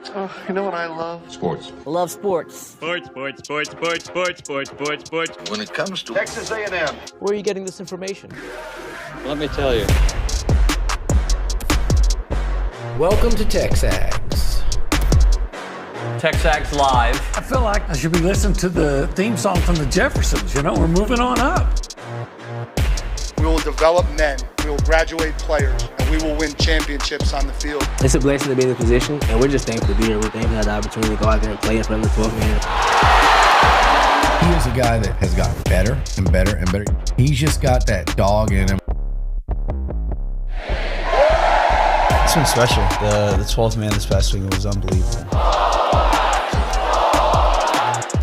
Oh, you know what I love? Sports. I love sports. Sports. When it comes to Texas A&M, Where are you getting this information? Let me tell you. Welcome to TexAgs. TexAgs Live. I feel like I should be listening to the theme song from the Jeffersons. You know, we're moving on up. We will develop men, we will graduate players, and we will win championships on the field. It's a blessing to be in this position, and we're just thankful to be here. We're thankful to have the opportunity to go out there and play in front of the 12 men. He is a guy that has gotten better and better and better. He's just got that dog in him. It's been special. The 12th man this past week was unbelievable.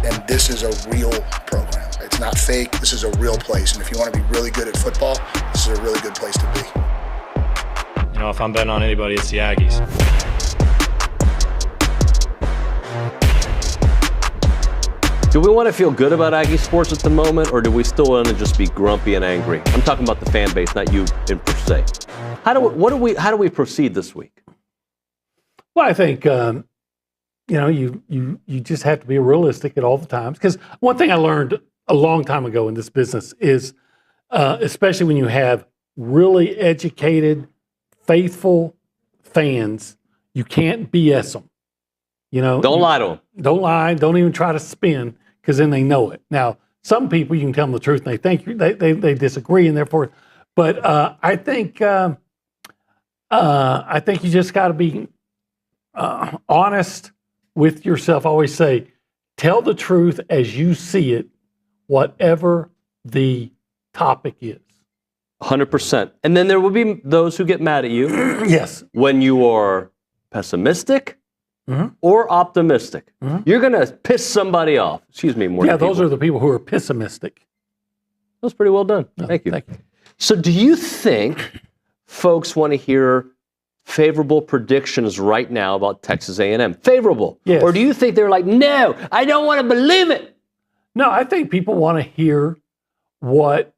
And this is a real program. It's not fake. This is a real place. And if you want to be really good at football, this is a really good place to be. You know, if I'm betting on anybody, it's the Aggies. Do we want to feel good about Aggie sports at the moment, or do we still want to just be grumpy and angry? I'm talking about the fan base, not you in per se. How do we proceed this week? Well, I think you just have to be realistic at all the times. Because one thing I learned a long time ago in this business is, especially when you have really educated, faithful fans, you can't BS them. You know, don't lie to them. Don't lie. Don't even try to spin, because then they know it. Now, some people you can tell them the truth and they think they disagree, and therefore. But I think you just got to be honest with yourself. I always say, tell the truth as you see it, whatever the topic is. 100%. And then there will be those who get mad at you. Yes. When you are pessimistic or optimistic. You're going to piss somebody off. Excuse me, more. Yeah, those are the people who are pessimistic. That was pretty well done. Thank you. So do you think folks want to hear favorable predictions right now about Texas A&M? Favorable? Yes. Or do you think they're like, no, I don't want to believe it? No, I think people want to hear what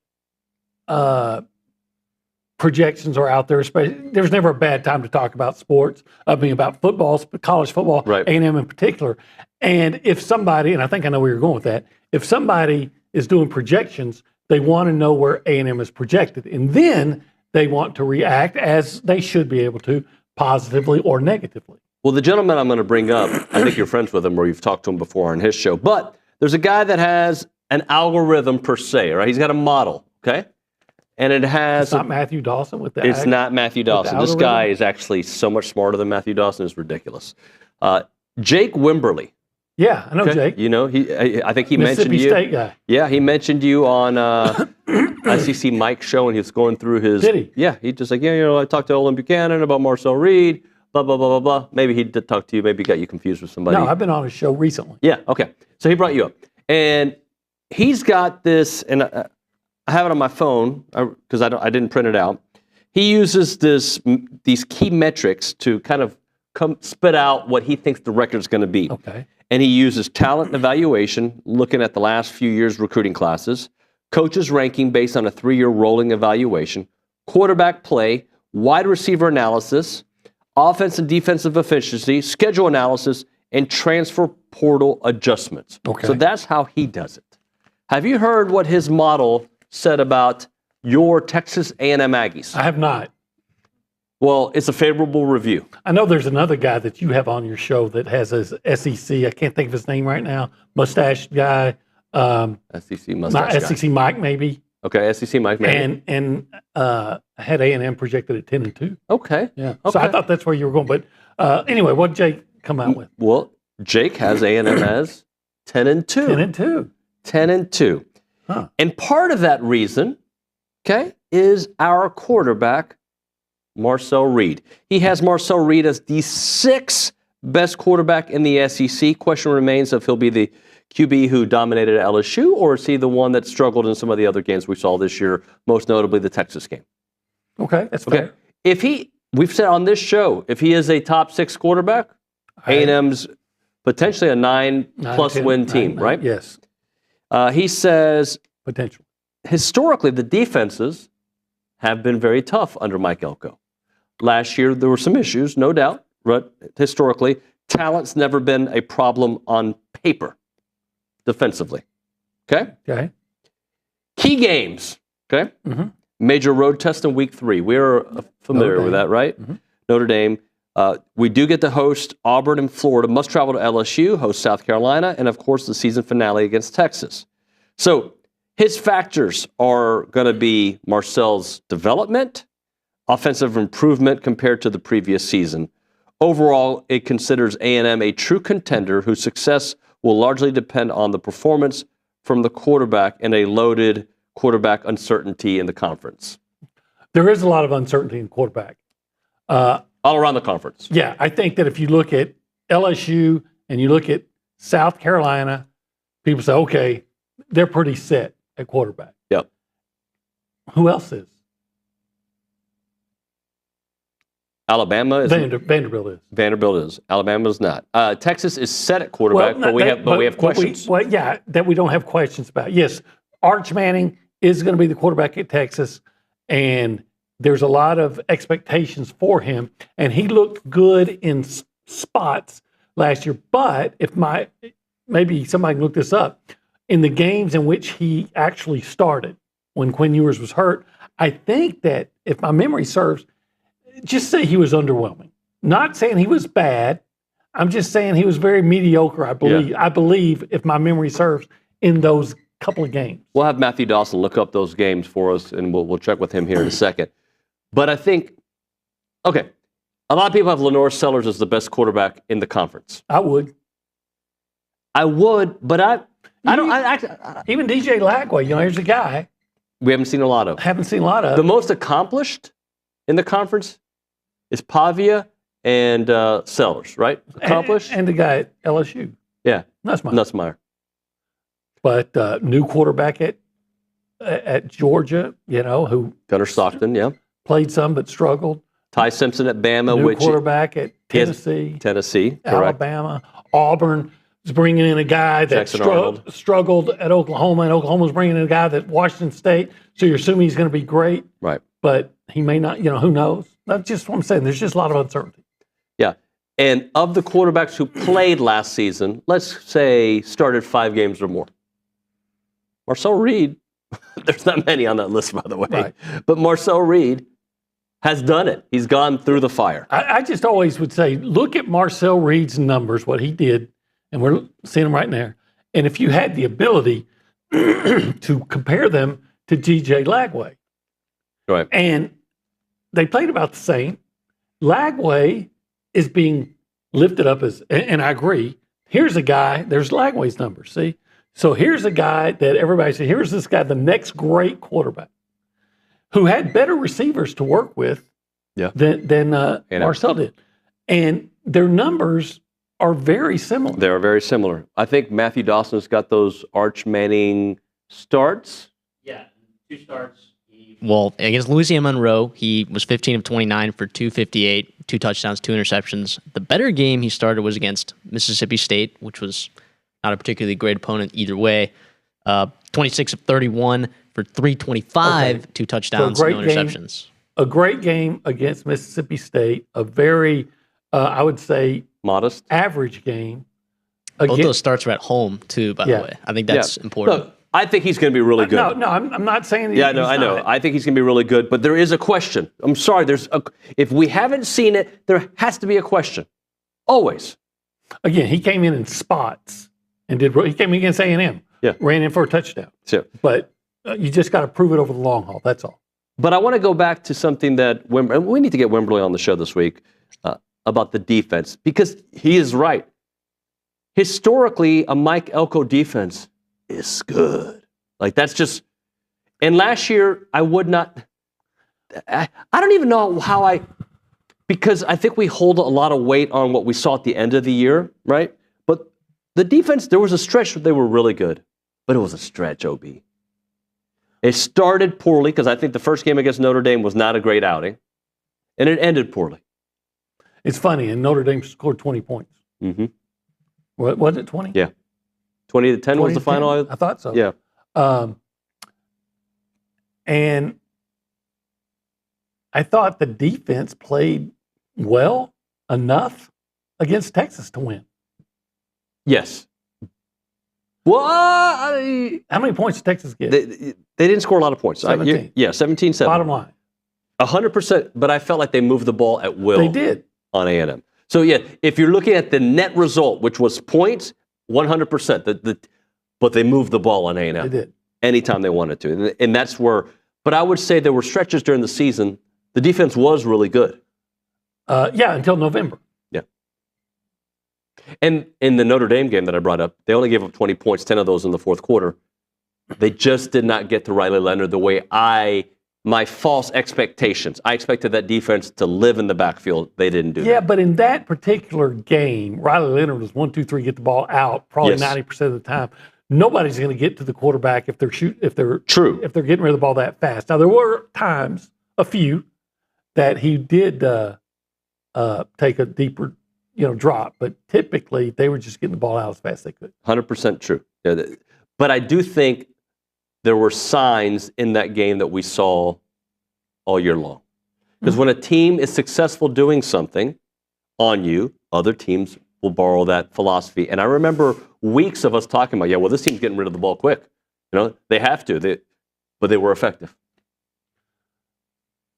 projections are out there. There's never a bad time to talk about sports. I mean, about football, college football, right. A&M in particular. And if somebody, and I think I know where you're going with that, if somebody is doing projections, they want to know where A&M is projected. And then they want to react, as they should be able to, positively or negatively. Well, the gentleman I'm going to bring up, I think you're friends with him or you've talked to him before on his show, but there's a guy that has an algorithm per se, right? He's got a model, okay? And it has... It's not Matthew Dawson with that. It's not Matthew Dawson. This guy is actually so much smarter than Matthew Dawson. It's ridiculous. Jake Wimberly. Yeah, I know Jake. You know, I think he mentioned you. Mississippi State guy. Yeah, he mentioned you on ICC Mike's show, and he was going through his... Did he? Yeah, he just like, yeah, you know, I talked to Olin Buchanan about Marcel Reed, blah, blah, blah, blah, blah. Maybe he did talk to you. Maybe he got you confused with somebody. No, I've been on his show recently. Yeah, okay. So he brought you up. And he's got this, and I have it on my phone because I didn't print it out. He uses these key metrics to kind of spit out what he thinks the record's going to be. Okay. And he uses talent evaluation, looking at the last few years' recruiting classes, coaches ranking based on a 3-year rolling evaluation, quarterback play, wide receiver analysis, offense and defensive efficiency, schedule analysis, and transfer portal adjustments. Okay. So that's how he does it. Have you heard what his model said about your Texas A&M Aggies? I have not. Well, it's a favorable review. I know there's another guy that you have on your show that has his SEC. I can't think of his name right now. Mustache guy. SEC mustache guy. SEC Mike, maybe. Okay, SEC Mike, maybe. And had A&M projected at 10-2. Okay. Yeah. Okay. So I thought that's where you were going. But anyway, what did Jake come out with? Well, Jake has A&M as 10-2. 10-2. 10-2. Huh. And part of that reason, okay, is our quarterback, Marcel Reed. He has Marcel Reed as the 6th best quarterback in the SEC. Question remains if he'll be the QB who dominated at LSU, or is he the one that struggled in some of the other games we saw this year, most notably the Texas game. Okay, that's fair. We've said on this show, if he is a top 6 quarterback, A&M's potentially a 9+ win team, right? Yes. He says potential. Historically, the defenses have been very tough under Mike Elko. Last year, there were some issues, no doubt, but historically, Talent's never been a problem on paper defensively. Okay? Okay. Key games. Okay? Mhm. Major road test in week 3. We're familiar with that, right? Mhm. Notre Dame. We do get to host Auburn and Florida. Must travel to LSU, host South Carolina, and of course the season finale against Texas. So his factors are going to be Marcel's development, offensive improvement compared to the previous season. Overall, it considers A&M a true contender whose success will largely depend on the performance from the quarterback and a loaded quarterback uncertainty in the conference. There is a lot of uncertainty in quarterback. All around the conference. Yeah, I think that if you look at LSU and you look at South Carolina, people say, okay, they're pretty set at quarterback. Yep. Who else is? Alabama is. Vanderbilt is. Vanderbilt is. Alabama is not. Texas is set at quarterback, but we have questions. That we don't have questions about. Yes, Arch Manning is going to be the quarterback at Texas, and there's a lot of expectations for him, and he looked good in spots last year. But maybe somebody can look this up, in the games in which he actually started when Quinn Ewers was hurt, I think that if my memory serves, just say he was underwhelming. Not saying he was bad. I'm just saying he was very mediocre. I believe. Yeah. I believe, if my memory serves, in those couple of games. We'll have Matthew Dawson look up those games for us, and we'll check with him here in a second. But I think, okay, a lot of people have Lenore Sellers as the best quarterback in the conference. I would, but I don't. Even DJ Lagway, here's a guy we haven't seen a lot of. The most accomplished in the conference is Pavia and Sellers, right? Accomplished. And the guy at LSU. Yeah. Nussmeier. But new quarterback at Georgia, who Gunnar Stockton, yeah. Played some but struggled. Ty Simpson at Bama. New quarterback at Tennessee. Correct. Alabama. Auburn is bringing in a guy that struggled at Oklahoma, and Oklahoma's bringing in a guy that Washington State, so you're assuming he's going to be great. Right. But he may not, who knows? That's just what I'm saying. There's just a lot of uncertainty. Yeah. And of the quarterbacks who played last season, let's say started 5 games or more. Marcel Reed, there's not many on that list, by the way. Right. But Marcel Reed has done it. He's gone through the fire. I just always would say, look at Marcel Reed's numbers, what he did, and we're seeing them right there. And if you had the ability to compare them to DJ Lagway, right, and they played about the same, Lagway is being lifted up as, and I agree, here's a guy, there's Lagway's numbers, see? So here's a guy that everybody said, here's this guy, the next great quarterback, who had better receivers to work with than Marcel did. And their numbers are very similar. They are very similar. I think Matthew Dawson's got those Arch Manning starts. Yeah, 2 starts. Well, against Louisiana Monroe, he was 15 of 29 for 258, 2 touchdowns, 2 interceptions. The better game he started was against Mississippi State, which was not a particularly great opponent either way. 26 of 31 for 325, 2 touchdowns, no interceptions. A great game against Mississippi State. A very, I would say, modest, average game. Both those starts were at home, too, by the way. I think that's important. Look, I think he's going to be really good. No, I'm not saying I know. I think he's going to be really good, but there is a question. I'm sorry. If we haven't seen it, there has to be a question. Always. Again, he came in spots and he came in against A&M. Yeah. Ran in for a touchdown. Sure. But you just got to prove it over the long haul. That's all. But I want to go back to something that we need to get Wimberly on the show this week about the defense, because he is right. Historically, a Mike Elko defense is good. Like, that's just, and last year I would not, I don't even know how because I think we hold a lot of weight on what we saw at the end of the year, right? But the defense, there was a stretch where they were really good, but it was a stretch, OB. It started poorly because I think the first game against Notre Dame was not a great outing, and it ended poorly. It's funny, and Notre Dame scored 20 points. Mm-hmm. What was it, 20? Yeah. 20-10 was the final? I thought so. Yeah. And I thought the defense played well enough against Texas to win. Yes. Well, How many points did Texas get? they didn't score a lot of points. 17. 17-7. Bottom line. 100%, but I felt like they moved the ball at will. They did. On A&M. So, yeah, if you're looking at the net result, which was points, 100%. But they moved the ball on A&M. They did. Anytime they wanted to. And that's where, but I would say there were stretches during the season. The defense was really good. Until November. Yeah. And in the Notre Dame game that I brought up, they only gave up 20 points, 10 of those in the fourth quarter. They just did not get to Riley Leonard the way my false expectations. I expected that defense to live in the backfield. They didn't do that. Yeah, but in that particular game, Riley Leonard was 1, 2, 3, get the ball out probably 90% of the time. Nobody's going to get to the quarterback if they're getting rid of the ball that fast. Now there were times, a few, that he did take a deeper, drop, but typically they were just getting the ball out as fast as they could. 100% true. Yeah, but I do think there were signs in that game that we saw all year long. Because when a team is successful doing something on you, other teams will borrow that philosophy. And I remember weeks of us talking about, this team's getting rid of the ball quick. They have to, but they were effective.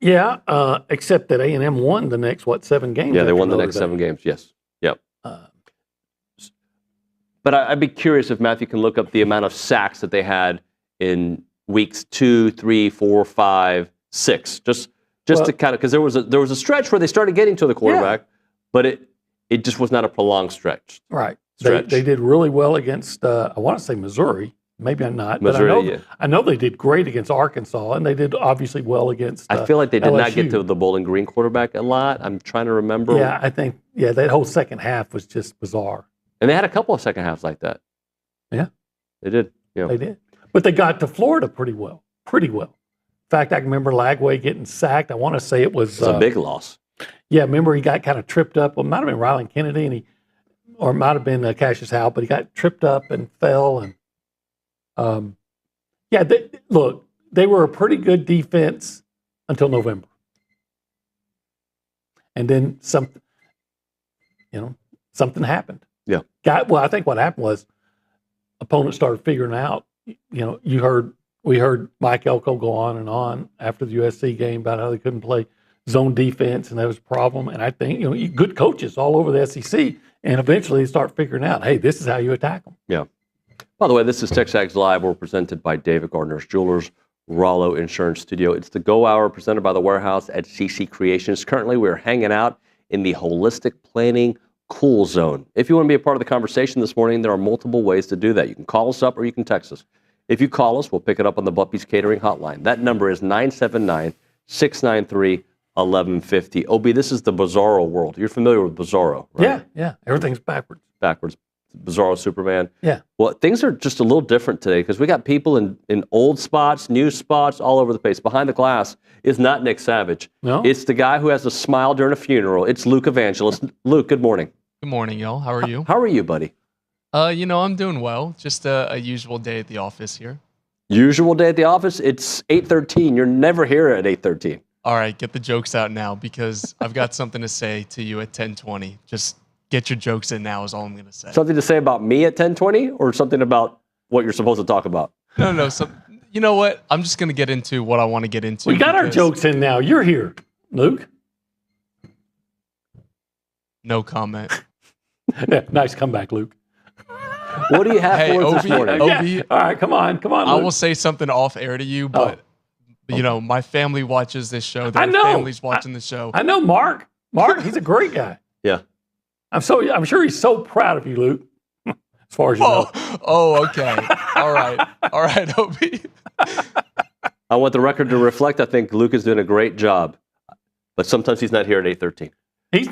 Yeah, except that A&M won the next, 7 games? Yeah, they won the next 7 games, yes. Yep. But I'd be curious if Matthew can look up the amount of sacks that they had in weeks 2, 3, 4, 5, 6. Just to kind of, because there was a stretch where they started getting to the quarterback, but it just was not a prolonged stretch. Right. They did really well against, I want to say Missouri. Maybe I'm not. Missouri, but I know they did great against Arkansas, and they did obviously well against I feel like they did LSU. not get to the Bowling Green quarterback a lot. I'm trying to remember. Yeah, I think, that whole second half was just bizarre. And they had a couple of second halves like that. Yeah. They did. Yeah. They did. But they got to Florida pretty well. In fact, I can remember Lagway getting sacked. I want to say it was a big loss. Yeah, remember he got kind of tripped up. Well, it might have been Ryland Kennedy, or it might have been Cassius Howell, but he got tripped up and fell. And they were a pretty good defense until November. And then something happened. Yeah. I think what happened was opponents started figuring out, we heard Mike Elko go on and on after the USC game about how they couldn't play zone defense and that was a problem. And I think, good coaches all over the SEC, and eventually they start figuring out, hey, this is how you attack them. Yeah. By the way, this is TexAgs Live. We're presented by David Gardner's Jewelers, Rollo Insurance Studio. It's the Go Hour presented by The Warehouse at CC Creations. Currently, we're hanging out in the Holistic Planning Cool Zone. If you want to be a part of the conversation this morning, there are multiple ways to do that. You can call us up or you can text us. If you call us, we'll pick it up on the Buppy's Catering Hotline. That number is 979-693-1150. OB, this is the Bizarro world. You're familiar with Bizarro, right? Yeah. Everything's backwards. Bizarro Superman. Yeah. Well, things are just a little different today because we got people in old spots, new spots, all over the place. Behind the glass is not Nick Savage. No. It's the guy who has a smile during a funeral. It's Luke Evangelist. Luke, good morning. Good morning, y'all. How are you? How are you, buddy? I'm doing well. Just a usual day at the office here. Usual day at the office? It's 8:13. You're never here at 8:13. All right, get the jokes out now because I've got something to say to you at 10:20. Just get your jokes in now is all I'm going to say. Something to say about me at 10:20 or something about what you're supposed to talk about? No. So, you know what? I'm just going to get into what I want to get into. We got our jokes in now. You're here, Luke. No comment. Yeah, nice comeback, Luke. What do you have for us this morning? Yeah. All right, come on, Luke. I will say something off air to you, but my family watches this show. Their family's watching the show. I know Mark. Mark, he's a great guy. Yeah. I'm sure he's so proud of you, Luke. As far as you know. Oh, okay. All right, OB. I want the record to reflect. I think Luke is doing a great job, but sometimes he's not here at 8:13.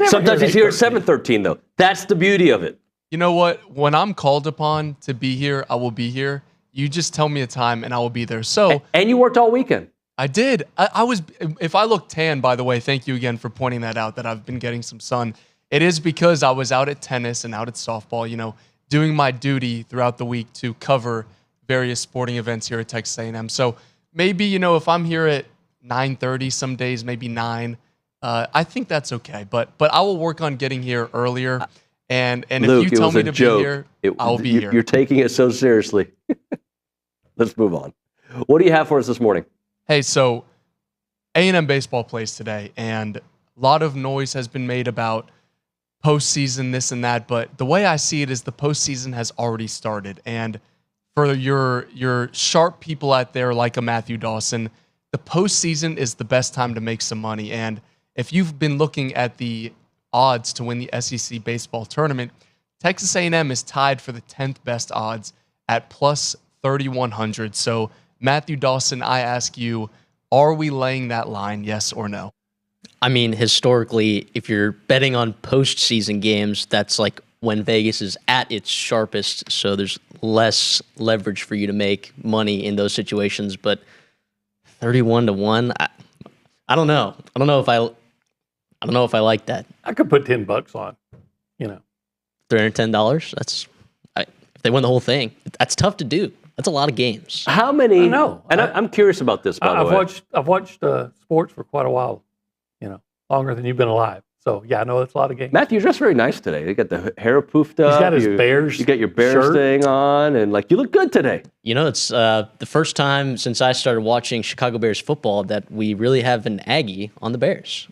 Sometimes he's here at 7:13, though. That's the beauty of it. You know what? When I'm called upon to be here, I will be here. You just tell me a time, and I will be there. So, and you worked all weekend. I did. I was. If I look tan, by the way, thank you again for pointing that out. That I've been getting some sun. It is because I was out at tennis and out at softball. Doing my duty throughout the week to cover various sporting events here at Texas A&M. So maybe if I'm here at 9:30 some days, maybe 9. I think that's okay, but I will work on getting here earlier. And Luke, if you tell me to joke. be here, I'll be here. You're taking it so seriously. Let's move on. What do you have for us this morning? Hey, so A&M baseball plays today, and a lot of noise has been made about postseason, this and that, but the way I see it is the postseason has already started. And for your sharp people out there like a Matthew Dawson, the postseason is the best time to make some money. And if you've been looking at the odds to win the SEC baseball tournament, Texas A&M is tied for the 10th best odds at plus 3,100. So Matthew Dawson, I ask you, are we laying that line, yes or no? I mean, historically, if you're betting on postseason games, that's like when Vegas is at its sharpest, so there's less leverage for you to make money in those situations. But 31-1, I don't know. I don't know if I like that. I could put $10 on, $310. If they win the whole thing, that's tough to do. That's a lot of games. How many? I know. And I'm curious about this, by the way. I've watched sports for quite a while, longer than you've been alive. So, yeah, I know it's a lot of games. Matthew, you're dressed very nice today. You got the hair poofed up. He's got his Bears You got your Bears shirt. thing on, and you look good today. It's the first time since I started watching Chicago Bears football that we really have an Aggie on the Bears,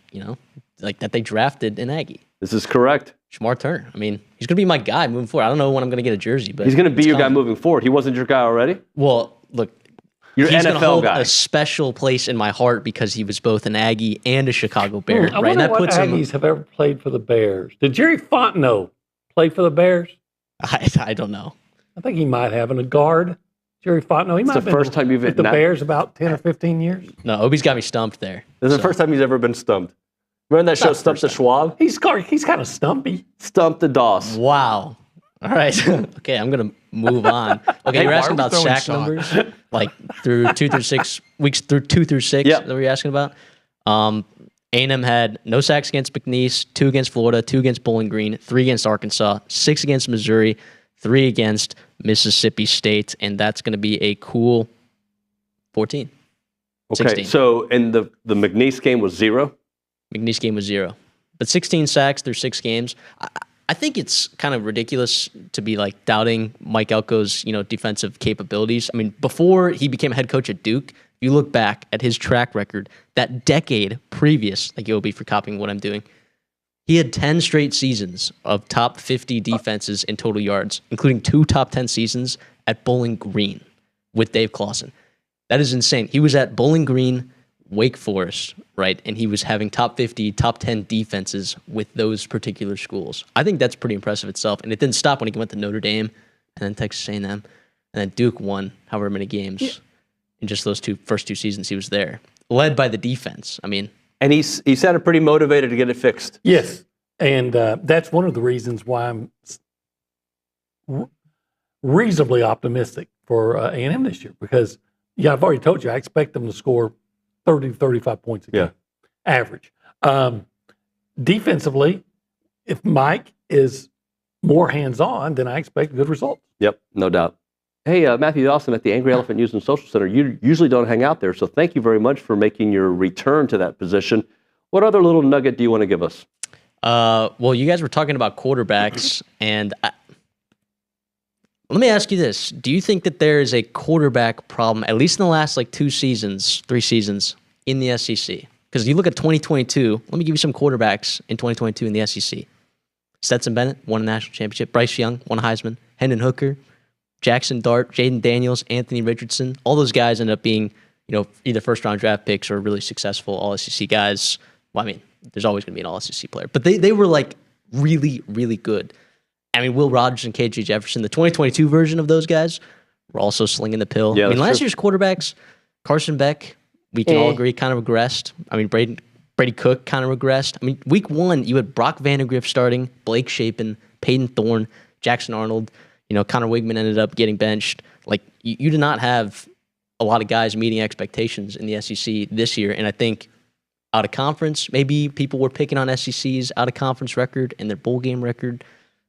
that they drafted an Aggie. This is correct. Shamar Turner. I mean, he's going to be my guy moving forward. I don't know when I'm going to get a jersey, but he's going to be your guy moving forward. He wasn't your guy already? Well, look, Your he's NFL gonna hold guy. a special place in my heart because he was both an Aggie and a Chicago Bear. I right? And wonder that what puts Aggies have ever played for the Bears. Did Jerry Fontenot play for the Bears? I don't know. I think he might have. And a guard, Jerry Fontenot. He might the have been first time you've with the not- Bears about 10 or 15 years. No, Obi's got me stumped there. This is the first time he's ever been stumped. Remember that show, Stump the Schwab? He's kind of stumpy. Stump the Doss. Wow. All right. Okay, I'm going to move on. Okay, Hey, you're why asking are we about throwing sack shots? numbers, through 2 through 6 weeks, through 2 through 6. Yep. Is that what you're asking about? A&M had no sacks against McNeese, 2 against Florida, 2 against Bowling Green, 3 against Arkansas, 6 against Missouri, 3 against Mississippi State, and that's going to be a cool 14. Okay, 16. so and the McNeese game was 0? McNeese game was 0. But 16 sacks through 6 games. I think it's kind of ridiculous to be doubting Mike Elko's, defensive capabilities. I mean, before he became head coach at Duke, if you look back at his track record, that decade previous, you'll be for copying what I'm doing, he had 10 straight seasons of top 50 defenses in total yards, including 2 top 10 seasons at Bowling Green with Dave Clawson. That is insane. He was at Bowling Green, Wake Forest, right? And he was having top 50, top 10 defenses with those particular schools. I think that's pretty impressive itself. And it didn't stop when he went to Notre Dame and then Texas A&M. And then Duke won however many games in just those first two seasons he was there. Led by the defense. I mean. And he sounded pretty motivated to get it fixed. Yes. And that's one of the reasons why I'm reasonably optimistic for A&M this year. Because, I've already told you, I expect them to score 30 to 35 points a game, average. Defensively, if Mike is more hands-on, then I expect good results. Yep, no doubt. Hey, Matthew Dawson at the Angry Elephant News and Social Center. You usually don't hang out there, so thank you very much for making your return to that position. What other little nugget do you want to give us? Well, you guys were talking about quarterbacks, and let me ask you this. Do you think that there is a quarterback problem, at least in the last 3 seasons, in the SEC? Because you look at 2022, let me give you some quarterbacks in 2022 in the SEC. Stetson Bennett won a national championship. Bryce Young won a Heisman. Hendon Hooker, Jackson Dart, Jaden Daniels, Anthony Richardson. All those guys end up being, either first-round draft picks or really successful all-SEC guys. Well, I mean, there's always going to be an all-SEC player. But they were, really, really good. I mean, Will Rogers and KJ Jefferson, the 2022 version of those guys, were also slinging the pill. Yeah, I mean, that's last true. year's quarterbacks, Carson Beck, we can all agree, kind of regressed. I mean, Brady Cook kind of regressed. I mean, week 1, you had Brock Vandegrift starting, Blake Shapen, Peyton Thorne, Jackson Arnold. Connor Wigman ended up getting benched. You did not have a lot of guys meeting expectations in the SEC this year. And I think out of conference, maybe people were picking on SEC's out of conference record and their bowl game record.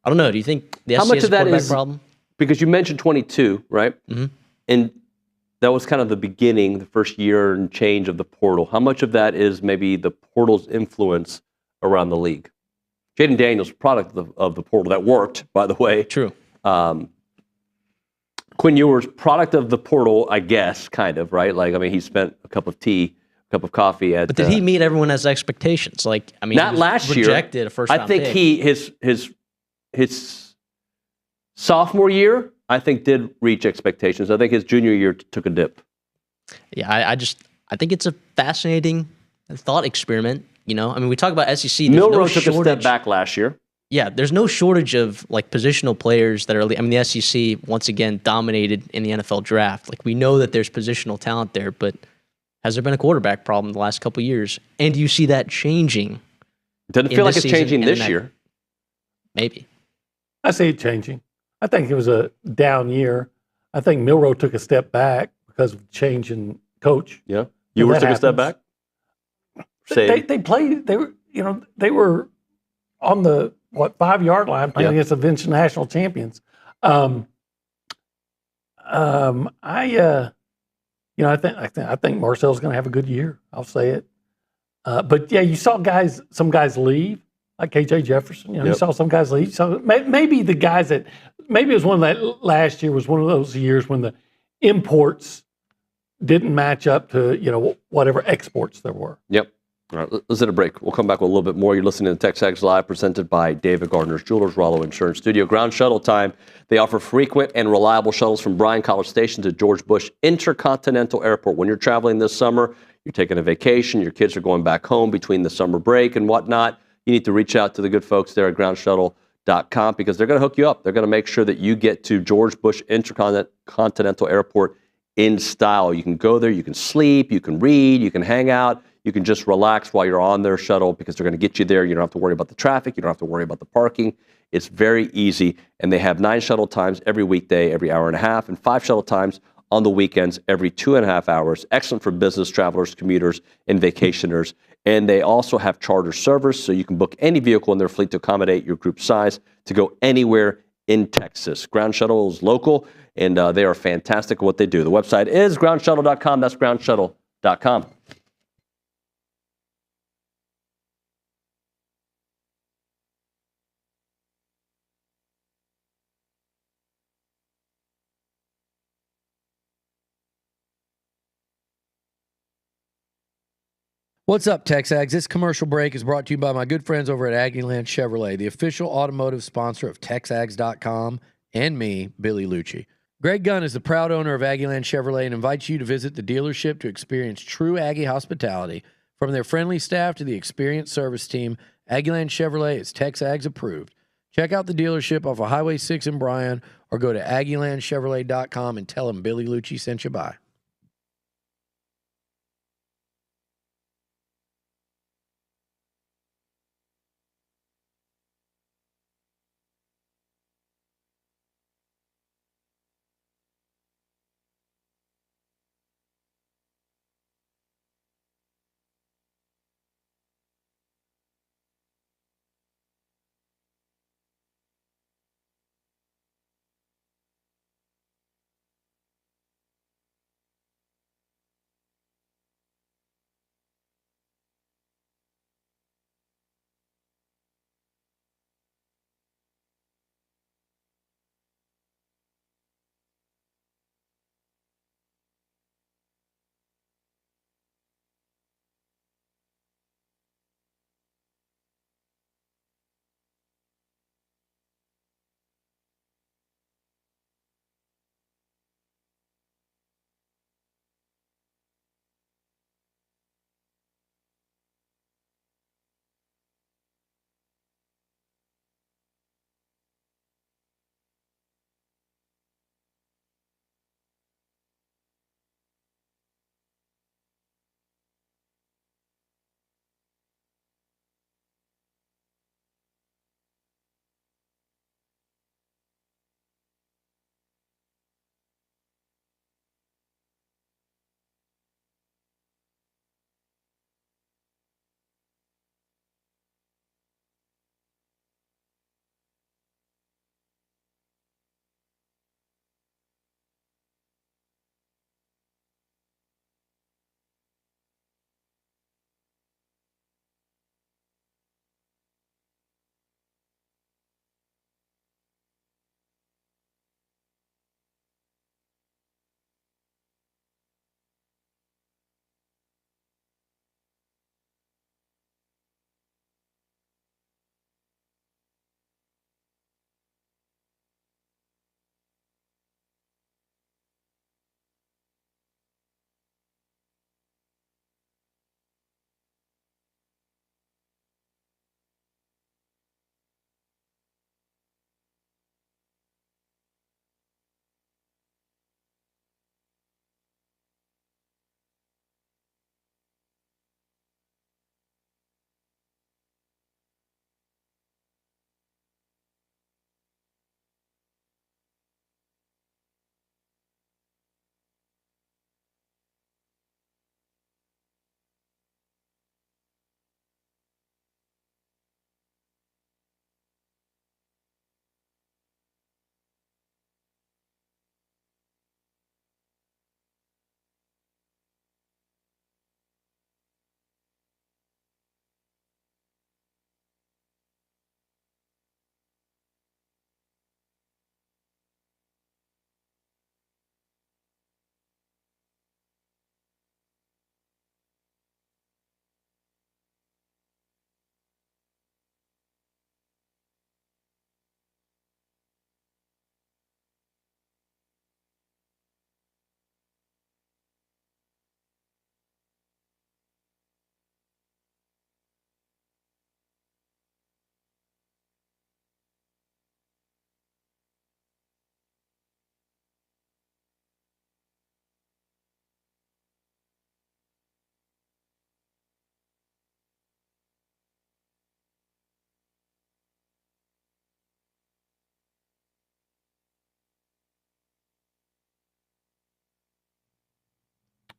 I don't know. Do you think the How SEC much has of a that quarterback is problem? Because you mentioned 22, right? Mm-hmm. And that was kind of the beginning, the first year and change of the portal. How much of that is maybe the portal's influence around the league? Jaden Daniels, product of the portal that worked, by the way. True. Quinn Ewers, product of the portal, I guess, kind of, right? Like, I mean, he spent a cup of tea, a cup of coffee at. But did he meet everyone's expectations? Like, I mean, not last year. Rejected a first round I think pick. his sophomore year, I think, did reach expectations. I think his junior year took a dip. Yeah, I think it's a fascinating thought experiment. You know, I mean, we talk about SEC. Milroe took a step back last year. Yeah, there's no shortage of like positional players that are. I mean, the SEC once again dominated in the NFL draft. Like we know that there's positional talent there, but has there been a quarterback problem the last couple of years? And do you see that changing? Doesn't feel like it's changing this year. Maybe. I see it changing. I think it was a down year. I think Milroe took a step back because of change in coach. Yeah, Ewers took a step back. They played. They were on the 5-yard line playing against the eventual national champions. I think Marcel's going to have a good year. I'll say it. But yeah, you saw some guys leave, like KJ Jefferson. You saw some guys leave. So maybe the guys maybe it was one of that last year was one of those years when the imports didn't match up to whatever exports there were. Yep. All right, let's hit a break. We'll come back with a little bit more. You're listening to TexAgs Live, presented by David Gardner's Jewelers, Rollo Insurance Studio. Ground shuttle time. They offer frequent and reliable shuttles from Bryan College Station to George Bush Intercontinental Airport. When you're traveling this summer, you're taking a vacation, your kids are going back home between the summer break and whatnot, you need to reach out to the good folks there at groundshuttle.com because they're going to hook you up. They're going to make sure that you get to George Bush Intercontinental Airport in style. You can go there, you can sleep, you can read, you can hang out. You can just relax while you're on their shuttle because they're going to get you there. You don't have to worry about the traffic. You don't have to worry about the parking. It's very easy. And they have 9 shuttle times every weekday, every hour and a half, and 5 shuttle times on the weekends every 2.5 hours. Excellent for business travelers, commuters, and vacationers. And they also have charter service, so you can book any vehicle in their fleet to accommodate your group size to go anywhere in Texas. Ground Shuttle is local, and they are fantastic at what they do. The website is groundshuttle.com. That's groundshuttle.com. What's up, TexAgs? This commercial break is brought to you by my good friends over at Aggieland Chevrolet, the official automotive sponsor of TexAgs.com and me, Billy Liucci. Greg Gunn is the proud owner of Aggieland Chevrolet and invites you to visit the dealership to experience true Aggie hospitality. From their friendly staff to the experienced service team, Aggieland Chevrolet is TexAgs approved. Check out the dealership off of Highway 6 in Bryan or go to AggielandChevrolet.com and tell them Billy Liucci sent you by.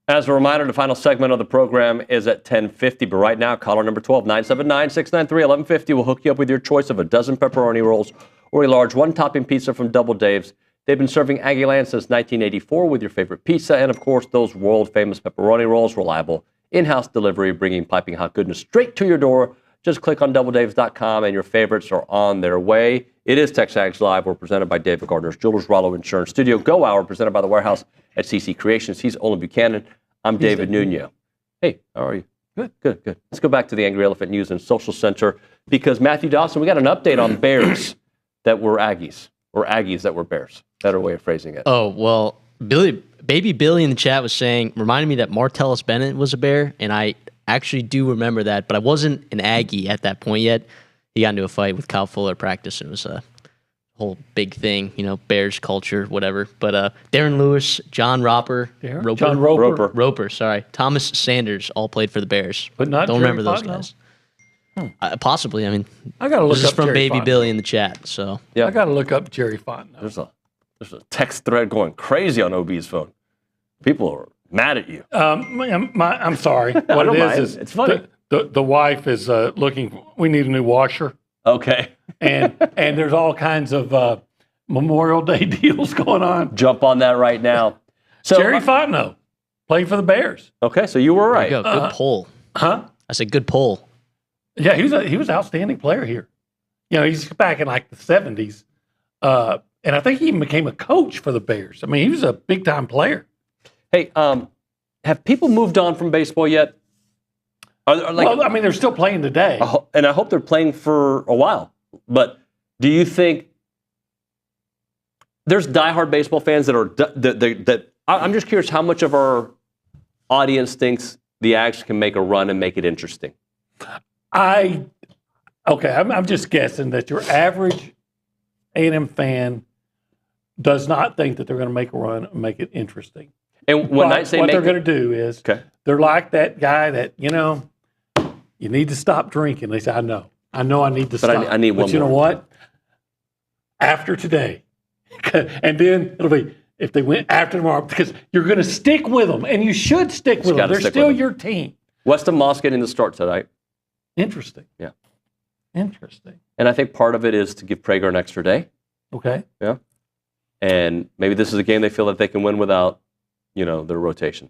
As a reminder, the final segment of the program is at 10:50. But right now, caller number 12, 979-693-1150 will hook you up with your choice of a dozen pepperoni rolls or a large one-topping pizza from Double Dave's. They've been serving Aggieland since 1984 with your favorite pizza and, of course, those world-famous pepperoni rolls, reliable in-house delivery, bringing piping hot goodness straight to your door. Just click on doubledaves.com and your favorites are on their way. It is TexAgs Live. We're presented by David Gardner's Jewelers, Rollo Insurance Studio. Go Hour, presented by The Warehouse at CC Creations. He's Olin Buchanan. I'm David Nuño. Hey, how are you? Good. Let's go back to the Angry Elephant News and Social Center because, Matthew Dawson, we got an update on Bears that were Aggies, or Aggies that were Bears. Better way of phrasing it. Oh, well, Baby Billy in the chat was saying, reminded me that Martellus Bennett was a Bear, and I actually do remember that, but I wasn't an Aggie at that point yet. He got into a fight with Kyle Fuller at practice, and it was a whole big thing, Bears culture, whatever. But Darren Lewis, John Roper, Roper, Thomas Sanders all played for the Bears. But not Don't Jerry remember those Fontenot? guys. Possibly. I mean, I got to look this is up from Jerry Baby Fontenot. Billy in the chat. So Yeah. I got to look up Jerry Fontenot. There's a text thread going crazy on OB's phone. People are mad at you. I'm sorry. What don't it mind. is It's funny. The wife is looking. We need a new washer, Okay. and there's all kinds of Memorial Day deals going on. Jump on that right now. So, Jerry Fontenot played for the Bears. Okay, so you were right. there you go. Good poll. Huh? I said good poll. Yeah, he was an outstanding player here. He's back in like the 70s, and I think he even became a coach for the Bears. I mean, he was a big time player. Hey, have people moved on from baseball yet? They're still playing today. And I hope they're playing for a while. But do you think there's diehard baseball fans that are I'm just curious how much of our audience thinks the Ags can make a run and make it interesting? I'm just guessing that your average A&M fan does not think that they're going to make a run and make it interesting. And when I say what they're going to do is they're like that guy that, you need to stop drinking. They say, I know I need to stop. I need one But you know more. what? After today. And then it'll be, if they win after tomorrow, because you're going to stick with them, and you should stick with them. gotta They're stick still with them. your team. Weston Moss getting the start tonight. Interesting. Yeah. Interesting. And I think part of it is to give Prager an extra day. Okay. Yeah. And maybe this is a game they feel that they can win without, their rotation.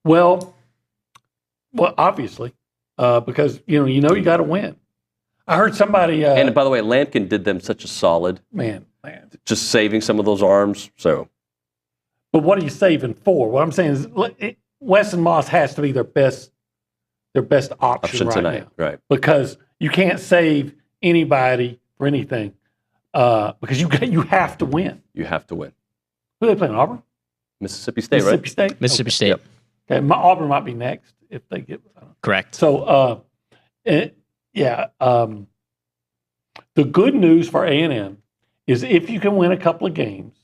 Well, obviously, because you got to win. I heard somebody. And by the way, Lampkin did them such a solid. Man. Just saving some of those arms. So, But what are you saving for? What I'm saying is, Weston Moss has to be their best option right tonight, now. right? Because you can't save anybody for anything. Because you have to win. You have to win. Who are they playing? Auburn. Mississippi State, Mississippi right? State. Mississippi State. Yep. Okay, Auburn might be next if they get. Correct. So, the good news for A&M is if you can win a couple of games,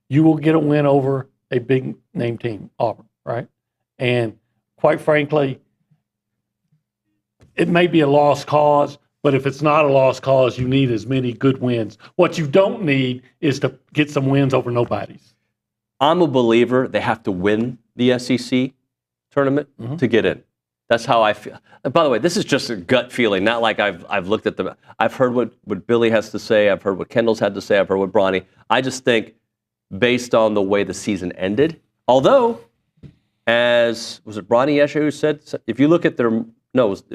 you will get a win over a big name team, Auburn, right? And quite frankly, it may be a lost cause, but if it's not a lost cause, you need as many good wins. What you don't need is to get some wins over nobodies. I'm a believer they have to win the SEC tournament to get in. That's how I feel. And by the way, this is just a gut feeling, not like I've looked at them. I've heard what Billy has to say. I've heard what Kendall's had to say. I've heard what Bronny. I just think based on the way the season ended, although, was it Bronny yesterday who said, if you look at their, I think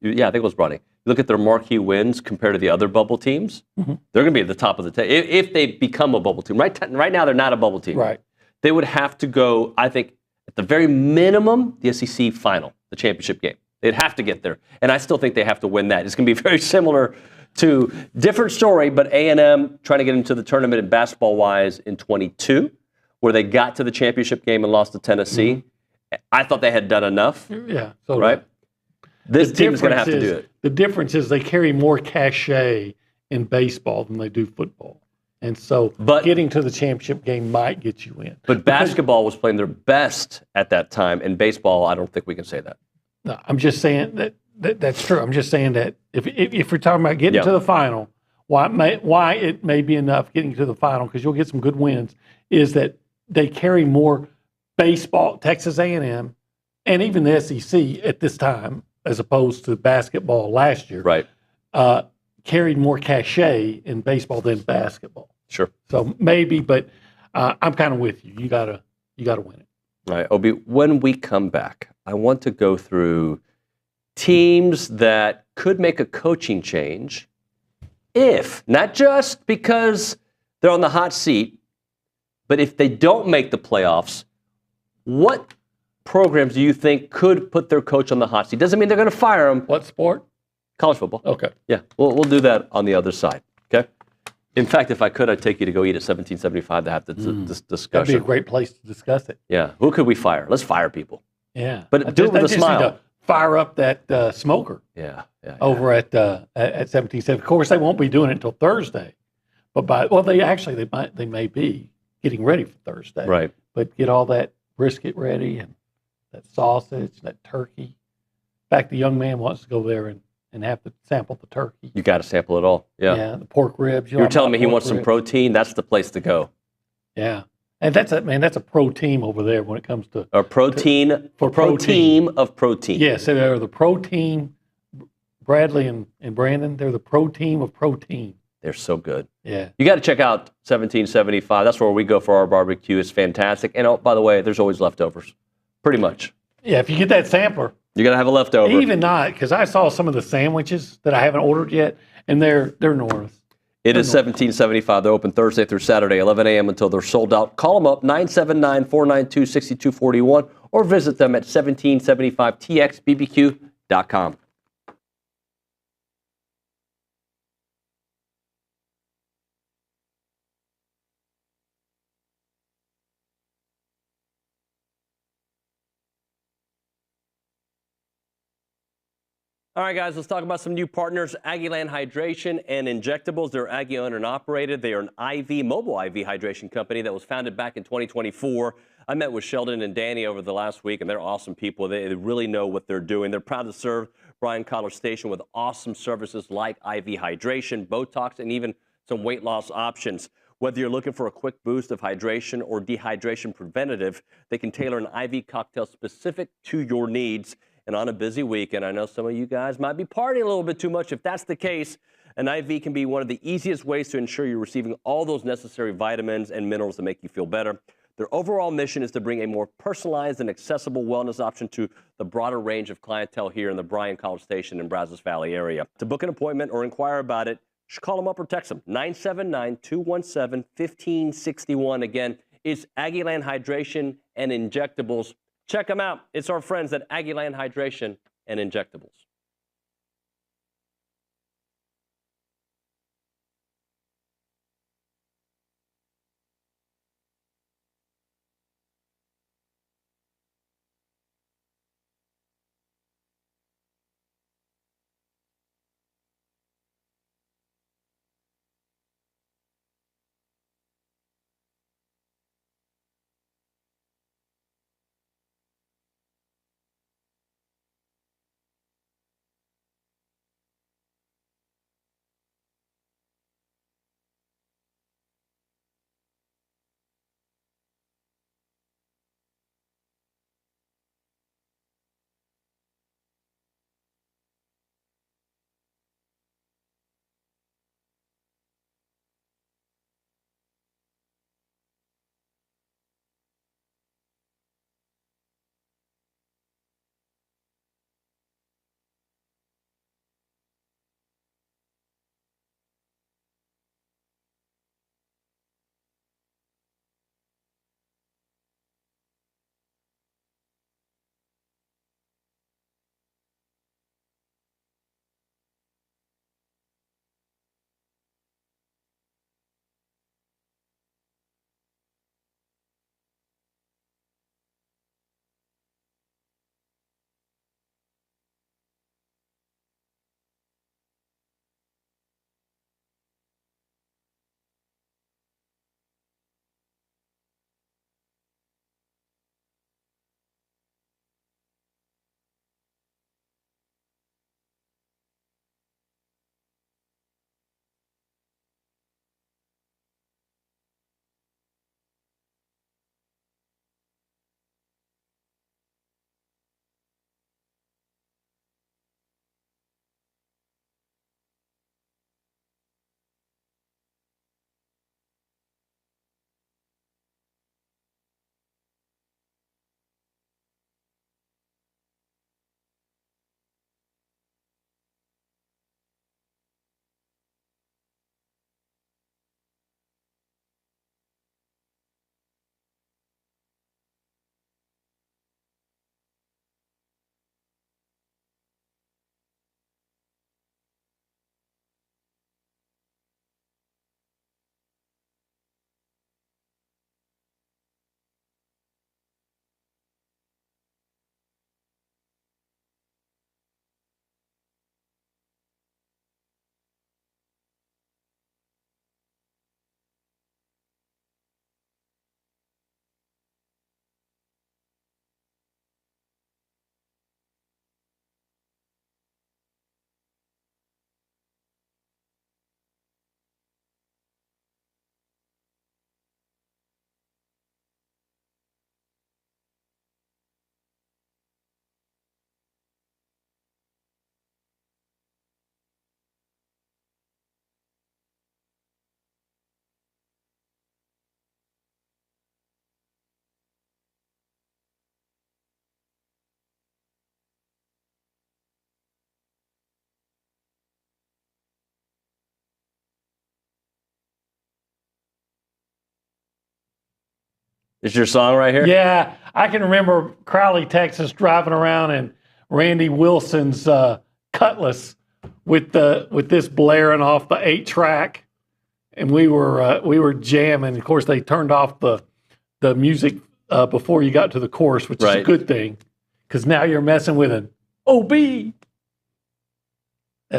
it was Bronny. You look at their marquee wins compared to the other bubble teams, they're going to be at the top of the table. If they become a bubble team. Right now, they're not a bubble team. Right. They would have to go, I think, at the very minimum, the SEC final, the championship game. They'd have to get there. And I still think they have to win that. It's going to be very similar to, different story, but A&M trying to get into the tournament in basketball-wise in 22, where they got to the championship game and lost to Tennessee. I thought they had done enough. Yeah. So right? This team is going to have to do it. The difference is they carry more cachet in baseball than they do football. And so getting to the championship game might get you in. But basketball was playing their best at that time. In baseball, I don't think we can say that. No, I'm just saying that's true. I'm just saying that if you're talking about getting to the final, why it may be enough getting to the final, because you'll get some good wins, is that they carry more baseball, Texas A&M, and even the SEC at this time, as opposed to basketball last year, Right. Carried more cachet in baseball than basketball. Sure. So maybe, but I'm kind of with you. You gotta win it. All right, Obi, when we come back, I want to go through teams that could make a coaching change if, not just because they're on the hot seat, but if they don't make the playoffs, what programs do you think could put their coach on the hot seat? Doesn't mean they're going to fire him. What sport? College football. Okay. Yeah, we'll do that on the other side, okay? In fact, if I could, I'd take you to go eat at 1775 to have this discussion. That'd be a great place to discuss it. Yeah, who could we fire? Let's fire people. Yeah. But do it with a smile. Need to fire up that smoker. Yeah. Over at 1770. Of course, they won't be doing it until Thursday, but they may be getting ready for Thursday. Right. But get all that brisket ready and that sausage, that turkey. In fact, the young man wants to go there and have to sample the turkey. You got to sample it all. Yeah. Yeah, the pork ribs. You were telling me he wants some protein. That's the place to go. Yeah. And that's a pro team over there when it comes to a protein of protein. Yes, they're the pro team. Bradley and Brandon, they're the pro team of protein. They're so good. Yeah. You got to check out 1775. That's where we go for our barbecue. It's fantastic. And oh, by the way, there's always leftovers. Pretty much. Yeah, if you get that sampler. You're going to have a leftover. Even not, because I saw some of the sandwiches that I haven't ordered yet, and they're north. It is 1775. They're open Thursday through Saturday, 11 a.m. until they're sold out. Call them up, 979-492-6241, or visit them at 1775txbbq.com. All right, guys, let's talk about some new partners, Aggieland Hydration and Injectables. They're Aggie owned and operated. They are an mobile IV hydration company that was founded back in 2024. I met with Sheldon and Danny over the last week, and they're awesome people. They really know what they're doing. They're proud to serve Bryan College Station with awesome services like IV hydration, Botox, and even some weight loss options. Whether you're looking for a quick boost of hydration or dehydration preventative, they can tailor an IV cocktail specific to your needs. And on a busy weekend, I know some of you guys might be partying a little bit too much. If that's the case, an IV can be one of the easiest ways to ensure you're receiving all those necessary vitamins and minerals to make you feel better. Their overall mission is to bring a more personalized and accessible wellness option to the broader range of clientele here in the Bryan College Station and Brazos Valley area. To book an appointment or inquire about it, just call them up or text them, 979-217-1561. Again, it's Aggieland Hydration and Injectables. Check them out. It's our friends at Aggieland Hydration and Injectables. Is your song right here? Yeah, I can remember Crowley, Texas, driving around in Randy Wilson's Cutlass with this blaring off the 8-track, and we were jamming. Of course, they turned off the music before you got to the chorus, which is a good thing, because now you're messing with an OB.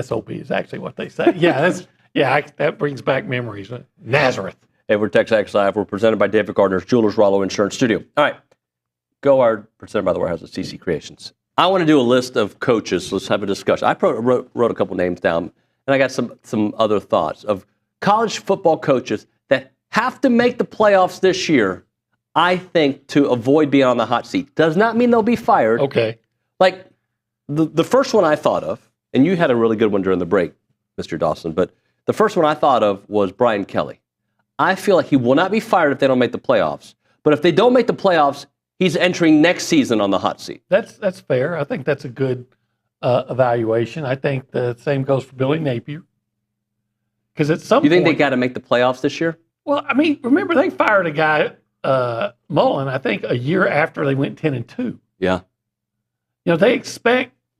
SOB is actually what they say. Yeah, that brings back memories. Nazareth. Hey, we're TexAgs Live. We're presented by David Gardner's Jewelers Rollo Insurance Studio. All right. Presented by the Warehouse at CC Creations. I want to do a list of coaches. Let's have a discussion. I wrote a couple names down, and I got some other thoughts of college football coaches that have to make the playoffs this year, I think, to avoid being on the hot seat. Does not mean they'll be fired. Okay. Like, the first one I thought of, and you had a really good one during the break, Mr. Dawson, but the first one I thought of was Brian Kelly. I feel like he will not be fired if they don't make the playoffs. But if they don't make the playoffs, he's entering next season on the hot seat. That's fair. I think that's a good evaluation. I think the same goes for Billy Napier. Because at some point... You think they got to make the playoffs this year? Well, I mean, remember they fired a guy, Mullen, I think a year after they went 10-2. Yeah. You know, they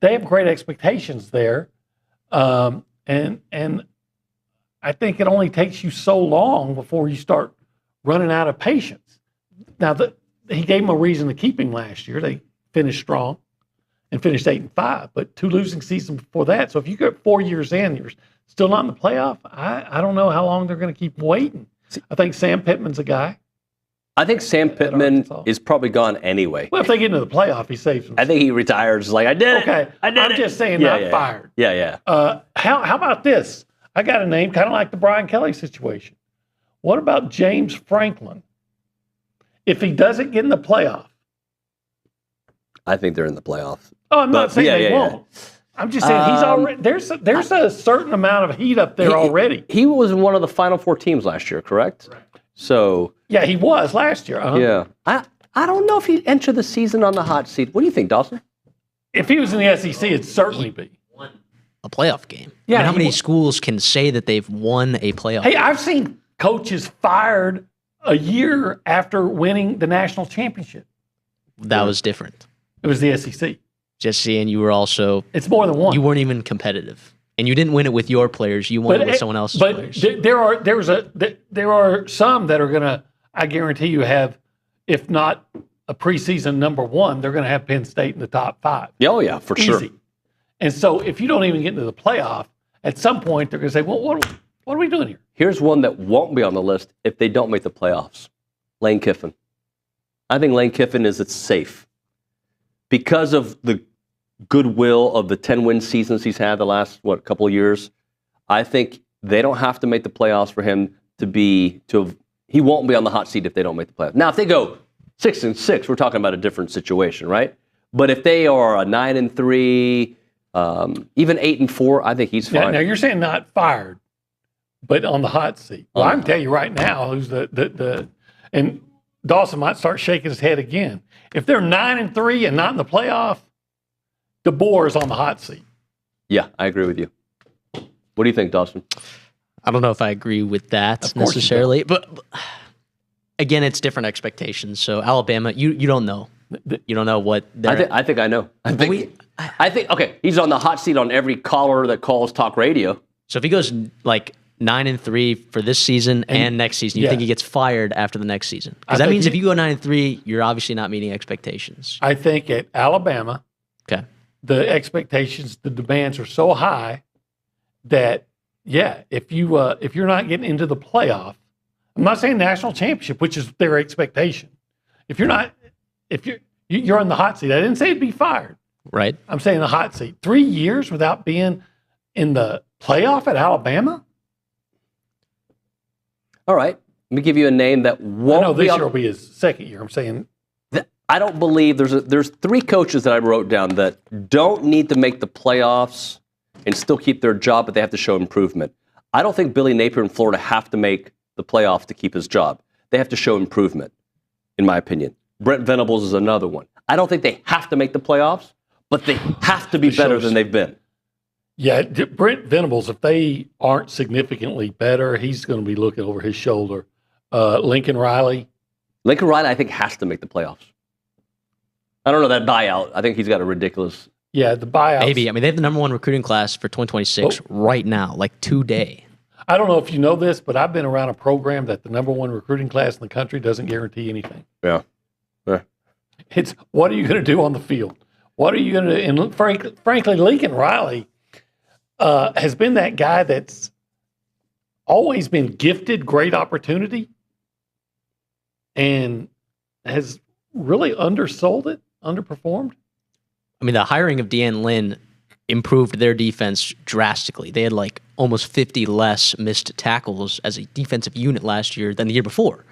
have great expectations there. And I think it only takes you so long before you start running out of patience. Now, he gave them a reason to keep him last year. They finished strong and finished 8-5, but 2 losing seasons before that. So if you get 4 years in, you're still not in the playoff. I don't know how long they're going to keep waiting. I think Sam Pittman's a guy. I think Sam Pittman is probably gone anyway. Well, if they get into the playoff, he saves them. I think he retires. Like, I did it. Okay. I'm just saying, not fired. Yeah. How about this? I got a name kind of like the Brian Kelly situation. What about James Franklin? If he doesn't get in the playoff. I think they're in the playoffs. Oh, I'm not saying they won't. I'm just saying he's already there's a certain amount of heat up there already. He was in one of the Final Four teams last year, correct? So yeah, he was last year. Yeah, I don't know if he'd enter the season on the hot seat. What do you think, Dawson? If he was in the SEC, it'd certainly be a playoff game. Yeah, I mean, how many schools can say that they've won a playoff? Hey, I've seen coaches fired a year after winning the national championship. That was different. It was the SEC. Just seeing you were also. It's more than one. You weren't even competitive, and you didn't win it with your players. You won it with someone else's players. But there are some that are gonna. I guarantee you have, if not a preseason number one, they're gonna have Penn State in the top 5. Oh yeah, for sure. Easy. And so if you don't even get into the playoff, at some point they're gonna say, well, what are we doing here? Here's one that won't be on the list if they don't make the playoffs. Lane Kiffin. I think Lane Kiffin is safe. Because of the goodwill of the 10-win seasons he's had the last, couple of years, I think they don't have to make the playoffs for him he won't be on the hot seat if they don't make the playoffs. Now, if they go 6-6, we're talking about a different situation, right? But if they are a 9-3, even 8-4, I think he's fine. Now you're saying not fired, but on the hot seat. Well, I can tell you right now who's and Dawson might start shaking his head again. If they're 9-3 and not in the playoff, DeBoer is on the hot seat. Yeah, I agree with you. What do you think, Dawson? I don't know if I agree with that necessarily, but again, it's different expectations. So Alabama, you don't know. You don't know what they're... I think I know. I think okay, he's on the hot seat on every caller that calls talk radio. So if he goes like 9-3 for this season and next season, you think he gets fired after the next season? Because that means if you go 9-3, you're obviously not meeting expectations. I think at Alabama, the expectations, the demands are so high that if you're not getting into the playoff, I'm not saying national championship, which is their expectation. If you're on the hot seat. I didn't say it'd be fired. Right. I'm saying the hot seat. 3 years without being in the playoff at Alabama. All right. Let me give you a name that won't. I know this year will be his second year. I'm saying. I don't believe there's 3 coaches that I wrote down that don't need to make the playoffs and still keep their job, but they have to show improvement. I don't think Billy Napier and Florida have to make the playoffs to keep his job. They have to show improvement, in my opinion. Brent Venables is another one. I don't think they have to make the playoffs, but they have to be better than they've been. Yeah, Brent Venables, if they aren't significantly better, he's going to be looking over his shoulder. Lincoln Riley. Lincoln Riley, I think, has to make the playoffs. I don't know that buyout. I think he's got a ridiculous. Yeah, the buyout. Maybe. I mean, they have the number one recruiting class for 2026 right now, like today. I don't know if you know this, but I've been around a program that the number one recruiting class in the country doesn't guarantee anything. Yeah. It's what are you going to do on the field? What are you going to do? And frankly, Lincoln Riley has been that guy that's always been gifted great opportunity and has really undersold it, underperformed. I mean, the hiring of Deanne Lynn improved their defense drastically. They had like almost 50 less missed tackles as a defensive unit last year than the year before.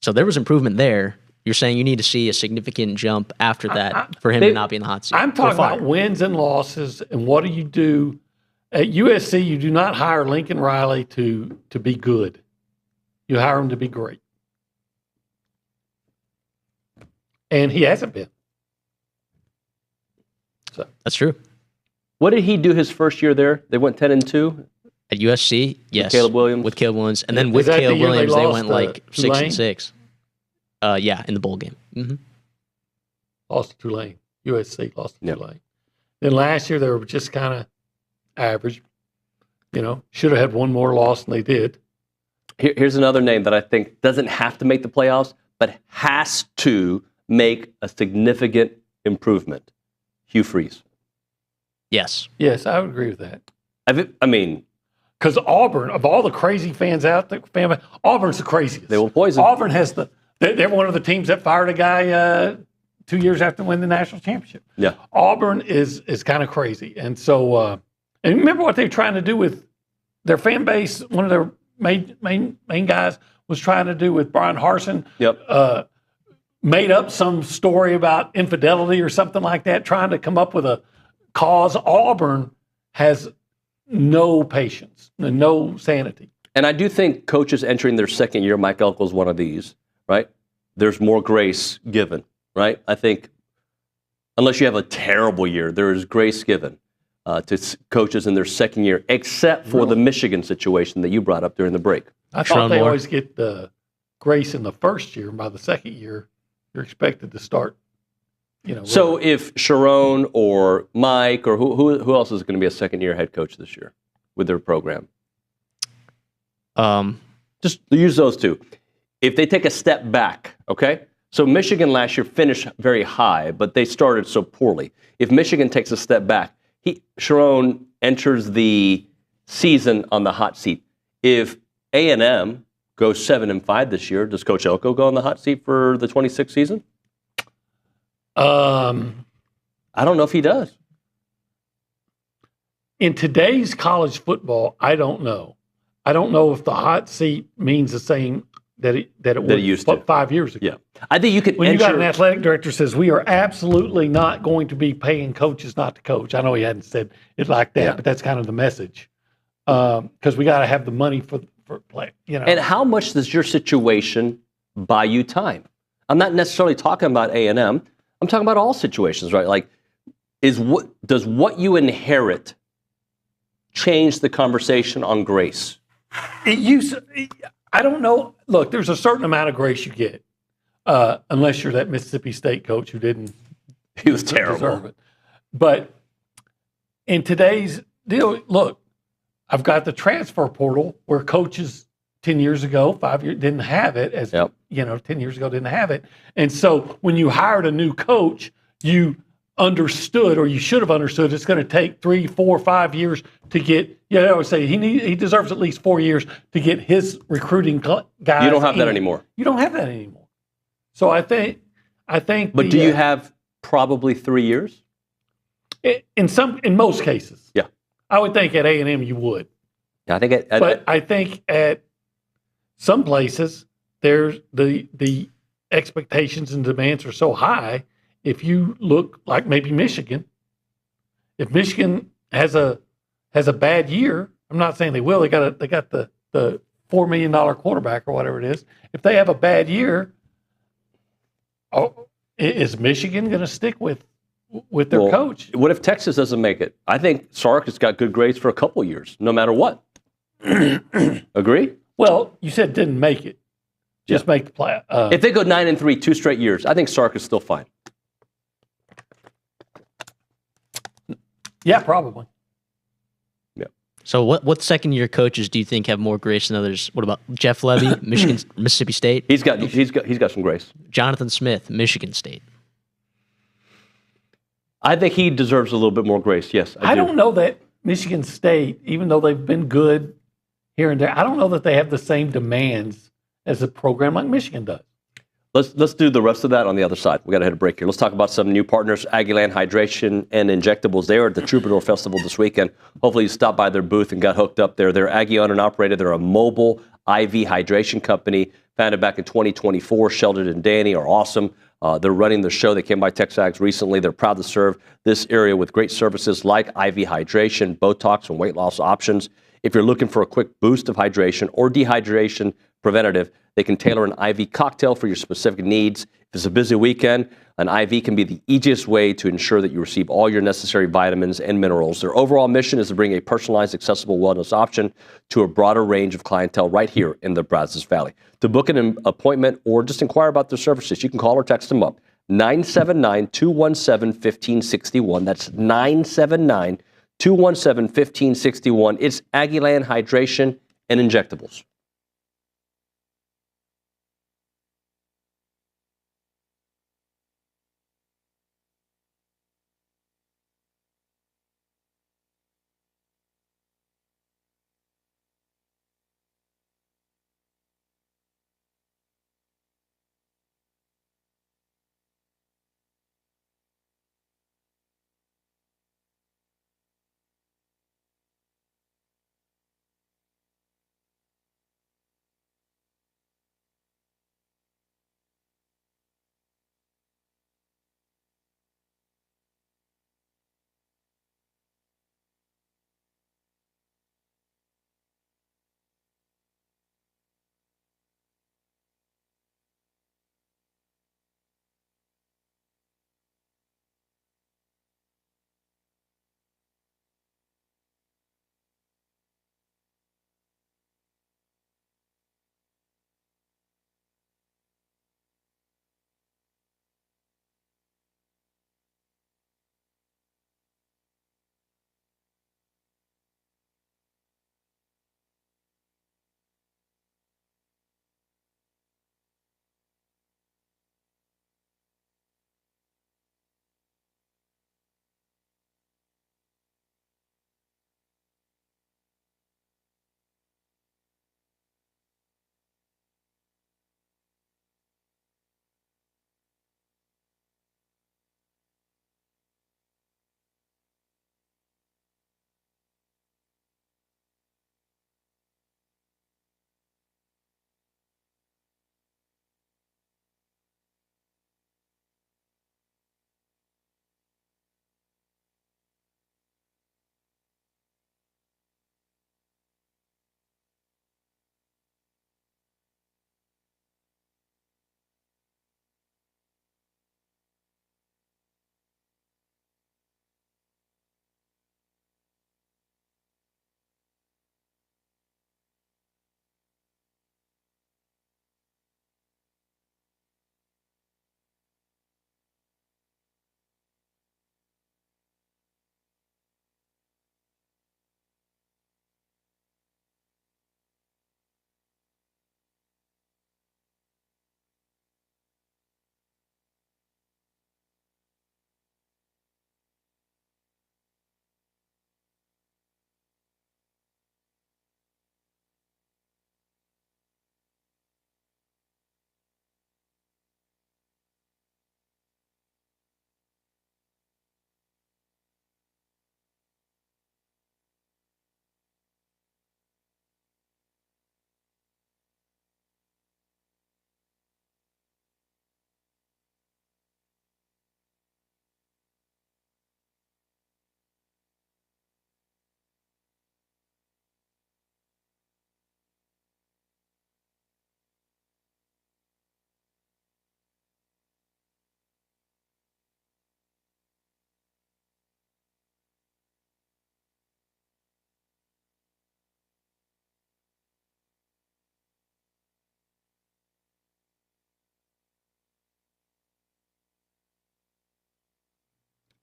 So there was improvement there. You're saying you need to see a significant jump after that for him to not be in the hot seat. I'm talking about wins and losses, and what do you do? At USC, you do not hire Lincoln Riley to be good. You hire him to be great. And he hasn't been. So that's true. What did he do his first year there? They went 10-2 at USC. Yes, Caleb Williams. With Caleb Williams, and then with Caleb Williams, they went like 6-6. Yeah, in the bowl game. Mm-hmm. Lost to Tulane. USC lost to Tulane. Then last year they were just kind of average. Should have had one more loss than they did. Here's another name that I think doesn't have to make the playoffs, but has to make a significant improvement. Hugh Freeze. Yes. Yes, I would agree with that. I mean, because Auburn, of all the crazy fans out there, Auburn's the craziest. They will poison. Auburn has they're one of the teams that fired a guy 2 years after winning the national championship. Yeah. Auburn is kind of crazy. And so, and remember what they're trying to do with their fan base. One of their main guys was trying to do with Brian Harsin. Yep. Made up some story about infidelity or something like that, trying to come up with a cause. Auburn has no patience, no sanity. And I do think coaches entering their second year, Mike Elko's one of these, right? There's more grace given, right? I think unless you have a terrible year, there is grace given to coaches in their second year, except for the Michigan situation that you brought up during the break. I thought they always get the grace in the first year, and by the second year, you're expected to start. So if Sharon or Mike or who else is going to be a second year head coach this year with their program? Just use those two. If they take a step back, okay? So Michigan last year finished very high, but they started so poorly. If Michigan takes a step back, Sharon enters the season on the hot seat. If A&M goes 7-5 this year, does Coach Elko go on the hot seat for the 26th season? I don't know if he does. In today's college football, I don't know. I don't know if the hot seat means the same that it was 5 years ago. Yeah, I think you could. When you got an athletic director says we are absolutely not going to be paying coaches not to coach. I know he hadn't said it like that, but that's kind of the message. Because we got to have the money for play. And how much does your situation buy you time? I'm not necessarily talking about A&M. I'm talking about all situations, right? Like, does what you inherit change the conversation on grace? I don't know. Look, there's a certain amount of grace you get, unless you're that Mississippi State coach who didn't. He was terrible. Deserve it. But in today's deal, look, I've got the transfer portal where coaches 10 years ago, 5 years, didn't have it. 10 years ago didn't have it. And so when you hired a new coach, you understood, or you should have understood, it's going to take 3, 4, 5 years to get. I would say he deserves at least 4 years to get his recruiting guys. You don't have that anymore. You don't have that anymore. So I think. But do you have probably 3 years? In most cases. Yeah. I would think at A&M you would. Yeah, I think. But I think at some places there's the expectations and demands are so high. If you look like maybe Michigan, if Michigan has a bad year, I'm not saying they will. They got the $4 million quarterback or whatever it is. If they have a bad year, is Michigan going to stick with their coach? What if Texas doesn't make it? I think Sark has got good grades for a couple years, no matter what. Agree? Well, you said didn't make it. just make the play. If they go 9-3 2 straight years, I think Sark is still fine. Yeah, probably. So what second year coaches do you think have more grace than others? What about Jeff Levy, Mississippi State? He's got some grace. Jonathan Smith, Michigan State. I think he deserves a little bit more grace. Yes, I don't know that Michigan State, even though they've been good here and there, I don't know that they have the same demands as a program like Michigan does. Let's do the rest of that on the other side. We got to hit a break here. Let's talk about some new partners, Aggieland Hydration and Injectables. They are at the Troubadour Festival this weekend. Hopefully you stopped by their booth and got hooked up there. They're Aggie owned and operated. They're a mobile IV hydration company founded back in 2024. Sheldon and Danny are awesome. They're running the show. They came by TexAgs recently. They're proud to serve this area with great services like IV hydration, Botox, and weight loss options. If you're looking for a quick boost of hydration or dehydration preventative, they can tailor an IV cocktail for your specific needs. If it's a busy weekend, an IV can be the easiest way to ensure that you receive all your necessary vitamins and minerals. Their overall mission is to bring a personalized, accessible wellness option to a broader range of clientele right here in the Brazos Valley. To book an appointment or just inquire about their services, you can call or text them up. 979-217-1561. That's 979-217-1561. It's Aggieland Hydration and Injectables.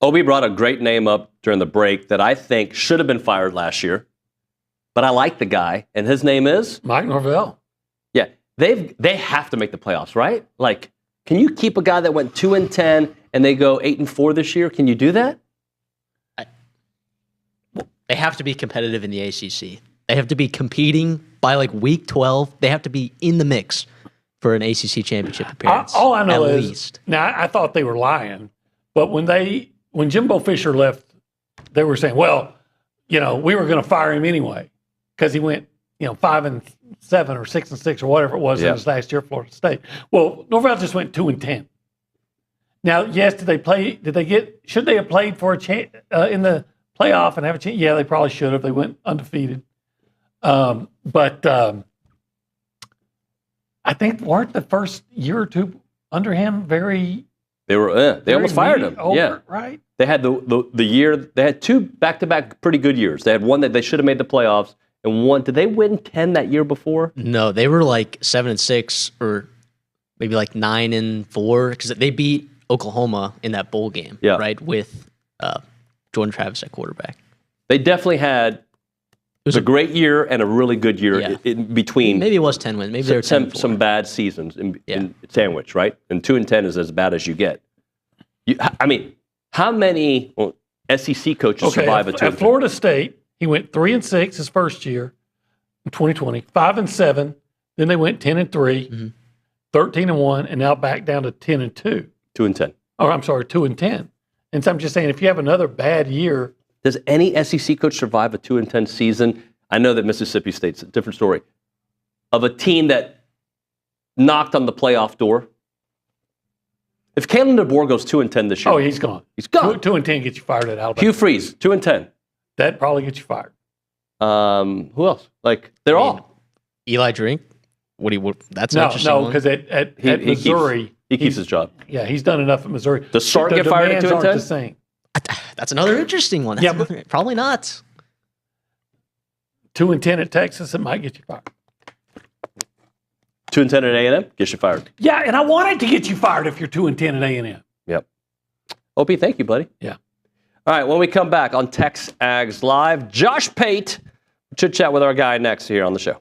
Obi brought a great name up during the break that I think should have been fired last year, but I like the guy, and his name is Mike Norvell. Yeah, they have to make the playoffs, right? Like, can you keep a guy that went 2-10 and they go 8-4 this year? Can you do that? They have to be competitive in the ACC. They have to be competing by like week 12. They have to be in the mix for an ACC championship appearance. All I know at is least. Now I thought they were lying, but when Jimbo Fisher left, they were saying, well, we were going to fire him anyway because he went 5-7 or 6-6 or whatever it was in his last year at Florida State. Well, Norvell just went 2-10. Now, yes, should they have played for a chance in the playoff and have a chance? Yeah, they probably should have. They went undefeated. But I think weren't the first year or two under him very. They were. They almost fired him. Yeah, right. They had the year. They had 2 back-to-back pretty good years. They had one that they should have made the playoffs, and one. Did they win 10 that year before? No, they were like 7-6 or maybe like 9-4 because they beat Oklahoma in that bowl game. Yeah. Right, with Jordan Travis at quarterback. They definitely had. It was a great year and a really good year in between. Maybe it was 10 wins. Maybe there were some bad seasons in sandwich, right? And 2-10 is as bad as you get. How many SEC coaches survive a 2-10? At Florida State, he went 3-6 his first year in 2020, 5-7. Then they went 10-3, 13-1, and now back down to 10-2. 2-10. Oh, I'm sorry, 2-10. And so I'm just saying, if you have another bad year. Does any SEC coach survive a 2-10 season? I know that Mississippi State's a different story. Of a team that knocked on the playoff door. If Kalen DeBoer goes 2-10 this year. Oh, he's gone. He's gone. 2-10 gets you fired at Alabama. Hugh Freeze, 2-10. That probably gets you fired. Who else? They're all. Eli Drink. That's an interesting No, one. because at Missouri. He keeps his job. Yeah, he's done enough at Missouri. Does Sark get fired at 2-10? The same. That's another interesting one. Probably not. 2-10 at Texas, it might get you fired. 2-10 at A&M, gets you fired. Yeah, and I wanted to get you fired if you're 2-10 at A&M. Yep. Opie, thank you, buddy. Yeah. All right, when we come back on TexAgs Live, Josh Pate, chit-chat with our guy next here on the show.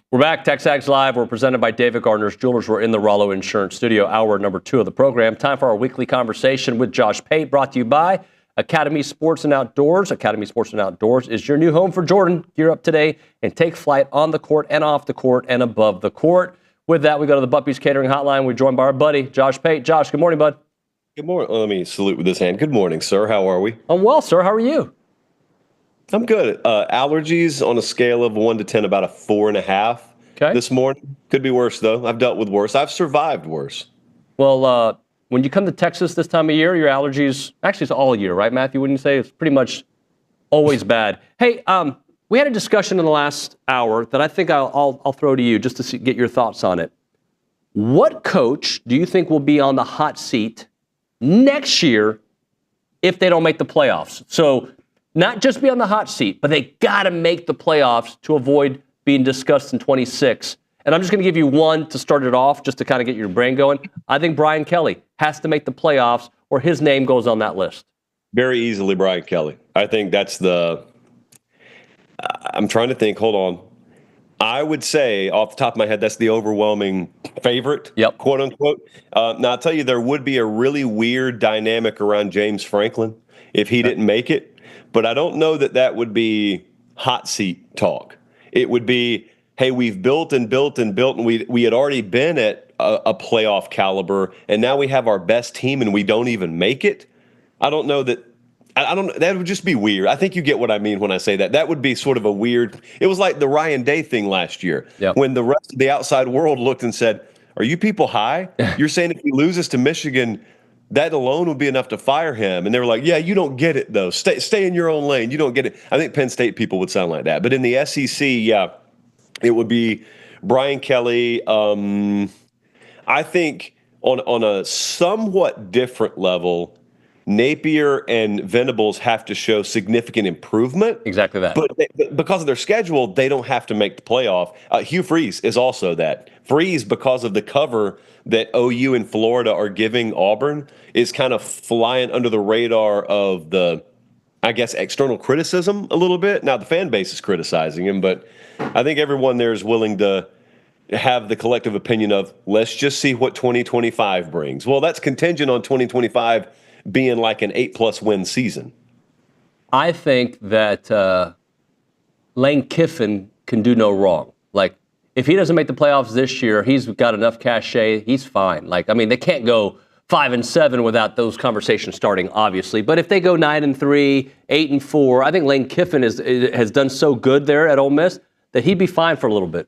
We're back. TexAgs Live. We're presented by David Gardner's Jewelers. We're in the Rollo Insurance Studio, hour number 2 of the program. Time for our weekly conversation with Josh Pate, brought to you by Academy Sports and Outdoors. Academy Sports and Outdoors is your new home for Jordan. Gear up today and take flight on the court and off the court and above the court. With that, we go to the Buppies Catering Hotline. We're joined by our buddy, Josh Pate. Josh, good morning, bud. Good morning. Let me salute with this hand. Good morning, sir. How are we? I'm well, sir. How are you? I'm good. Allergies on a scale of 1 to 10, about a 4.5 this morning. Could be worse, though. I've dealt with worse. I've survived worse. Well, when you come to Texas this time of year, your allergies, actually it's all year, right, Matthew? Wouldn't you say? It's pretty much always bad. Hey, we had a discussion in the last hour that I think I'll throw to you just to get your thoughts on it. What coach do you think will be on the hot seat next year if they don't make the playoffs? So not just be on the hot seat, but they got to make the playoffs to avoid being discussed in 26. And I'm just going to give you one to start it off, just to kind of get your brain going. I think Brian Kelly has to make the playoffs, or his name goes on that list. Very easily, Brian Kelly. I think that's I'm trying to think. Hold on. I would say, off the top of my head, that's the overwhelming favorite, quote unquote. Now, I'll tell you, there would be a really weird dynamic around James Franklin if he didn't make it. But I don't know that would be hot seat talk. It would be, hey, we've built and built and built, and we had already been at a playoff caliber, and now we have our best team, and we don't even make it. I don't know that. I don't know. That would just be weird. I think you get what I mean when I say that. That would be sort of a weird. It was like the Ryan Day thing last year when the rest of the outside world looked and said, "Are you people high? You're saying if he loses to Michigan, that alone would be enough to fire him?" And they were like, "Yeah, you don't get it though. Stay in your own lane. You don't get it." I think Penn State people would sound like that, but in the SEC, yeah, it would be Brian Kelly. I think on a somewhat different level, Napier and Venables have to show significant improvement. Exactly that. But because of their schedule, they don't have to make the playoff. Hugh Freeze is also that. Freeze, because of the cover that OU and Florida are giving Auburn, is kind of flying under the radar of the, I guess, external criticism a little bit. Now, the fan base is criticizing him, but I think everyone there is willing to have the collective opinion of, let's just see what 2025 brings. Well, that's contingent on 2025 being like an 8+ win season. I think that Lane Kiffin can do no wrong. Like, if he doesn't make the playoffs this year, he's got enough cachet. He's fine. Like, I mean, they can't go 5-7 without those conversations starting, obviously. But if they go 9-3, 8-4, I think Lane Kiffin has done so good there at Ole Miss that he'd be fine for a little bit.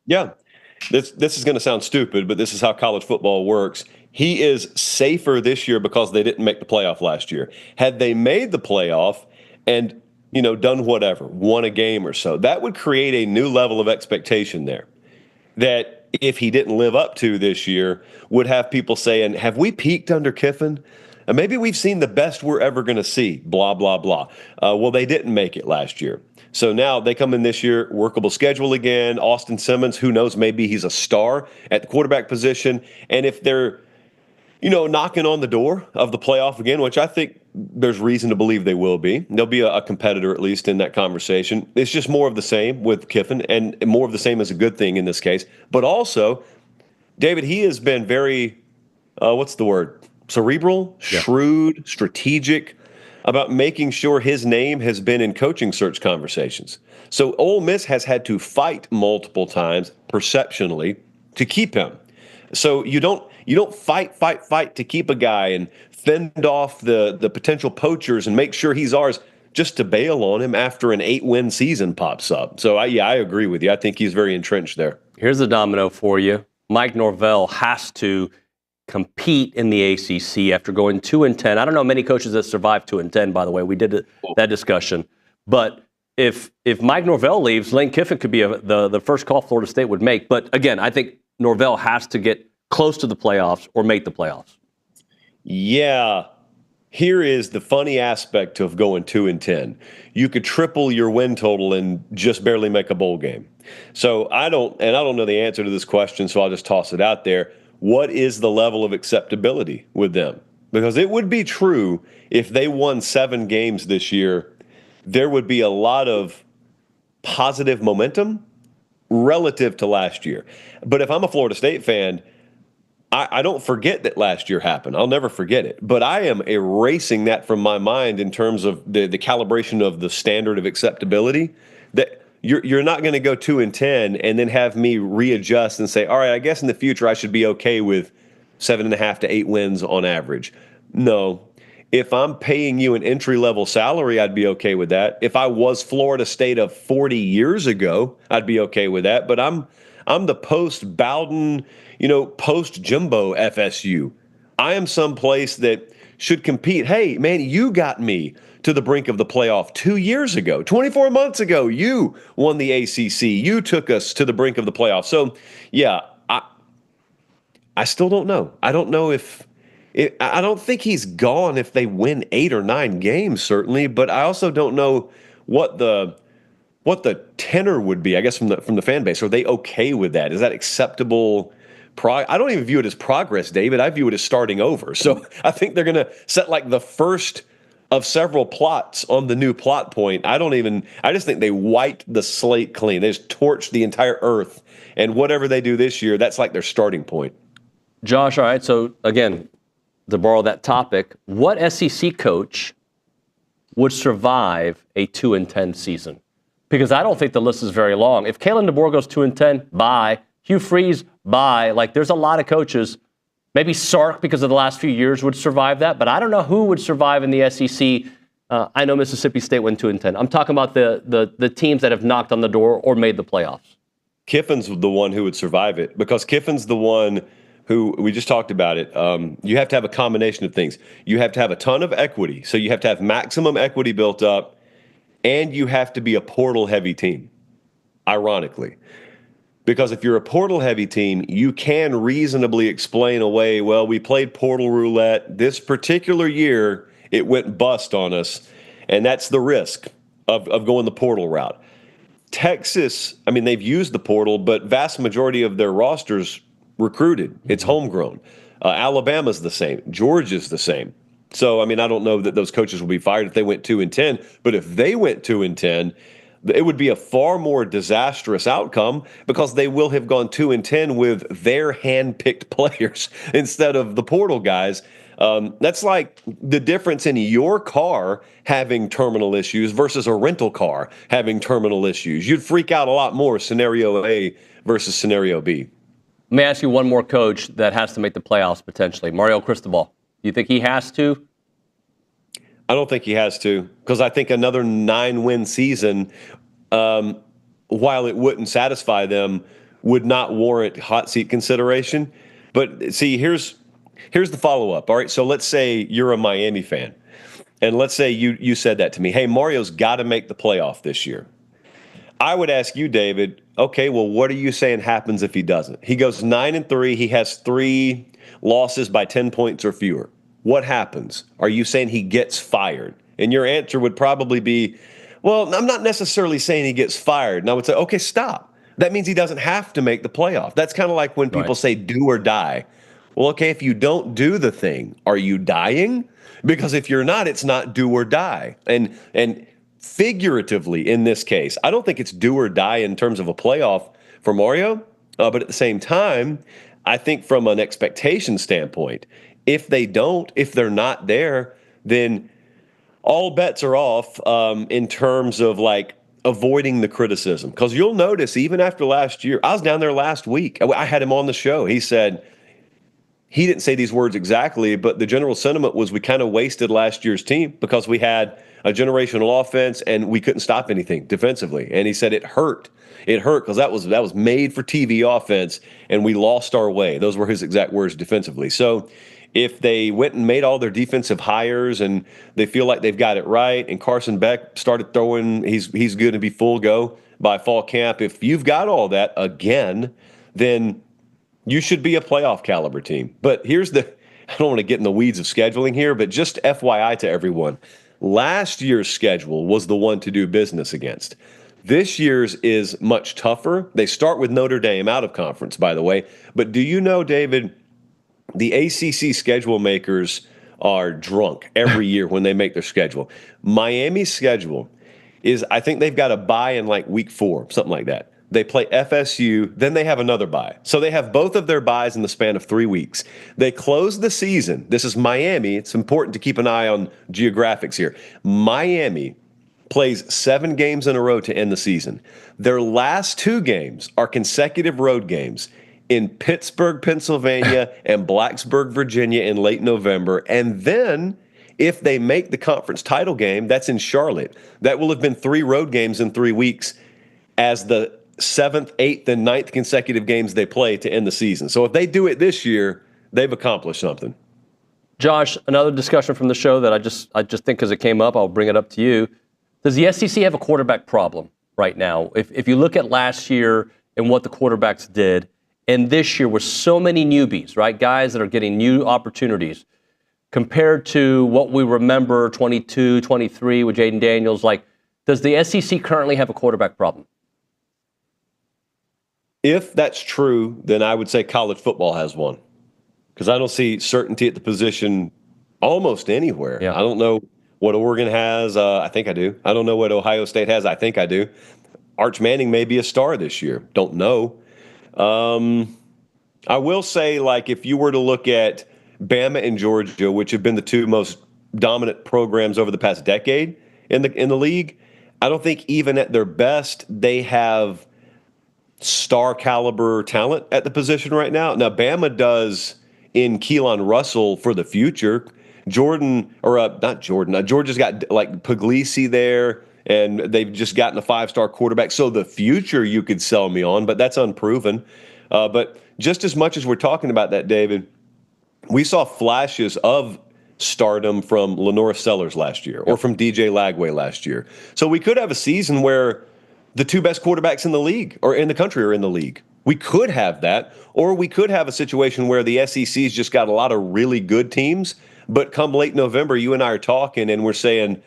Yeah. This is going to sound stupid, but this is how college football works. He is safer this year because they didn't make the playoff last year. Had they made the playoff and, done whatever, won a game or so, that would create a new level of expectation there that if he didn't live up to this year would have people saying, have we peaked under Kiffin? Maybe we've seen the best we're ever going to see, blah, blah, blah. Well, they didn't make it last year. So now they come in this year, workable schedule again. Austin Simmons, who knows, maybe he's a star at the quarterback position. And if they're, knocking on the door of the playoff again, which I think there's reason to believe they will be, they'll be a competitor at least in that conversation. It's just more of the same with Kiffin, and more of the same is a good thing in this case. But also, David, he has been very, cerebral, shrewd, strategic about making sure his name has been in coaching search conversations. So Ole Miss has had to fight multiple times perceptionally to keep him. So you don't fight to keep a guy and fend off the potential poachers and make sure he's ours just to bail on him after an 8-win season pops up. So I agree with you. I think he's very entrenched there. Here's a domino for you. Mike Norvell has to compete in the ACC after going 2-10. I don't know many coaches that survived 2-10, by the way. We did that discussion. But if Mike Norvell leaves, Lane Kiffin could be the first call Florida State would make. But again, I think Norvell has to get close to the playoffs or make the playoffs. Yeah. Here is the funny aspect of going 2-10. You could triple your win total and just barely make a bowl game. So I don't know the answer to this question, so I'll just toss it out there. What is the level of acceptability with them? Because it would be true if they won 7 games this year, there would be a lot of positive momentum, relative to last year. But if I'm a Florida State fan, I don't forget that last year happened. I'll never forget it. But I am erasing that from my mind in terms of the calibration of the standard of acceptability. That you're not going to go 2-10 and then have me readjust and say, all right, I guess in the future I should be okay with 7.5 to 8 wins on average. No. If I'm paying you an entry-level salary, I'd be okay with that. If I was Florida State of 40 years ago, I'd be okay with that. But I'm the post-Bowden, post-Jimbo FSU. I am someplace that should compete. Hey, man, you got me to the brink of the playoff 2 years ago. 24 months ago, you won the ACC. You took us to the brink of the playoff. So, yeah, I still don't know. I don't know if I don't think he's gone if they win 8 or 9 games, certainly. But I also don't know what the tenor would be, I guess, from the fan base. Are they okay with that? Is that acceptable? I don't even view it as progress, David. I view it as starting over. So I think they're going to set like the first of several plots on the new plot point. I just think they wiped the slate clean. They just torched the entire earth. And whatever they do this year, that's like their starting point. Josh, all right. So again, to borrow that topic, what SEC coach would survive a 2-10 season? Because I don't think the list is very long. If Kalen DeBoer goes 2-10, bye. Hugh Freeze, bye. Like, there's a lot of coaches. Maybe Sark, because of the last few years, would survive that. But I don't know who would survive in the SEC. I know Mississippi State went 2-10. I'm talking about the teams that have knocked on the door or made the playoffs. Kiffin's the one who would survive it, because Kiffin's the one who, we just talked about it, you have to have a combination of things. You have to have a ton of equity, so you have to have maximum equity built up, and you have to be a portal-heavy team, ironically. Because if you're a portal-heavy team, you can reasonably explain away, well, we played portal roulette. This particular year, it went bust on us, and that's the risk of going the portal route. Texas, I mean, they've used the portal, but vast majority of their rosters recruited. It's homegrown. Alabama's the same. Georgia's the same. So, I mean, I don't know that those coaches will be fired if they went 2-10, but if they went 2-10, it would be a far more disastrous outcome, because they will have gone 2-10 with their hand-picked players instead of the portal guys. That's like the difference in your car having terminal issues versus a rental car having terminal issues. You'd freak out a lot more scenario A versus scenario B. Let me ask you one more coach that has to make the playoffs potentially. Mario Cristobal. Do you think he has to? I don't think he has to, because I think another 9-win season, while it wouldn't satisfy them, would not warrant hot seat consideration. But see, here's the follow-up. All right, so let's say you're a Miami fan, and let's say you said that to me. Hey, Mario's got to make the playoff this year. I would ask you, David, okay, well, what are you saying happens if he doesn't? He goes 9-3. He has 3 losses by 10 points or fewer. What happens? Are you saying he gets fired? And your answer would probably be, well, I'm not necessarily saying he gets fired. And I would say, okay, stop. That means he doesn't have to make the playoff. That's kind of like when people say do or die. Well, okay, if you don't do the thing, are you dying? Because if you're not, it's not do or die. And figuratively, in this case, I don't think it's do or die in terms of a playoff for Mario. But at the same time, I think from an expectation standpoint, if they're not there, then all bets are off in terms of like avoiding the criticism. Because you'll notice even after last year, I was down there last week. I had him on the show. He said, he didn't say these words exactly, but the general sentiment was we kind of wasted last year's team because we had a generational offense and we couldn't stop anything defensively. And he said it hurt. It hurt because that was made for TV offense, and we lost our way. Those were his exact words defensively. So if they went and made all their defensive hires and they feel like they've got it right, and Carson Beck started throwing, he's going to be full go by fall camp. If you've got all that again, then you should be a playoff caliber team. But I don't want to get in the weeds of scheduling here, but just FYI to everyone, last year's schedule was the one to do business against. This year's is much tougher. They start with Notre Dame out of conference, by the way. But do you know, David, the ACC schedule makers are drunk every year when they make their schedule. Miami's schedule is, I think they've got a bye in like week 4, something like that. They play FSU, then they have another bye. So they have both of their byes in the span of 3 weeks. They close the season. This is Miami. It's important to keep an eye on geographics here. Miami plays 7 games in a row to end the season. Their last 2 games are consecutive road games in Pittsburgh, Pennsylvania, and Blacksburg, Virginia in late November. And then if they make the conference title game, that's in Charlotte. That will have been 3 road games in 3 weeks as the 7th, 8th, and 9th consecutive games they play to end the season. So if they do it this year, they've accomplished something. Josh, another discussion from the show that I just think because it came up, I'll bring it up to you. Does the SEC have a quarterback problem right now? If you look at last year and what the quarterbacks did, and this year with so many newbies, right, guys that are getting new opportunities, compared to what we remember 22, 23 with Jaden Daniels, like, does the SEC currently have a quarterback problem? If that's true, then I would say college football has one, because I don't see certainty at the position almost anywhere. Yeah. I don't know what Oregon has. I think I do. I don't know what Ohio State has. I think I do. Arch Manning may be a star this year. Don't know. I will say, like, if you were to look at Bama and Georgia, which have been the 2 most dominant programs over the past decade in the league, I don't think even at their best they have star caliber talent at the position right now. Now, Bama does in Keelan Russell for the future. Georgia's got like Puglisi there, and they've just gotten a 5-star quarterback. So the future you could sell me on, but that's unproven. But just as much as we're talking about that, David, we saw flashes of stardom from Lenore Sellers last year or from DJ Lagway last year. So we could have a season where the 2 best quarterbacks in the league or in the country are in the league. We could have that, or we could have a situation where the SEC's just got a lot of really good teams, but come late November, you and I are talking and we're saying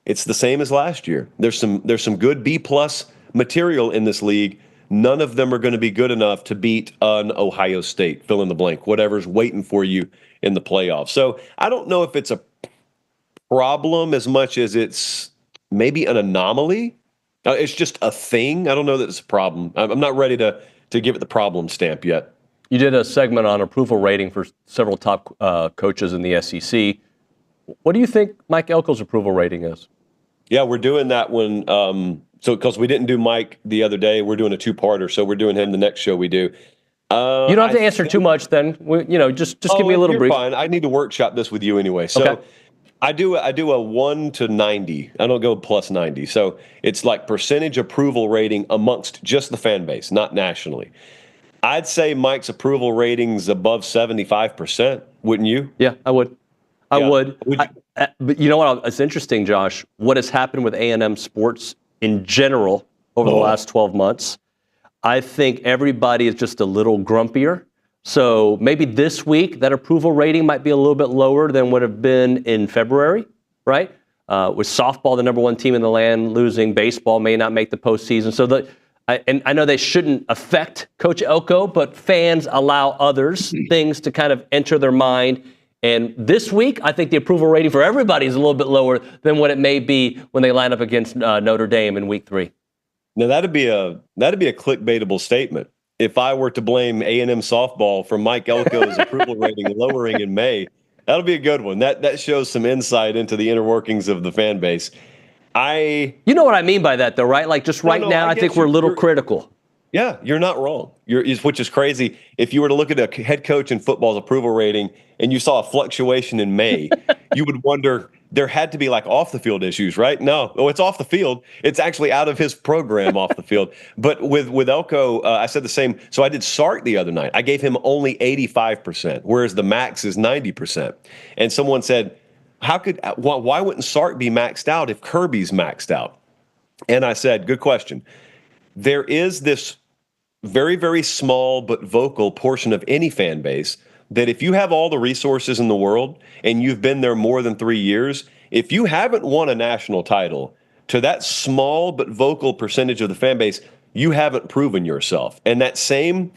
it's the same as last year. There's some good B-plus material in this league. None of them are going to be good enough to beat an Ohio State, fill in the blank, whatever's waiting for you in the playoffs. So I don't know if it's a problem as much as it's maybe an anomaly. It's just a thing. I don't know that it's a problem. I'm not ready to give it the problem stamp yet. You did a segment on approval rating for several top coaches in the SEC. What do you think Mike Elko's approval rating is? Yeah, we're doing that one. So because we didn't do Mike the other day, we're doing a 2-parter. So we're doing him the next show we do. You don't have to answer too much then. Just give me a little brief. Fine. I need to workshop this with you anyway. So okay. I do a 1 to 90. I don't go plus 90. So it's like percentage approval rating amongst just the fan base, not nationally. I'd say Mike's approval rating's above 75%. Wouldn't you? Yeah, I would. I would. But you know what? It's interesting, Josh. What has happened with A&M sports in general over the last 12 months? I think everybody is just a little grumpier. So maybe this week that approval rating might be a little bit lower than would have been in February, right? With softball, the number 1 team in the land, losing. Baseball may not make the postseason. So and I know they shouldn't affect Coach Elko, but fans allow others things to kind of enter their mind. And this week, I think the approval rating for everybody is a little bit lower than what it may be when they line up against Notre Dame in week 3. Now that'd be a clickbaitable statement. If I were to blame A&M softball for Mike Elko's approval rating lowering in May, that'll be a good one. That shows some insight into the inner workings of the fan base. You know what I mean by that, though, right? Like just right now, I think we're a little critical. Yeah, you're not wrong. Which is crazy. If you were to look at a head coach in football's approval rating and you saw a fluctuation in May, you would wonder there had to be like off the field issues, right? No, it's off the field. It's actually out of his program off the field. But with Elko, I said the same. So I did Sark the other night. I gave him only 85%, whereas the max is 90%. And someone said, why wouldn't Sark be maxed out if Kirby's maxed out? And I said, good question. There is this very, very small but vocal portion of any fan base that if you have all the resources in the world and you've been there more than 3 years, if you haven't won a national title, to that small but vocal percentage of the fan base, you haven't proven yourself. And that same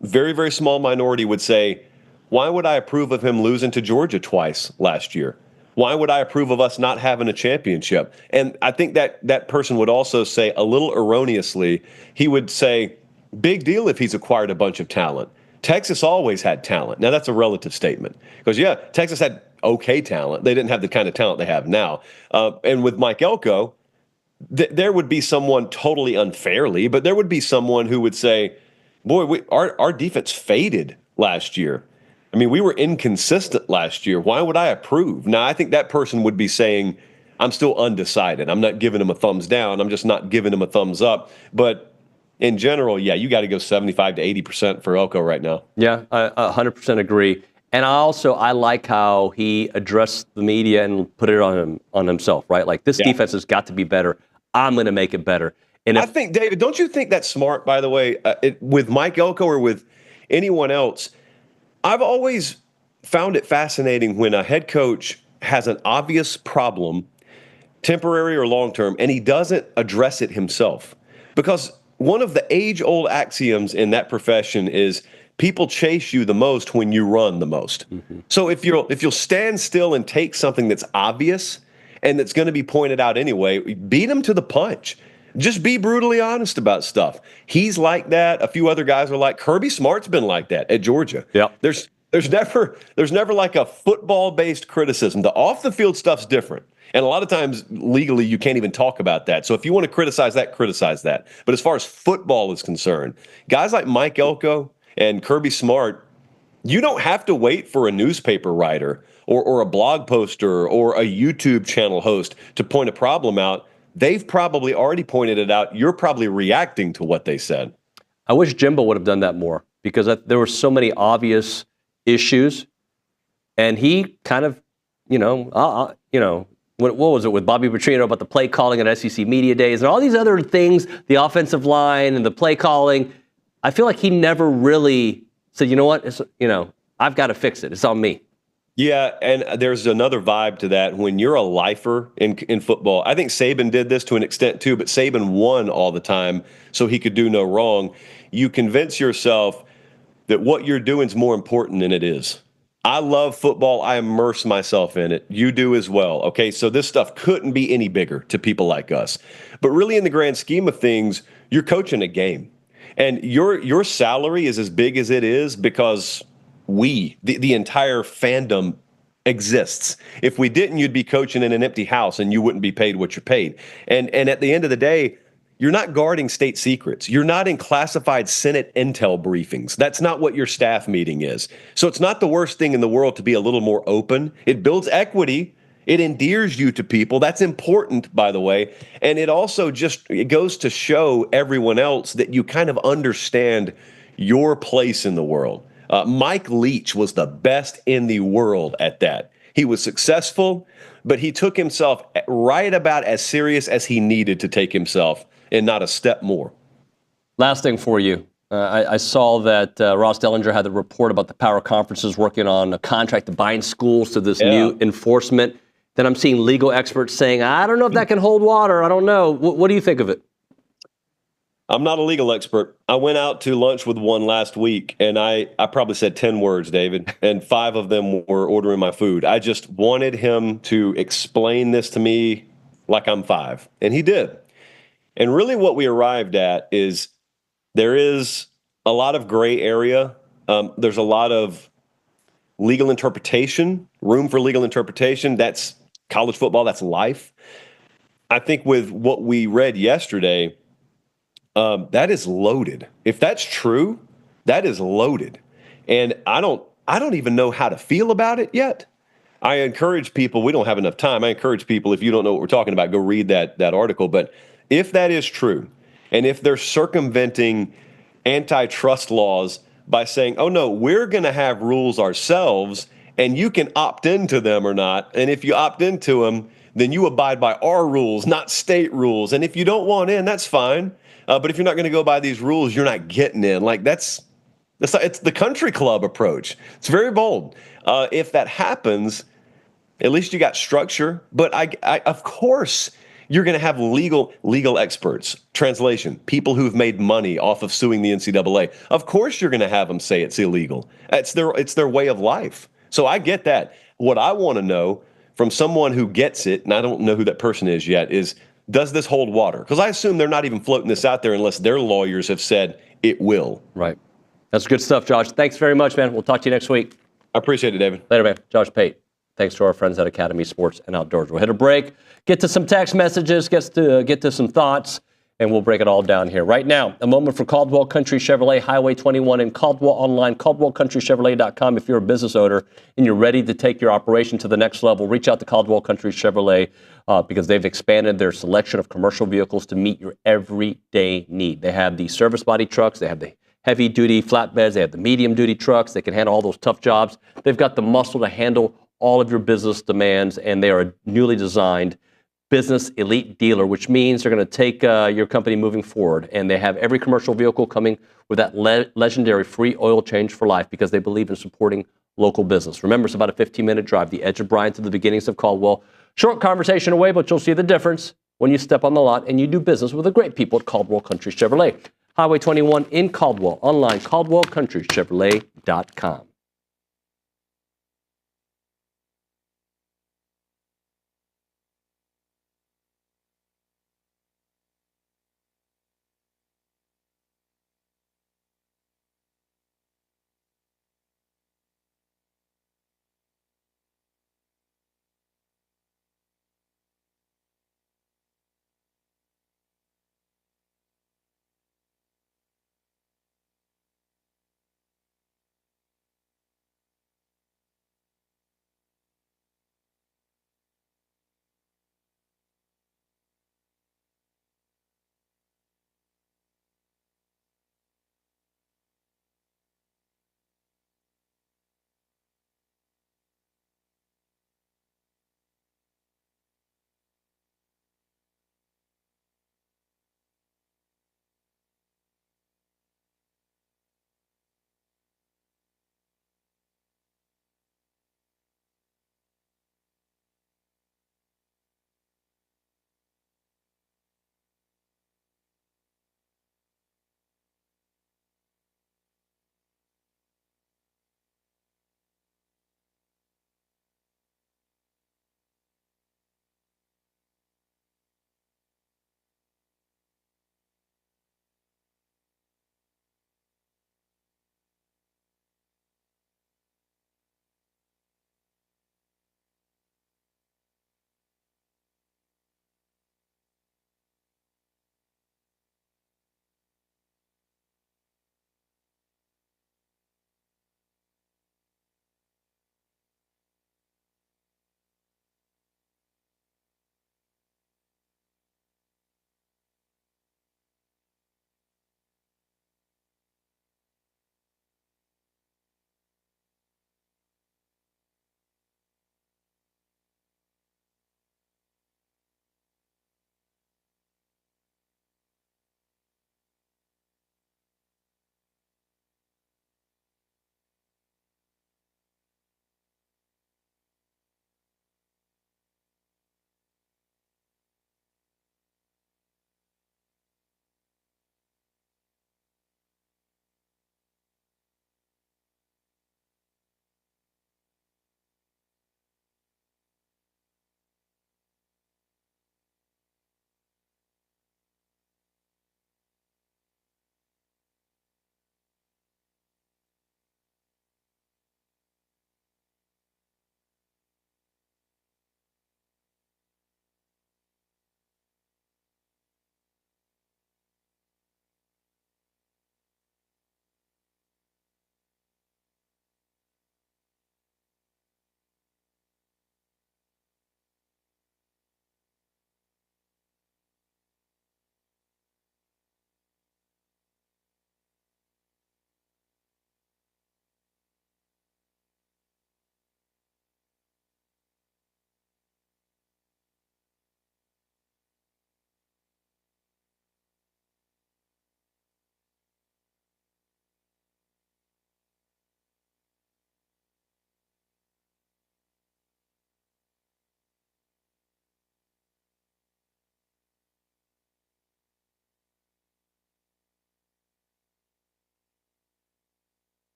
very, very small minority would say, why would I approve of him losing to Georgia twice last year? Why would I approve of us not having a championship? And I think that person would also say, a little erroneously, he would say, big deal if he's acquired a bunch of talent. Texas always had talent. Now, that's a relative statement. Because, yeah, Texas had okay talent. They didn't have the kind of talent they have now. And with Mike Elko, there would be someone totally unfairly, but there would be someone who would say, boy, our defense faded last year. I mean, we were inconsistent last year. Why would I approve? Now, I think that person would be saying, I'm still undecided. I'm not giving him a thumbs down. I'm just not giving him a thumbs up. But in general, yeah, you got to go 75 to 80% for Elko right now. Yeah, I 100% agree. And I like how he addressed the media and put it on himself, right? Like, this defense has got to be better. I'm going to make it better. And I think, David, don't you think that's smart, by the way, with Mike Elko or with anyone else? I've always found it fascinating when a head coach has an obvious problem, temporary or long-term, and he doesn't address it himself. Because one of the age-old axioms in that profession is people chase you the most when you run the most. Mm-hmm. So if you'll stand still and take something that's obvious and that's going to be pointed out anyway, beat them to the punch. Just be brutally honest about stuff. He's like that. A few other guys are like Kirby Smart's been like that at Georgia. Yeah. There's never like a football-based criticism. The off-the-field stuff's different. And a lot of times legally you can't even talk about that. So if you want to criticize that, criticize that. But as far as football is concerned, guys like Mike Elko and Kirby Smart, you don't have to wait for a newspaper writer or a blog poster or a YouTube channel host to point a problem out. They've probably already pointed it out. You're probably reacting to what they said. I wish Jimbo would have done that more because there were so many obvious issues, and he kind of, what was it with Bobby Petrino about the play calling at SEC Media Days and all these other things, the offensive line and the play calling. I feel like he never really said, you know what, I've got to fix it. It's on me. Yeah, and there's another vibe to that. When you're a lifer in football, I think Saban did this to an extent too, but Saban won all the time, so he could do no wrong. You convince yourself that what you're doing is more important than it is. I love football. I immerse myself in it. You do as well. Okay, so this stuff couldn't be any bigger to people like us. But really, in the grand scheme of things, you're coaching a game. And your salary is as big as it is because the entire fandom exists. If we didn't, you'd be coaching in an empty house and you wouldn't be paid what you're paid. And at the end of the day, you're not guarding state secrets. You're not in classified Senate intel briefings. That's not what your staff meeting is. So it's not the worst thing in the world to be a little more open. It builds equity. It endears you to people. That's important, by the way. And it also it goes to show everyone else that you kind of understand your place in the world. Mike Leach was the best in the world at that. He was successful, but he took himself right about as serious as he needed to take himself and not a step more. Last thing for you. I saw that Ross Dellinger had the report about the power conferences working on a contract to bind schools to this new enforcement. Then I'm seeing legal experts saying, I don't know if that can hold water. I don't know. What do you think of it? I'm not a legal expert. I went out to lunch with one last week, and I probably said 10 words, David, and 5 of them were ordering my food. I just wanted him to explain this to me like I'm 5, and he did. And really what we arrived at is there is a lot of gray area. There's a lot of legal interpretation, room for legal interpretation. That's college football. That's life. I think with what we read yesterday, that is loaded. If that's true, that is loaded. And I don't even know how to feel about it yet. I encourage people, we don't have enough time. I encourage people, if you don't know what we're talking about, go read that article. But if that is true, and if they're circumventing antitrust laws by saying, oh no, we're going to have rules ourselves and you can opt into them or not. And if you opt into them, then you abide by our rules, not state rules. And if you don't want in, that's fine. But if you're not going to go by these rules, you're not getting in. Like it's the country club approach. It's very bold. If that happens, at least you got structure. But I of course, you're going to have legal experts, translation, people who've made money off of suing the NCAA. Of course, you're going to have them say it's illegal. It's their way of life. So I get that. What I want to know, from someone who gets it, and I don't know who that person is yet, is does this hold water? Because I assume they're not even floating this out there unless their lawyers have said it will. Right. That's good stuff, Josh. Thanks very much, man. We'll talk to you next week. I appreciate it, David. Later, man. Josh Pate. Thanks to our friends at Academy Sports and Outdoors. We'll hit a break, get to some text messages, get to some thoughts, and we'll break it all down here. Right now, a moment for Caldwell Country Chevrolet, Highway 21 in Caldwell online, caldwellcountrychevrolet.com. If you're a business owner and you're ready to take your operation to the next level, reach out to Caldwell Country Chevrolet because they've expanded their selection of commercial vehicles to meet your everyday need. They have the service body trucks. They have the heavy-duty flatbeds. They have the medium-duty trucks. They can handle all those tough jobs. They've got the muscle to handle all of your business demands, and they are a newly designed business elite dealer, which means they're going to take your company moving forward. And they have every commercial vehicle coming with that legendary free oil change for life because they believe in supporting local business. Remember, it's about a 15-minute drive, the edge of Bryan to the beginnings of Caldwell. Short conversation away, but you'll see the difference when you step on the lot and you do business with the great people at Caldwell Country Chevrolet. Highway 21 in Caldwell, online, caldwellcountrychevrolet.com.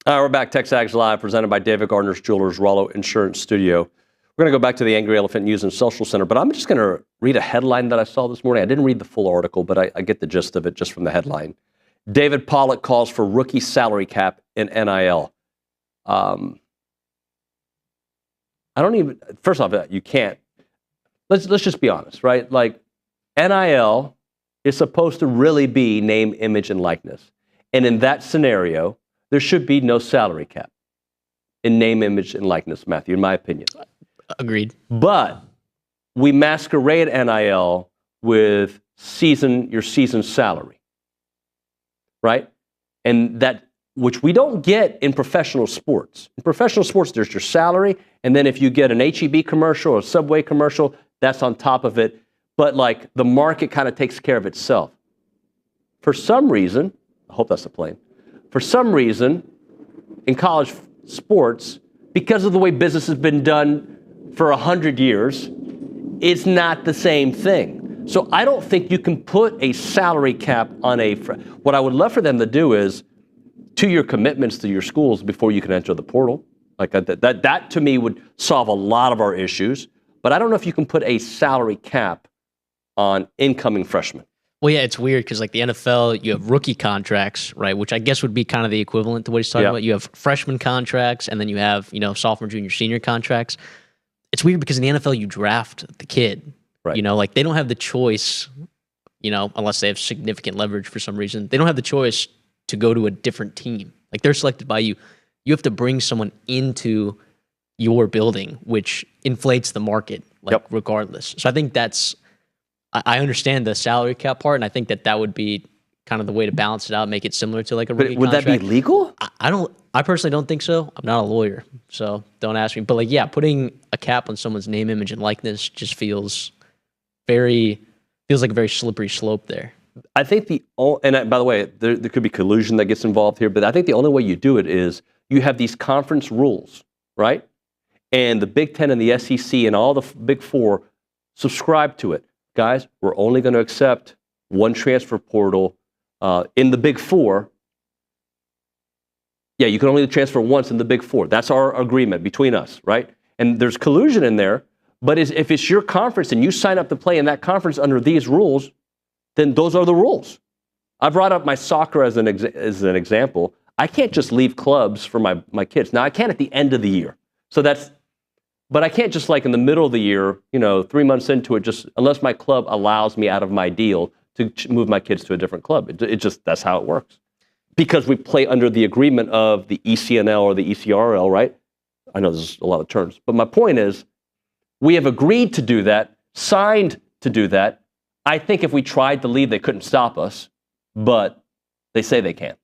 All right, we're back. TexAgs Live, presented by David Gardner's Jewelers, Rollo Insurance Studio. We're going to go back to the Angry Elephant News and Social Center, but I'm just going to read a headline that I saw this morning. I didn't read the full article, but I get the gist of it just from the headline. David Pollack calls for rookie salary cap in NIL. I don't even, first off, you can't. Let's just be honest, right? Like, NIL is supposed to really be name, image, and likeness. And in that scenario, there should be no salary cap in name, image, and likeness, Matthew, in my opinion. Agreed. But we masquerade NIL with your season salary, right? And that, which we don't get in professional sports. In professional sports, there's your salary, and then if you get an HEB commercial or a Subway commercial, that's on top of it. But like the market kind of takes care of itself. For some reason, I hope that's the plane. For some reason, in college sports, because of the way business has been done for 100 years, it's not the same thing. So I don't think you can put a salary cap on what I would love for them to do is 2-year commitments to your schools before you can enter the portal. Like that to me would solve a lot of our issues. But I don't know if you can put a salary cap on incoming freshmen. Well, yeah, it's weird because like the NFL, you have rookie contracts, right? Which I guess would be kind of the equivalent to what he's talking about. You have freshman contracts, and then you have, sophomore, junior, senior contracts. It's weird because in the NFL, you draft the kid. Right. Like they don't have the choice, unless they have significant leverage for some reason. They don't have the choice to go to a different team. Like they're selected by you. You have to bring someone into your building, which inflates the market, regardless. So I think I understand the salary cap part, and I think that would be kind of the way to balance it out, make it similar to like a rookie contract. Would that be legal? I personally don't think so. I'm not a lawyer, so don't ask me. But like, putting a cap on someone's name, image, and likeness just feels like a very slippery slope there. I think by the way, there could be collusion that gets involved here, but I think the only way you do it is you have these conference rules, right? And the Big Ten and the SEC and all the Big Four subscribe to it. Guys, we're only going to accept one transfer portal in the Big Four. Yeah, you can only transfer once in the Big Four. That's our agreement between us, right? And there's collusion in there, but if it's your conference and you sign up to play in that conference under these rules, then those are the rules. I brought up my soccer as an example. I can't just leave clubs for my kids. Now, I can at the end of the year. But I can't just like in the middle of the year, 3 months into it, just unless my club allows me out of my deal to move my kids to a different club. That's how it works. Because we play under the agreement of the ECNL or the ECRL, right? I know there's a lot of terms, but my point is we have agreed to do that, signed to do that. I think if we tried to leave, they couldn't stop us, but they say they can.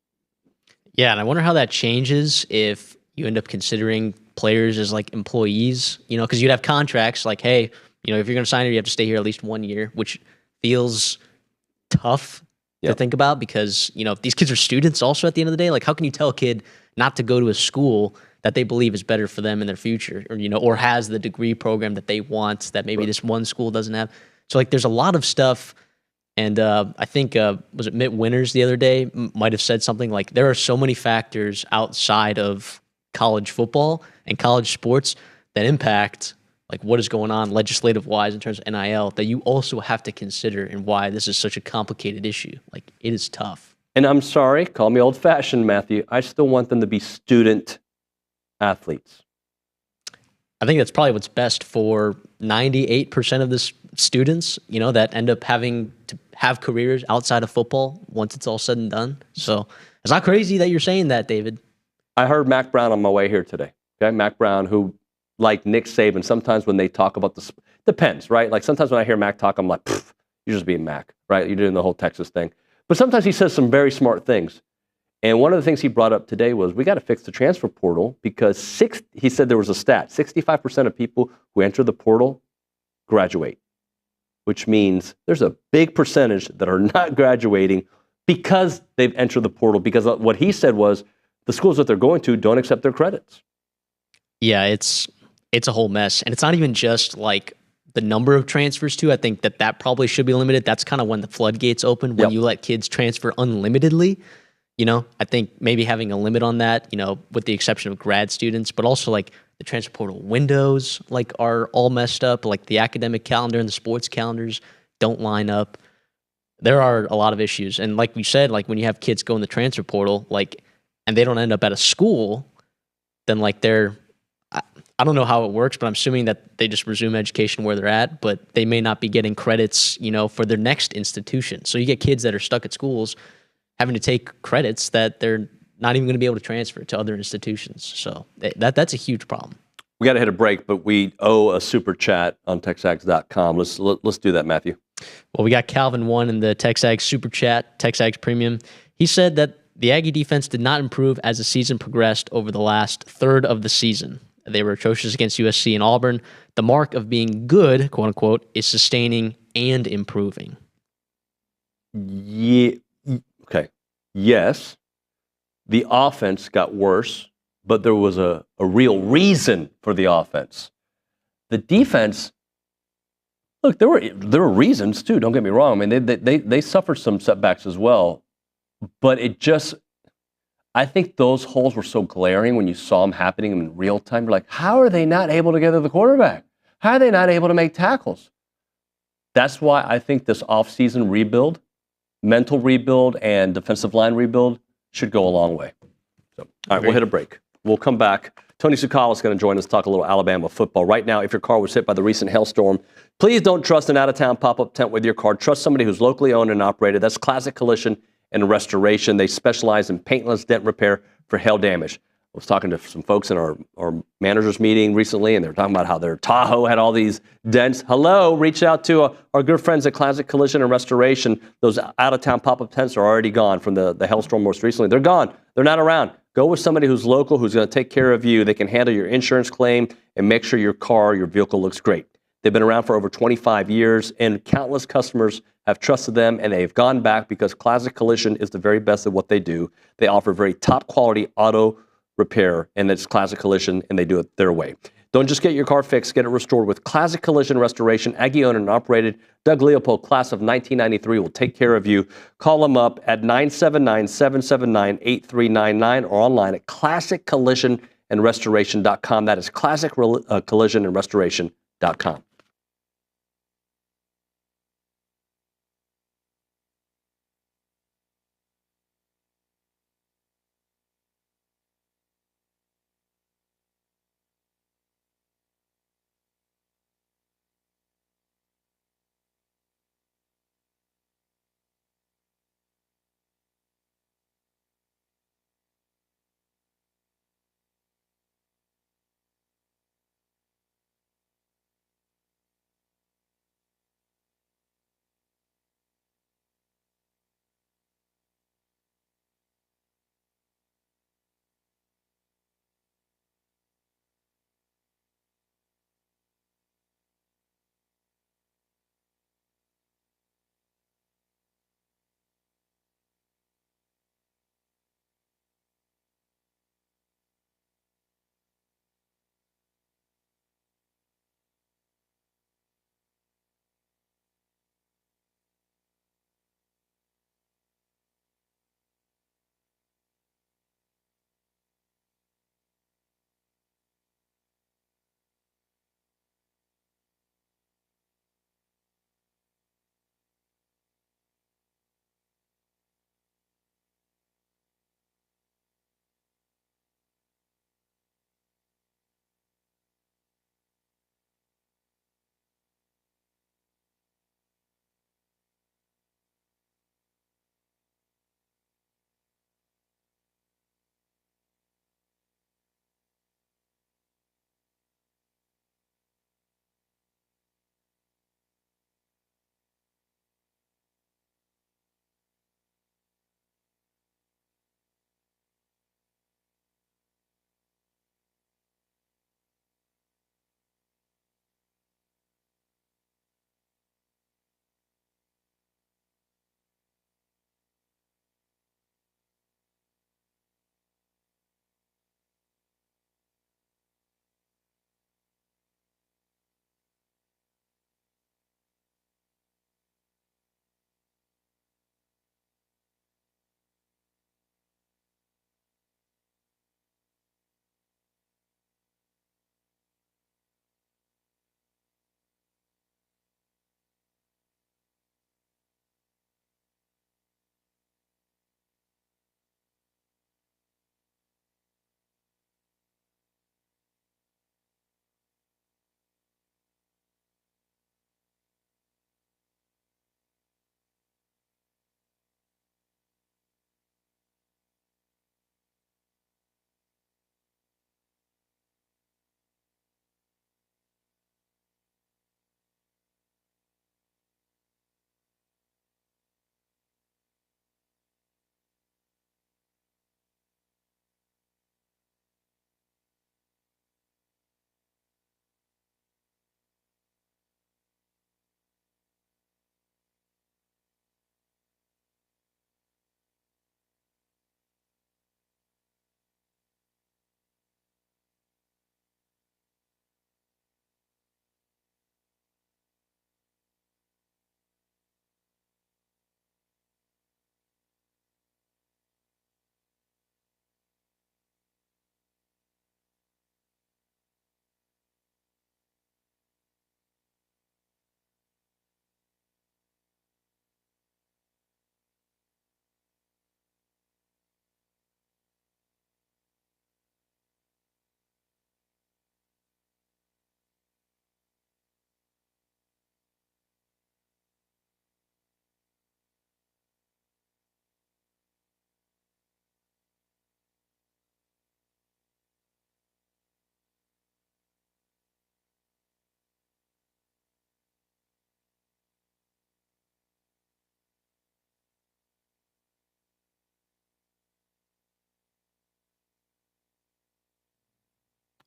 Yeah, and I wonder how that changes if you end up considering players as like employees, because you'd have contracts like, hey, if you're going to sign here, you have to stay here at least 1 year, which feels tough to think about because, if these kids are students also at the end of the day, like how can you tell a kid not to go to a school that they believe is better for them in their future or has the degree program that they want that maybe this one school doesn't have? So like there's a lot of stuff. And I think, was it Mitt Winters the other day might have said something like there are so many factors outside of college football and college sports that impact like what is going on legislative wise in terms of NIL that you also have to consider and why this is such a complicated issue. Like it is tough. And I'm sorry, call me old fashioned, Matthew. I still want them to be student athletes. I think that's probably what's best for 98% of the students, that end up having to have careers outside of football once it's all said and done. So it's not crazy that you're saying that, David. I heard Mac Brown on my way here today. Okay, Mac Brown, who, like Nick Saban, sometimes when they talk about depends, right? Like sometimes when I hear Mac talk, I'm like, you're just being Mac, right? You're doing the whole Texas thing. But sometimes he says some very smart things. And one of the things he brought up today was we got to fix the transfer portal because he said there was a stat, 65% of people who enter the portal graduate, which means there's a big percentage that are not graduating because they've entered the portal. Because what he said was the schools that they're going to don't accept their credits. Yeah, it's a whole mess. And it's not even just like the number of transfers too. I think that probably should be limited. That's kind of when the floodgates open, when you let kids transfer unlimitedly. I think maybe having a limit on that, with the exception of grad students, but also like the transfer portal windows like are all messed up. Like the academic calendar and the sports calendars don't line up. There are a lot of issues. And like we said, like when you have kids go in the transfer portal, like, and they don't end up at a school, then like I don't know how it works, but I'm assuming that they just resume education where they're at, but they may not be getting credits, for their next institution. So you get kids that are stuck at schools having to take credits that they're not even going to be able to transfer to other institutions. So that's a huge problem. We got to hit a break, but we owe a super chat on TexAgs.com. Let's do that, Matthew. Well, we got Calvin 1 in the TexAgs super chat, TexAgs Premium. He said that the Aggie defense did not improve as the season progressed over the last third of the season. They were atrocious against USC and Auburn. The mark of being good, quote unquote, is sustaining and improving. Yeah. Okay. Yes. The offense got worse, but there was a real reason for the offense. The defense, look, there were reasons too. Don't get me wrong. I mean, they suffered some setbacks as well, but I think those holes were so glaring when you saw them happening in real time. You're like, how are they not able to gather the quarterback? How are they not able to make tackles? That's why I think this offseason rebuild, mental rebuild, and defensive line rebuild should go a long way. So, all right, we'll hit a break. We'll come back. Tony Tsoukalas is going to join us to talk a little Alabama football. Right now, if your car was hit by the recent hailstorm, please don't trust an out-of-town pop-up tent with your car. Trust somebody who's locally owned and operated. That's Classic Collision and Restoration. They specialize in paintless dent repair for hail damage. I was talking to some folks in our managers meeting recently, and they were talking about how their Tahoe had all these dents. Hello, reach out to our good friends at Classic Collision and Restoration. Those out-of-town pop-up tents are already gone from the hailstorm most recently. They're gone. They're not around. Go with somebody who's local, who's going to take care of you. They can handle your insurance claim and make sure your vehicle looks great. They've been around for over 25 years, and countless customers have trusted them, and they've gone back because Classic Collision is the very best at what they do. They offer very top-quality auto repair, and it's Classic Collision, and they do it their way. Don't just get your car fixed, get it restored with Classic Collision Restoration. Aggie owned and operated. Doug Leopold, class of 1993, will take care of you. Call them up at 979-779-8399 or online at classiccollisionandrestoration.com. That is classiccollisionandrestoration.com.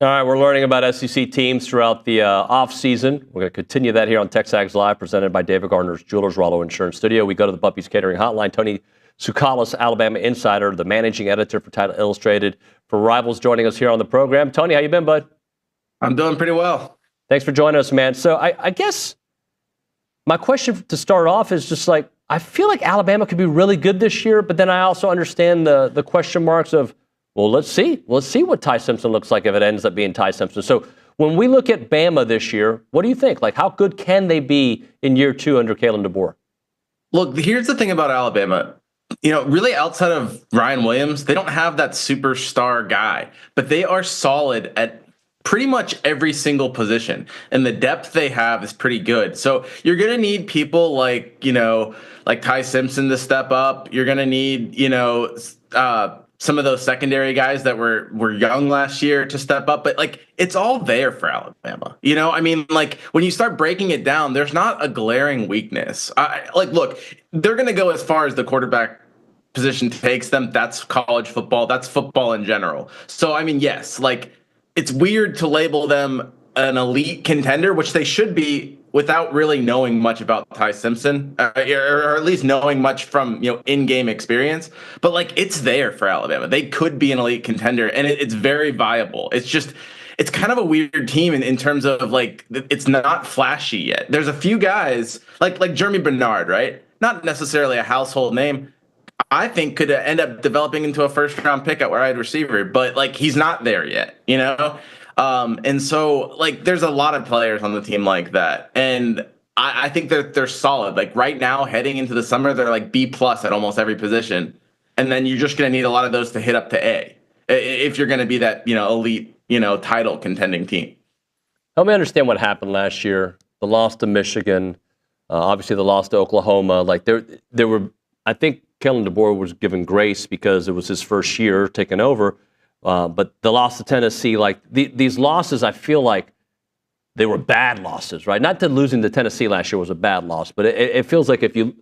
All right, we're learning about SEC teams throughout the offseason. We're going to continue that here on TexAgs Live, presented by David Gardner's Jewelers Rollo Insurance Studio. We go to the Buppy's Catering Hotline. Tony Tsoukalas, Alabama insider, the managing editor for Title Illustrated for Rivals, joining us here on the program. Tony, how you been, bud? I'm doing pretty well. Thanks for joining us, man. So I guess my question to start off is just like, I feel like Alabama could be really good this year, but then I also understand the question marks of, well, let's see. Let's see what Ty Simpson looks like if it ends up being Ty Simpson. So when we look at Bama this year, what do you think? Like, how good can they be in year 2 under Kalen DeBoer? Look, here's the thing about Alabama. Really outside of Ryan Williams, they don't have that superstar guy, but they are solid at pretty much every single position. And the depth they have is pretty good. So you're going to need people like Ty Simpson to step up. You're going to need, some of those secondary guys that were young last year to step up, but it's all there for Alabama. When you start breaking it down, there's not a glaring weakness. Look, they're going to go as far as the quarterback position takes them. That's college football. That's football in general. So, yes, it's weird to label them an elite contender, which they should be, without really knowing much about Ty Simpson, or at least knowing much from in-game experience. But it's there for Alabama. They could be an elite contender, and it's very viable. It's kind of a weird team in terms of it's not flashy yet. There's a few guys like Jeremy Bernard, right? Not necessarily a household name. I think could end up developing into a first-round pick at wide receiver, but he's not there yet, And so, there's a lot of players on the team like that. And I think that they're solid. Right now, heading into the summer, they're B+ at almost every position. And then you're just going to need a lot of those to hit up to A if you're going to be that, elite, title contending team. Help me understand what happened last year. The loss to Michigan, obviously the loss to Oklahoma. There were, I think Kalen DeBoer was given grace because it was his first year taking over. But the loss to Tennessee, these losses, I feel like they were bad losses, right? Not that losing to Tennessee last year was a bad loss, but it feels like the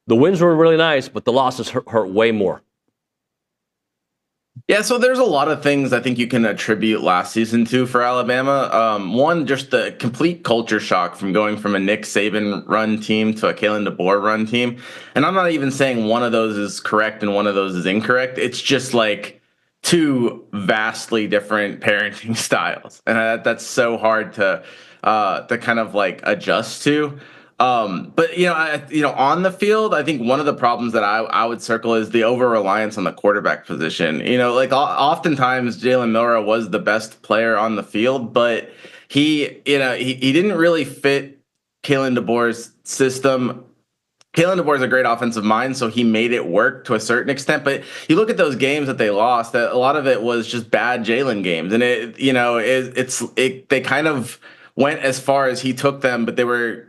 wins were really nice, but the losses hurt way more. Yeah, so there's a lot of things I think you can attribute last season to for Alabama. One, just the complete culture shock from going from a Nick Saban run team to a Kalen DeBoer run team. And I'm not even saying one of those is correct and one of those is incorrect. It's just two vastly different parenting styles, and that's so hard to kind of adjust to. But on the field, I think one of the problems that I would circle is the over reliance on the quarterback position. Oftentimes Jalen Milroe was the best player on the field, but he didn't really fit Kalen DeBoer's system. Kalen DeBoer is a great offensive mind, so he made it work to a certain extent. But you look at those games that they lost, a lot of it was just bad Jalen games, and they kind of went as far as he took them, but they were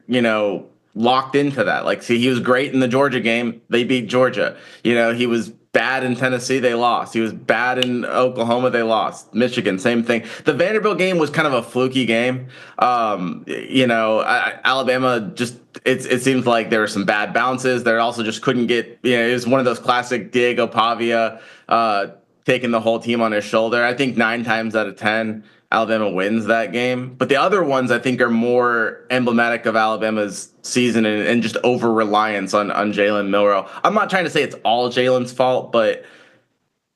locked into that. He was great in the Georgia game; they beat Georgia. He was bad in Tennessee, they lost. He was bad in Oklahoma, they lost. Michigan, same thing. The Vanderbilt game was kind of a fluky game. Alabama just, it seems like there were some bad bounces. They also just couldn't get, it was one of those classic Diego Pavia taking the whole team on his shoulder. I think 9 times out of 10, Alabama wins that game. But the other ones I think are more emblematic of Alabama's season and just over-reliance on Jalen Milroe. I'm not trying to say it's all Jalen's fault, but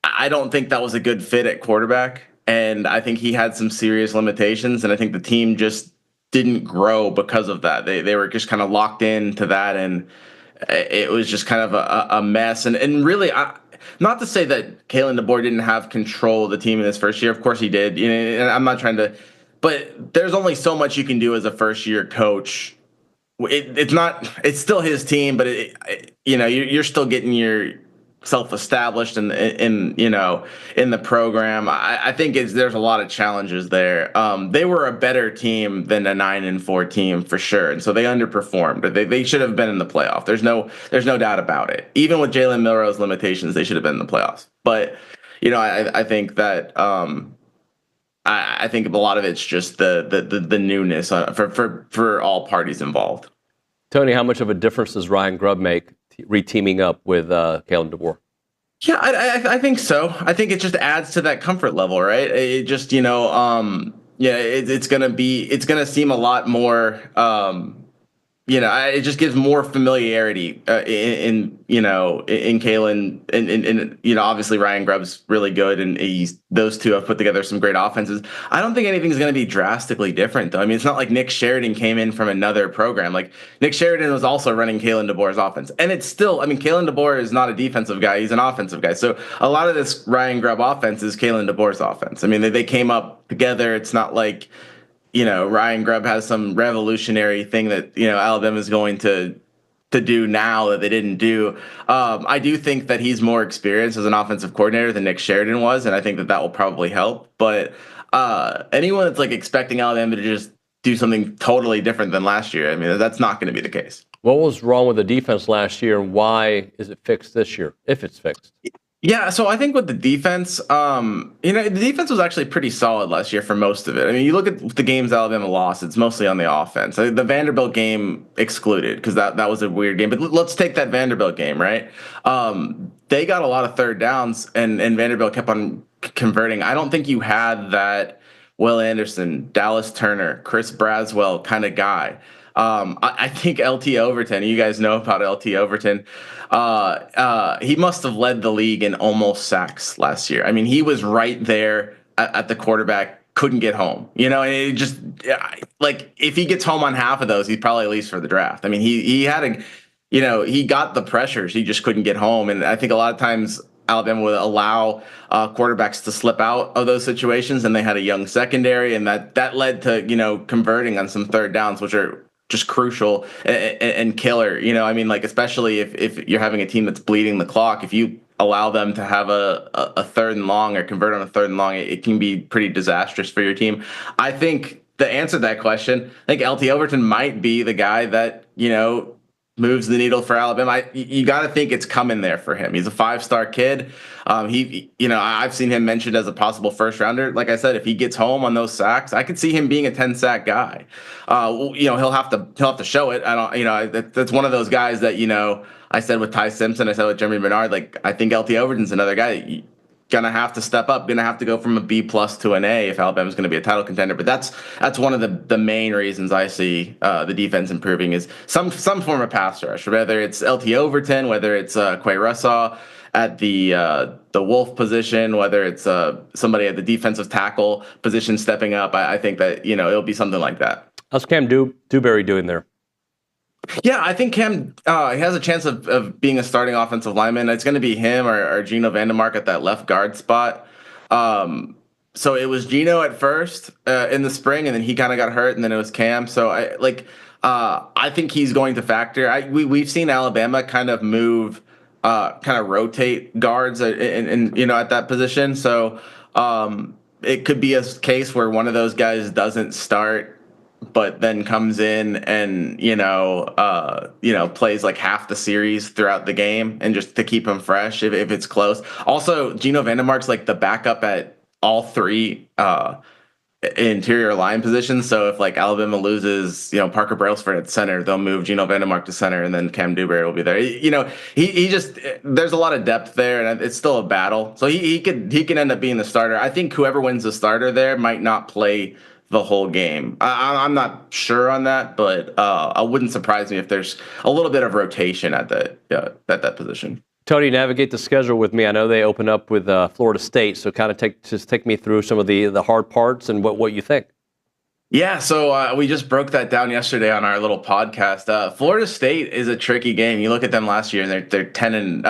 I don't think that was a good fit at quarterback. And I think he had some serious limitations, and I think the team just didn't grow because of that. They were just kind of locked into that, and it was just kind of a mess. And really, not to say that Kalen DeBoer didn't have control of the team in his first year. Of course he did. And I'm not trying to, but there's only so much you can do as a first-year coach. It's still his team, but you're still getting yourself established in the program. I think there's a lot of challenges there. They were a better team than a 9-4 team for sure, and so they underperformed. They should have been in the playoff. There's no doubt about it. Even with Jalen Milroe's limitations, they should have been in the playoffs. But I think that I think a lot of it's just the newness for all parties involved. Tony, how much of a difference does Ryan Grubb make re-teaming up with Kalen DeBoer? Yeah, I think so. I think it just adds to that comfort level, right? It just, it's gonna seem a lot more, it just gives more familiarity in Kalen and obviously Ryan Grubb's really good and those two have put together some great offenses. I don't think anything's going to be drastically different though. I mean, it's not like Nick Sheridan came in from another program. Like Nick Sheridan was also running Kalen DeBoer's offense, and it's still, I mean, Kalen DeBoer is not a defensive guy; he's an offensive guy. So a lot of this Ryan Grubb offense is Kalen DeBoer's offense. I mean, they came up together. It's not like Ryan Grubb has some revolutionary thing that, Alabama is going to do now that they didn't do. I do think that he's more experienced as an offensive coordinator than Nick Sheridan was, and I think that will probably help. But anyone that's like expecting Alabama to just do something totally different than last year, I mean, that's not going to be the case. What was wrong with the defense last year, and why is it fixed this year, if it's fixed? Yeah, so I think with the defense, the defense was actually pretty solid last year for most of it. I mean, you look at the games Alabama lost, it's mostly on the offense. The Vanderbilt game excluded because that was a weird game. But let's take that Vanderbilt game, right? They got a lot of third downs, and Vanderbilt kept on converting. I don't think you had that Will Anderson, Dallas Turner, Chris Braswell kind of guy. I think LT Overton, you guys know about LT Overton. He must have led the league in almost sacks last year. I mean, he was right there at the quarterback, couldn't get home. And it just like if he gets home on half of those, he's probably at least for the draft. I mean, he had he got the pressures, he just couldn't get home. And I think a lot of times Alabama would allow quarterbacks to slip out of those situations, and they had a young secondary, and that led to converting on some third downs, which are just crucial and killer. I mean, like, especially if you're having a team that's bleeding the clock, if you allow them to have a third and long or convert on a third and long, it can be pretty disastrous for your team. I think to answer that question, I think LT Overton might be the guy that, moves the needle for Alabama. You got to think it's coming there for him. He's a 5-star kid. I've seen him mentioned as a possible first rounder. Like I said, if he gets home on those sacks, I could see him being a 10-sack guy. He'll have to show it. That's one of those guys that, I said with Ty Simpson, I said with Jeremy Bernard, like, I think LT Overton's another guy gonna have to step up, gonna have to go from a B+ to an A if Alabama's gonna be a title contender. But that's one of the main reasons I see the defense improving is some form of pass rush, whether it's LT Overton, whether it's Quay Russaw at the Wolf position, whether it's somebody at the defensive tackle position stepping up. I think that it'll be something like that. How's Cam Dewberry doing there? Yeah, I think Cam he has a chance of being a starting offensive lineman. It's going to be him or Gino Vandemark at that left guard spot. So it was Gino at first in the spring, and then he kind of got hurt, and then it was Cam. So I think he's going to factor. We've seen Alabama kind of move, kind of rotate guards and at that position. So it could be a case where one of those guys doesn't start, but then comes in and plays like half the series throughout the game, and just to keep him fresh if it's close. Also, Gino Vandemark's like the backup at all three interior line positions. So if like Alabama loses, Parker Brailsford at center, they'll move Gino Vandemark to center, and then Cam Dewberry will be there. He just, there's a lot of depth there, and it's still a battle. So he could end up being the starter. I think whoever wins the starter there might not play the whole game. I'm not sure on that, but I wouldn't surprise me if there's a little bit of rotation at that position. Tony, navigate the schedule with me. I know they open up with Florida State, so kind of take me through some of the hard parts and what you think. Yeah, so we just broke that down yesterday on our little podcast. Florida State is a tricky game. You look at them last year, and they're 2-10.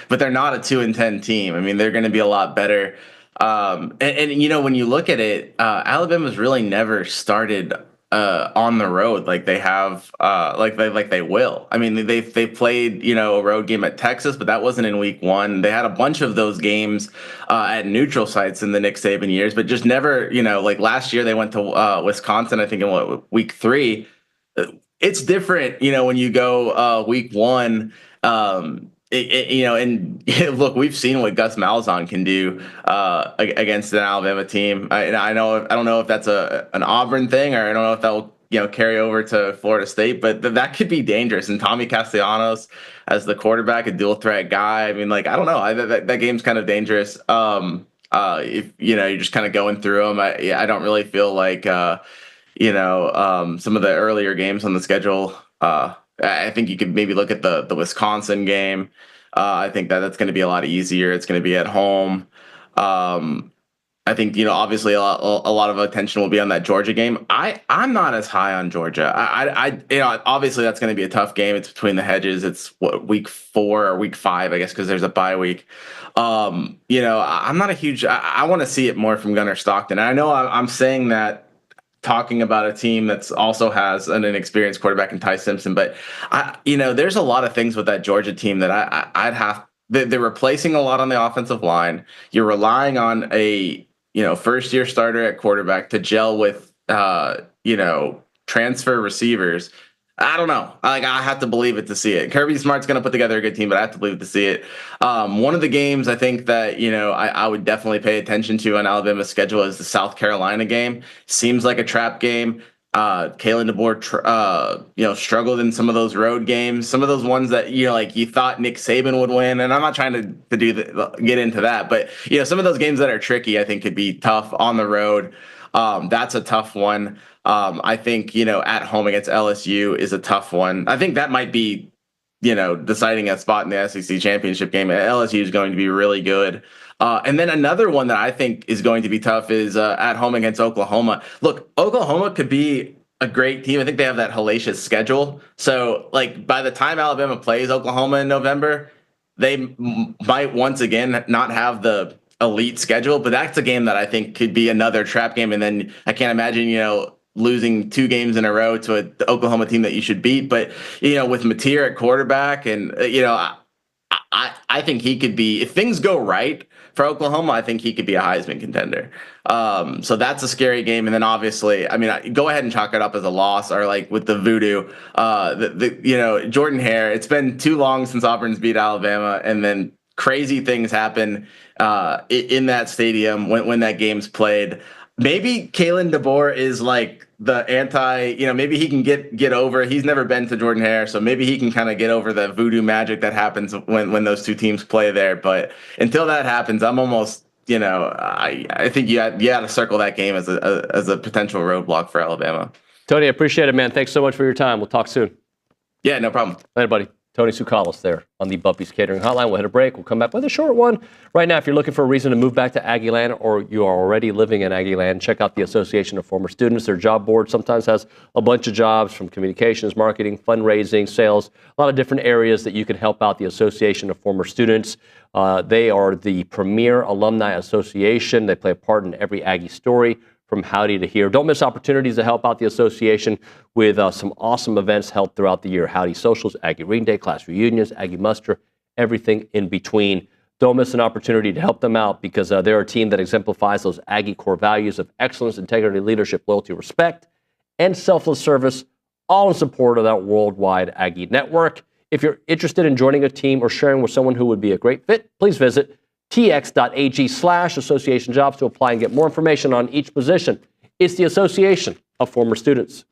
But they're not a 2-10 team. I mean, they're going to be a lot better. And when you look at it, Alabama's really never started on the road like they have, like they will. I mean, they played a road game at Texas, but that wasn't in week 1. They had a bunch of those games at neutral sites in the Nick Saban years, but just never, like last year they went to Wisconsin, I think in week 3. It's different, when you go week 1. And look, we've seen what Gus Malzahn can do against an Alabama team. I don't know if that's an Auburn thing, or I don't know if that will carry over to Florida State, but that could be dangerous. And Tommy Castellanos as the quarterback, a dual threat guy. I mean, like, I don't know. That game's kind of dangerous. If you're just kind of going through them, I don't really feel like some of the earlier games on the schedule. I think you could maybe look at the Wisconsin game. I think that's going to be a lot easier. It's going to be at home. I think, obviously a lot of attention will be on that Georgia game. I'm not as high on Georgia. Obviously that's going to be a tough game. It's between the hedges. It's week 4 or week 5, I guess, because there's a bye week. I'm not a huge, I want to see it more from Gunnar Stockton. And I know I'm saying that talking about a team that's also has an inexperienced quarterback in Ty Simpson, but there's a lot of things with that Georgia team that I'd have. They're replacing a lot on the offensive line. You're relying on a first-year starter at quarterback to gel with, transfer receivers. I don't know. I have to believe it to see it. Kirby Smart's going to put together a good team, but I have to believe it to see it. One of the games I think that, I would definitely pay attention to on Alabama's schedule is the South Carolina game. Seems like a trap game. Kalen DeBoer, struggled in some of those road games, some of those ones that, you thought Nick Saban would win. And I'm not trying to get into that, but, some of those games that are tricky, I think could be tough on the road. That's a tough one. I think, at home against LSU is a tough one. I think that might be, deciding a spot in the SEC championship game. LSU is going to be really good. And then another one that I think is going to be tough is at home against Oklahoma. Look, Oklahoma could be a great team. I think they have that hellacious schedule. So, by the time Alabama plays Oklahoma in November, they might once again not have the elite schedule. But that's a game that I think could be another trap game. And then I can't imagine, losing 2 games in a row to an Oklahoma team that you should beat. But, with Mateer at quarterback and, I think he could be, if things go right for Oklahoma, I think he could be a Heisman contender. So that's a scary game. And then obviously, go ahead and chalk it up as a loss or with the voodoo, Jordan Hare, it's been too long since Auburn's beat Alabama. And then crazy things happen in that stadium when that game's played. Maybe Kalen DeBoer is the maybe he can get over. He's never been to Jordan Hare, so maybe he can kind of get over the voodoo magic that happens when those two teams play there. But until that happens, I'm almost, I think you got to circle that game as a potential roadblock for Alabama. Tony, I appreciate it, man. Thanks so much for your time. We'll talk soon. Yeah, no problem. Later, buddy. Tony Tsoukalas there on the Bumpy's Catering Hotline. We'll hit a break. We'll come back with a short one. Right now, if you're looking for a reason to move back to Aggieland or you are already living in Aggieland, check out the Association of Former Students. Their job board sometimes has a bunch of jobs from communications, marketing, fundraising, sales, a lot of different areas that you can help out the Association of Former Students. They are the premier alumni association. They play a part in every Aggie story, from Howdy to Here. Don't miss opportunities to help out the association with some awesome events held throughout the year. Howdy Socials, Aggie Reading Day, class reunions, Aggie Muster, everything in between. Don't miss an opportunity to help them out because they're a team that exemplifies those Aggie core values of excellence, integrity, leadership, loyalty, respect, and selfless service, all in support of that worldwide Aggie network. If you're interested in joining a team or sharing with someone who would be a great fit, please visit tx.ag/association jobs to apply and get more information on each position. It's the Association of Former Students.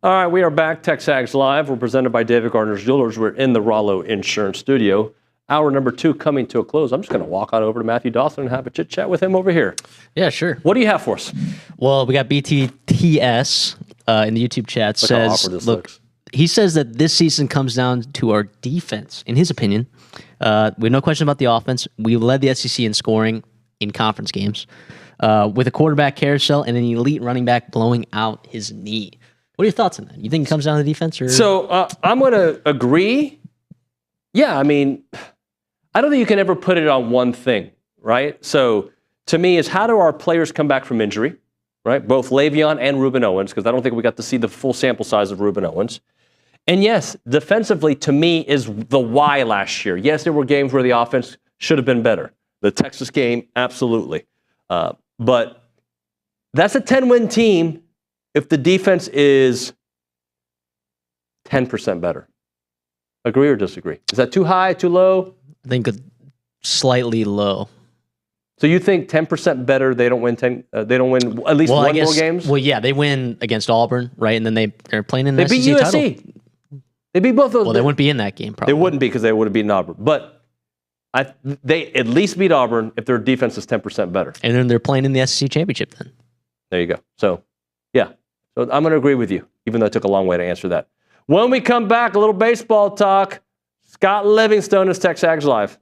All right, we are back. TexAgs Live. We're presented by David Gardner's Jewelers. We're in the Rollo Insurance Studio. Hour number 2 coming to a close. I'm just going to walk on over to Matthew Dawson and have a chit chat with him over here. Yeah, sure. What do you have for us? Well, we got BTTS in the YouTube chat Look how awkward this looks. He says that this season comes down to our defense. In his opinion, we have no question about the offense. We led the SEC in scoring in conference games with a quarterback carousel and an elite running back blowing out his knee. What are your thoughts on that? You think it comes down to the defense? Or? So I'm going to agree. Yeah, I mean, I don't think you can ever put it on one thing, right? So to me is how do our players come back from injury, right? Both Le'Veon and Reuben Owens, because I don't think we got to see the full sample size of Reuben Owens. And yes, defensively, to me, is the why last year. Yes, there were games where the offense should have been better. The Texas game, absolutely. But that's a 10-win team if the defense is 10% better. Agree or disagree? Is that too high, too low? I think slightly low. So you think 10% better? They don't win 10. They don't win at least one more games. Well, yeah, they win against Auburn, right? And then they're playing in the SEC SEC USC. title. They beat both of those. Well, they wouldn't be in that game. Probably they wouldn't be because they would have beaten Auburn. But they at least beat Auburn if their defense is 10% better. And then they're playing in the SEC championship. Then there you go. So yeah, so I'm going to agree with you, even though it took a long way to answer that. When we come back, a little baseball talk. Scott Livingstone is TexAgs Live.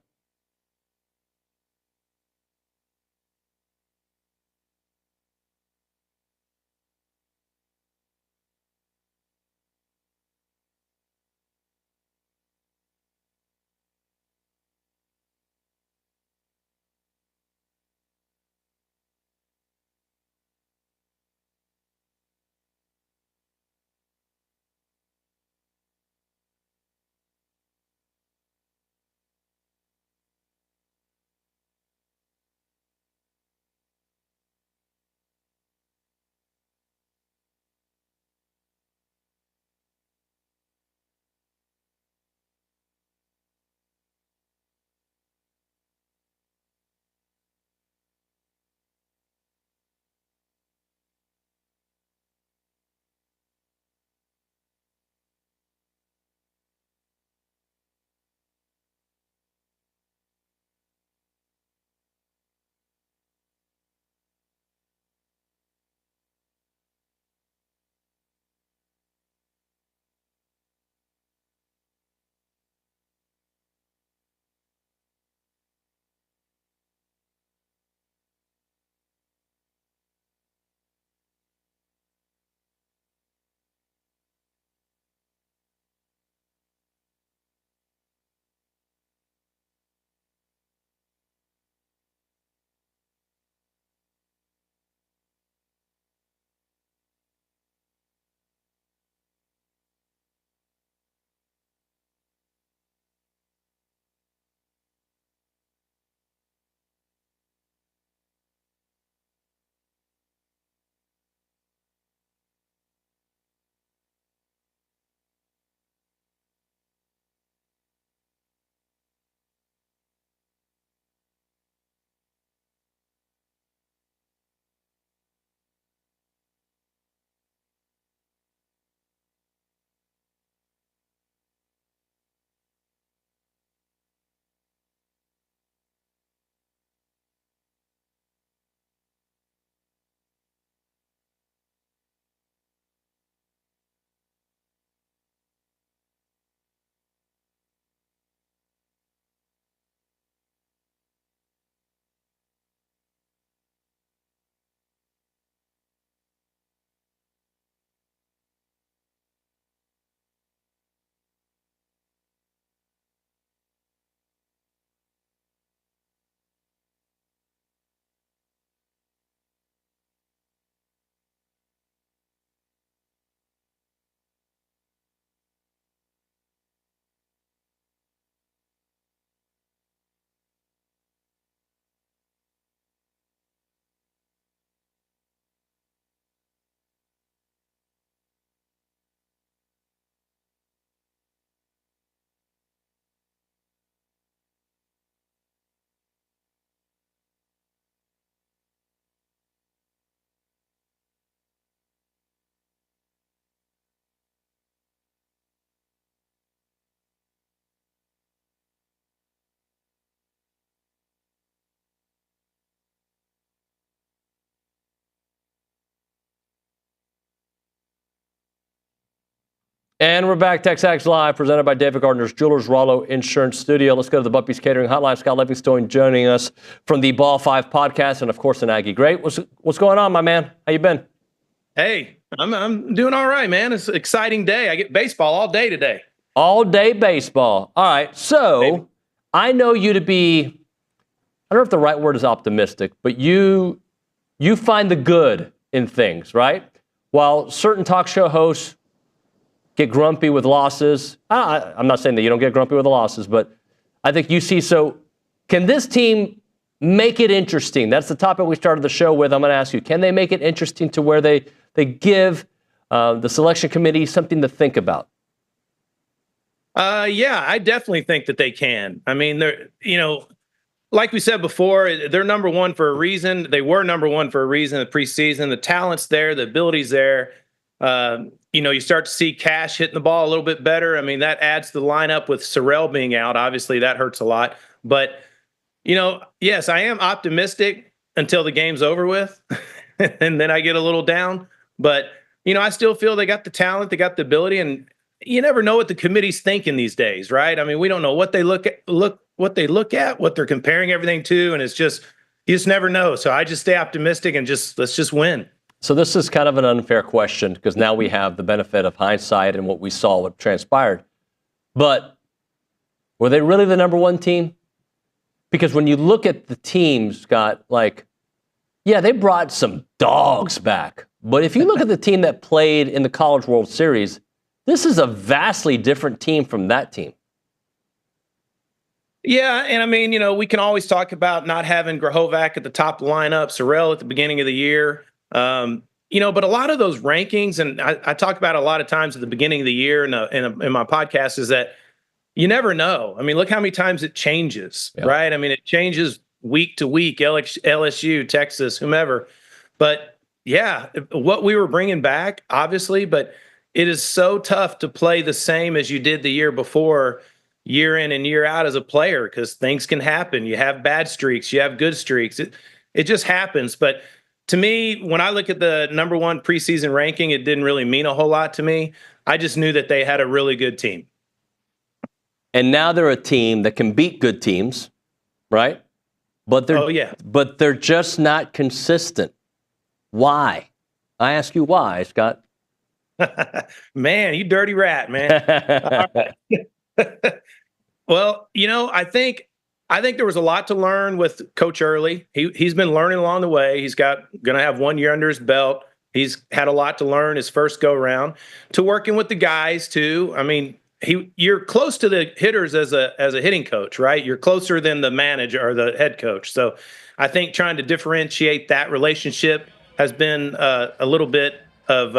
And we're back, TexAgs Live, presented by David Gardner's Jewelers, Rollo Insurance Studio. Let's go to the Buc-ee's Catering Hotline. Scott Livingstone joining us from the Ball 5 podcast, and of course, an Aggie great. What's going on, my man? How you been? Hey, I'm doing all right, man. It's an exciting day. I get baseball all day today. All day baseball. All right, so I know you to be, I don't know if the right word is optimistic, but you find the good in things, right? While certain talk show hosts get grumpy with losses. I'm not saying that you don't get grumpy with the losses, but I think you see. So can this team make it interesting? That's the topic we started the show with. I'm going to ask you, can they make it interesting to where they give the selection committee something to think about? Yeah, I definitely think that they can. I mean, like we said before, they're number one for a reason. They were number one for a reason in the preseason. The talent's there, the ability's there. You start to see Cash hitting the ball a little bit better. I mean, that adds to the lineup with Sorrell being out. Obviously, that hurts a lot. But, yes, I am optimistic until the game's over with, and then I get a little down. But, I still feel they got the talent, they got the ability, and you never know what the committee's thinking these days, right? I mean, we don't know what they look at, what they're comparing everything to, and it's just you just never know. So I just stay optimistic and let's just win. So this is kind of an unfair question because now we have the benefit of hindsight and what we saw, what transpired. But were they really the number one team? Because when you look at the teams, Scott, they brought some dogs back. But if you look at the team that played in the College World Series, this is a vastly different team from that team. Yeah, and I mean, we can always talk about not having Grahovac at the top lineup, Sorrell at the beginning of the year. But a lot of those rankings, and I talk about it a lot of times at the beginning of the year in my podcast, is that you never know. I mean, look how many times it changes, right? I mean, it changes week to week, LSU, Texas, whomever. But yeah, what we were bringing back, obviously, but it is so tough to play the same as you did the year before, year in and year out as a player, because things can happen. You have bad streaks, you have good streaks. It just happens. But to me, when I look at the number one preseason ranking, it didn't really mean a whole lot to me. I just knew that they had a really good team. And now they're a team that can beat good teams, right? But they're just not consistent. Why? I ask you why, Scott. Man, you dirty rat, man. Well, I think there was a lot to learn with Coach Earley. He's been learning along the way. He's going to have 1 year under his belt. He's had a lot to learn his first go round. To working with the guys too. I mean, you're close to the hitters as a hitting coach, right? You're closer than the manager or the head coach. So I think trying to differentiate that relationship has been a little bit of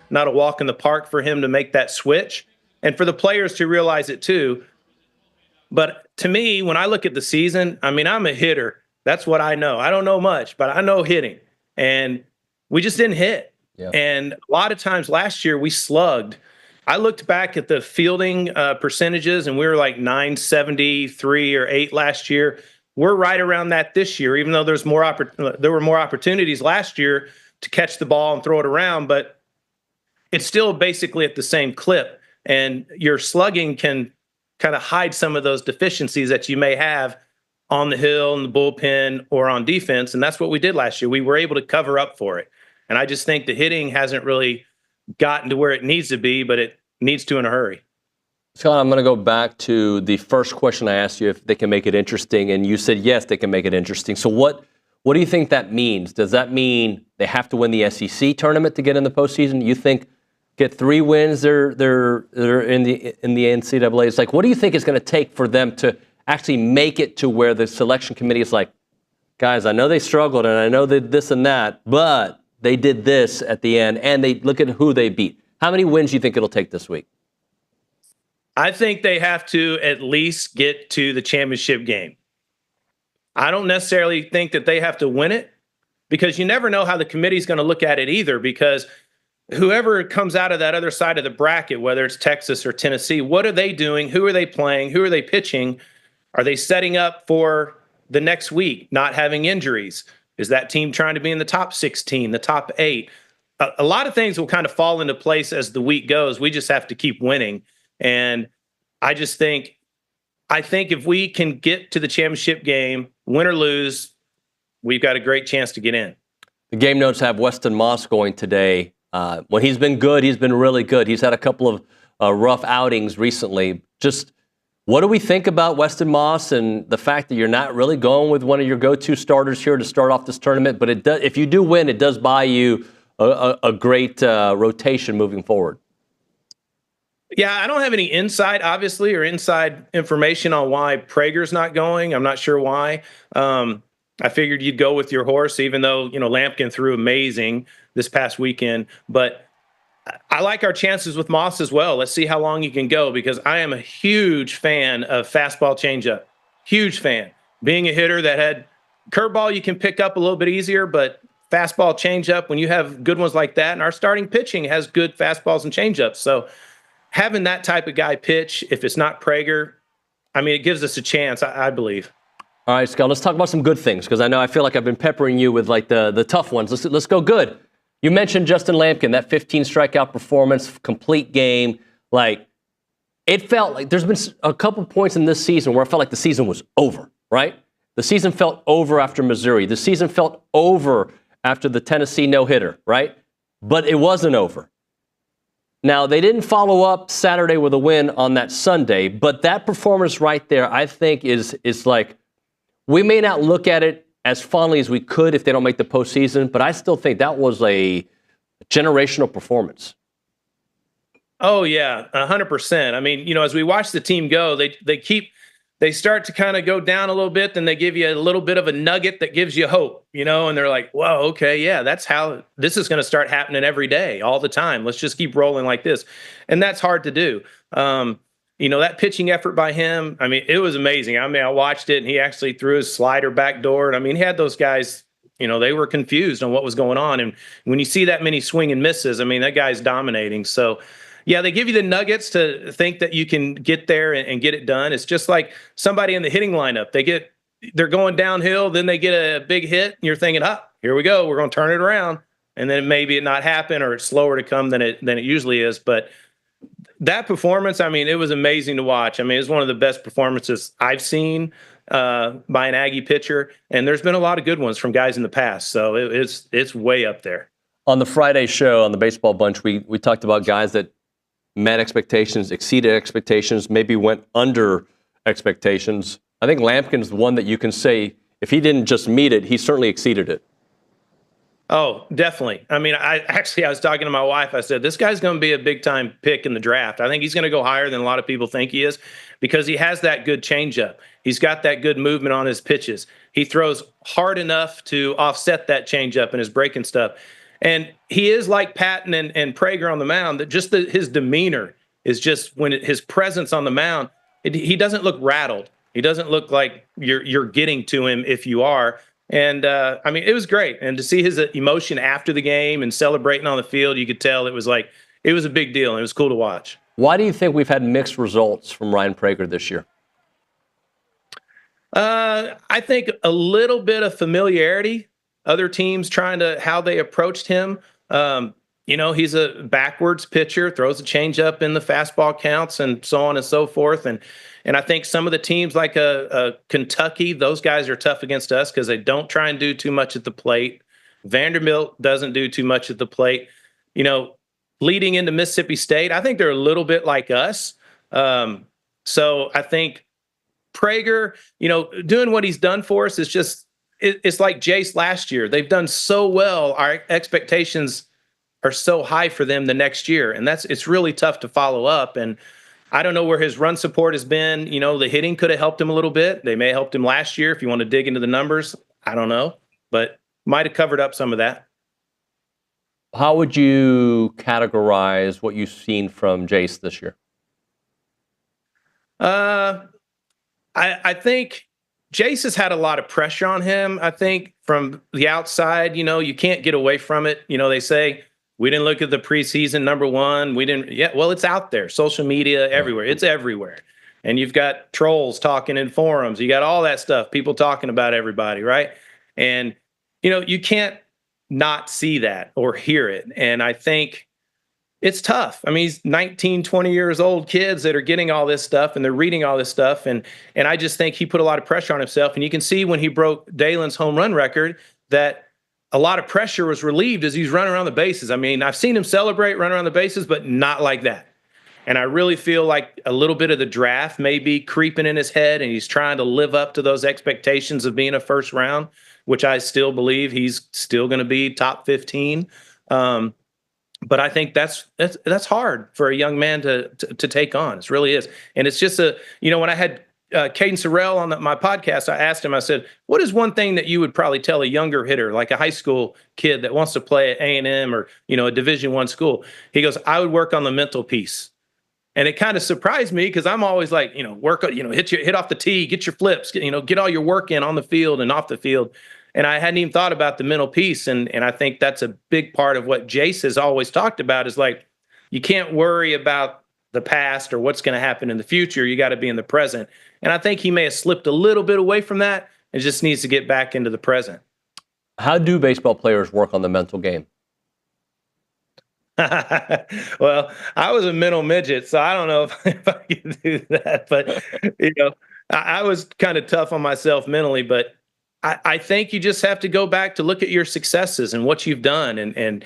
not a walk in the park for him to make that switch, and for the players to realize it too. But to me, when I look at the season, I mean, I'm a hitter. That's what I know. I don't know much, but I know hitting. And we just didn't hit. Yeah. And a lot of times last year we slugged. I looked back at the fielding percentages, and we were like 973 or 8 last year. We're right around that this year, even though there were more opportunities last year to catch the ball and throw it around, but it's still basically at the same clip. And your slugging can kind of hide some of those deficiencies that you may have on the hill, in the bullpen, or on defense. And that's what we did last year. We were able to cover up for it. And I just think the hitting hasn't really gotten to where it needs to be, but it needs to in a hurry. Scott, I'm going to go back to the first question I asked you, if they can make it interesting. And you said, yes, they can make it interesting. So what do you think that means? Does that mean they have to win the SEC tournament to get in the postseason? You think get 3 wins, they're in the NCAA? It's like, what do you think is going to take for them to actually make it to where the selection committee is like, guys, I know they struggled and I know they this and that, but they did this at the end, and they look at who they beat. How many wins do you think it'll take this week? I think they have to at least get to the championship game. I don't necessarily think that they have to win it, because you never know how the committee's going to look at it either, because whoever comes out of that other side of the bracket, whether it's Texas or Tennessee, what are they doing? Who are they playing? Who are they pitching? Are they setting up for the next week, not having injuries? Is that team trying to be in the top 16, the top 8? a lot of things will kind of fall into place as the week goes. We just have to keep winning. And I think if we can get to the championship game, win or lose, we've got a great chance to get in. The game notes have Weston Moss going today. When he's been good, he's been really good. He's had a couple of rough outings recently. Just what do we think about Weston Moss and the fact that you're not really going with one of your go-to starters here to start off this tournament? But if you do win, it does buy you a great rotation moving forward. Yeah, I don't have any insight, obviously, or inside information on why Prager's not going. I'm not sure why. I figured you'd go with your horse, even though, Lampkin threw amazing this past weekend. But I like our chances with Moss as well. Let's see how long he can go, because I am a huge fan of fastball changeup. Huge fan. Being a hitter that had curveball, you can pick up a little bit easier, but fastball changeup, when you have good ones like that, and our starting pitching has good fastballs and changeups. So having that type of guy pitch, if it's not Prager, it gives us a chance, I believe. All right, Scott, let's talk about some good things, because I feel like I've been peppering you with like the tough ones. Let's go good. You mentioned Justin Lampkin, that 15 strikeout performance, complete game. Like, it felt like there's been a couple points in this season where I felt like the season was over, right? The season felt over after Missouri. The season felt over after the Tennessee no-hitter, right? But it wasn't over. Now, they didn't follow up Saturday with a win on that Sunday, but that performance right there, I think, is like, we may not look at it as fondly as we could if they don't make the postseason, but I still think that was a generational performance. Oh, yeah, 100%. As we watch the team go, they start to kind of go down a little bit, then they give you a little bit of a nugget that gives you hope, and they're like, whoa, okay, yeah, that's how this is going to start happening every day, all the time. Let's just keep rolling like this. And that's hard to do. That pitching effort by him, it was amazing. I watched it, and he actually threw his slider back door. And he had those guys, they were confused on what was going on. And when you see that many swing and misses, that guy's dominating. So, yeah, they give you the nuggets to think that you can get there and get it done. It's just like somebody in the hitting lineup. They're going downhill, then they get a big hit, and you're thinking, here we go, we're going to turn it around. And then maybe it not happen, or it's slower to come than it usually is. But that performance, it was amazing to watch. It's one of the best performances I've seen by an Aggie pitcher. And there's been a lot of good ones from guys in the past. So it's way up there. On the Friday show, on the Baseball Bunch, we talked about guys that met expectations, exceeded expectations, maybe went under expectations. I think Lampkin's the one that you can say, if he didn't just meet it, he certainly exceeded it. Oh, definitely. I was talking to my wife. I said, this guy's going to be a big-time pick in the draft. I think he's going to go higher than a lot of people think he is, because he has that good changeup. He's got that good movement on his pitches. He throws hard enough to offset that changeup and his breaking stuff. And he is like Patton and Prager on the mound, that just his demeanor is just, when his presence on the mound, he doesn't look rattled. He doesn't look like you're getting to him if you are. And, it was great. And to see his emotion after the game and celebrating on the field, you could tell it was a big deal, and it was cool to watch. Why do you think we've had mixed results from Ryan Prager this year? I think a little bit of familiarity, other teams trying to how they approached him. He's a backwards pitcher, throws a changeup in the fastball counts, and so on and so forth. And I think some of the teams like a Kentucky, those guys are tough against us because they don't try and do too much at the plate. Vanderbilt doesn't do too much at the plate. Leading into Mississippi State, I think they're a little bit like us. So I think Prager, doing what he's done for us is just, it's like Jace last year. They've done so well. Our expectations are so high for them the next year. And it's really tough to follow up. And I don't know where his run support has been. The hitting could have helped him a little bit. They may have helped him last year if you want to dig into the numbers. I don't know, but might have covered up some of that. How would you categorize what you've seen from Jace this year? I think Jace has had a lot of pressure on him. I think from the outside, you can't get away from it. They say, we didn't look at the preseason number one. We didn't. Yeah, well, it's out there. Social media, everywhere. It's everywhere. And you've got trolls talking in forums. You got all that stuff, people talking about everybody, right? And, you can't not see that or hear it. And I think it's tough. I mean, he's 19, 20 years old kids that are getting all this stuff and they're reading all this stuff. And I just think he put a lot of pressure on himself. And you can see when he broke Dalen's home run record that a lot of pressure was relieved as he's running around the bases. I mean, I've seen him celebrate, run around the bases, but not like that. And I really feel like a little bit of the draft may be creeping in his head, and he's trying to live up to those expectations of being a first round, which I still believe he's still going to be top 15. But I think that's hard for a young man to take on. It really is. And it's just when I had Caden Sorrell on my podcast, I asked him, I said, what is one thing that you would probably tell a younger hitter, like a high school kid that wants to play at A&M or, a Division I school? He goes, I would work on the mental piece. And it kind of surprised me because I'm always like, work, hit off the tee, get your flips, get all your work in on the field and off the field. And I hadn't even thought about the mental piece. And I think that's a big part of what Jace has always talked about is like, you can't worry about the past or what's going to happen in the future. You got to be in the present. And I think he may have slipped a little bit away from that and just needs to get back into the present. How do baseball players work on the mental game? Well, I was a mental midget, so I don't know if I can do that. But, I was kind of tough on myself mentally. But I think you just have to go back to look at your successes and what you've done and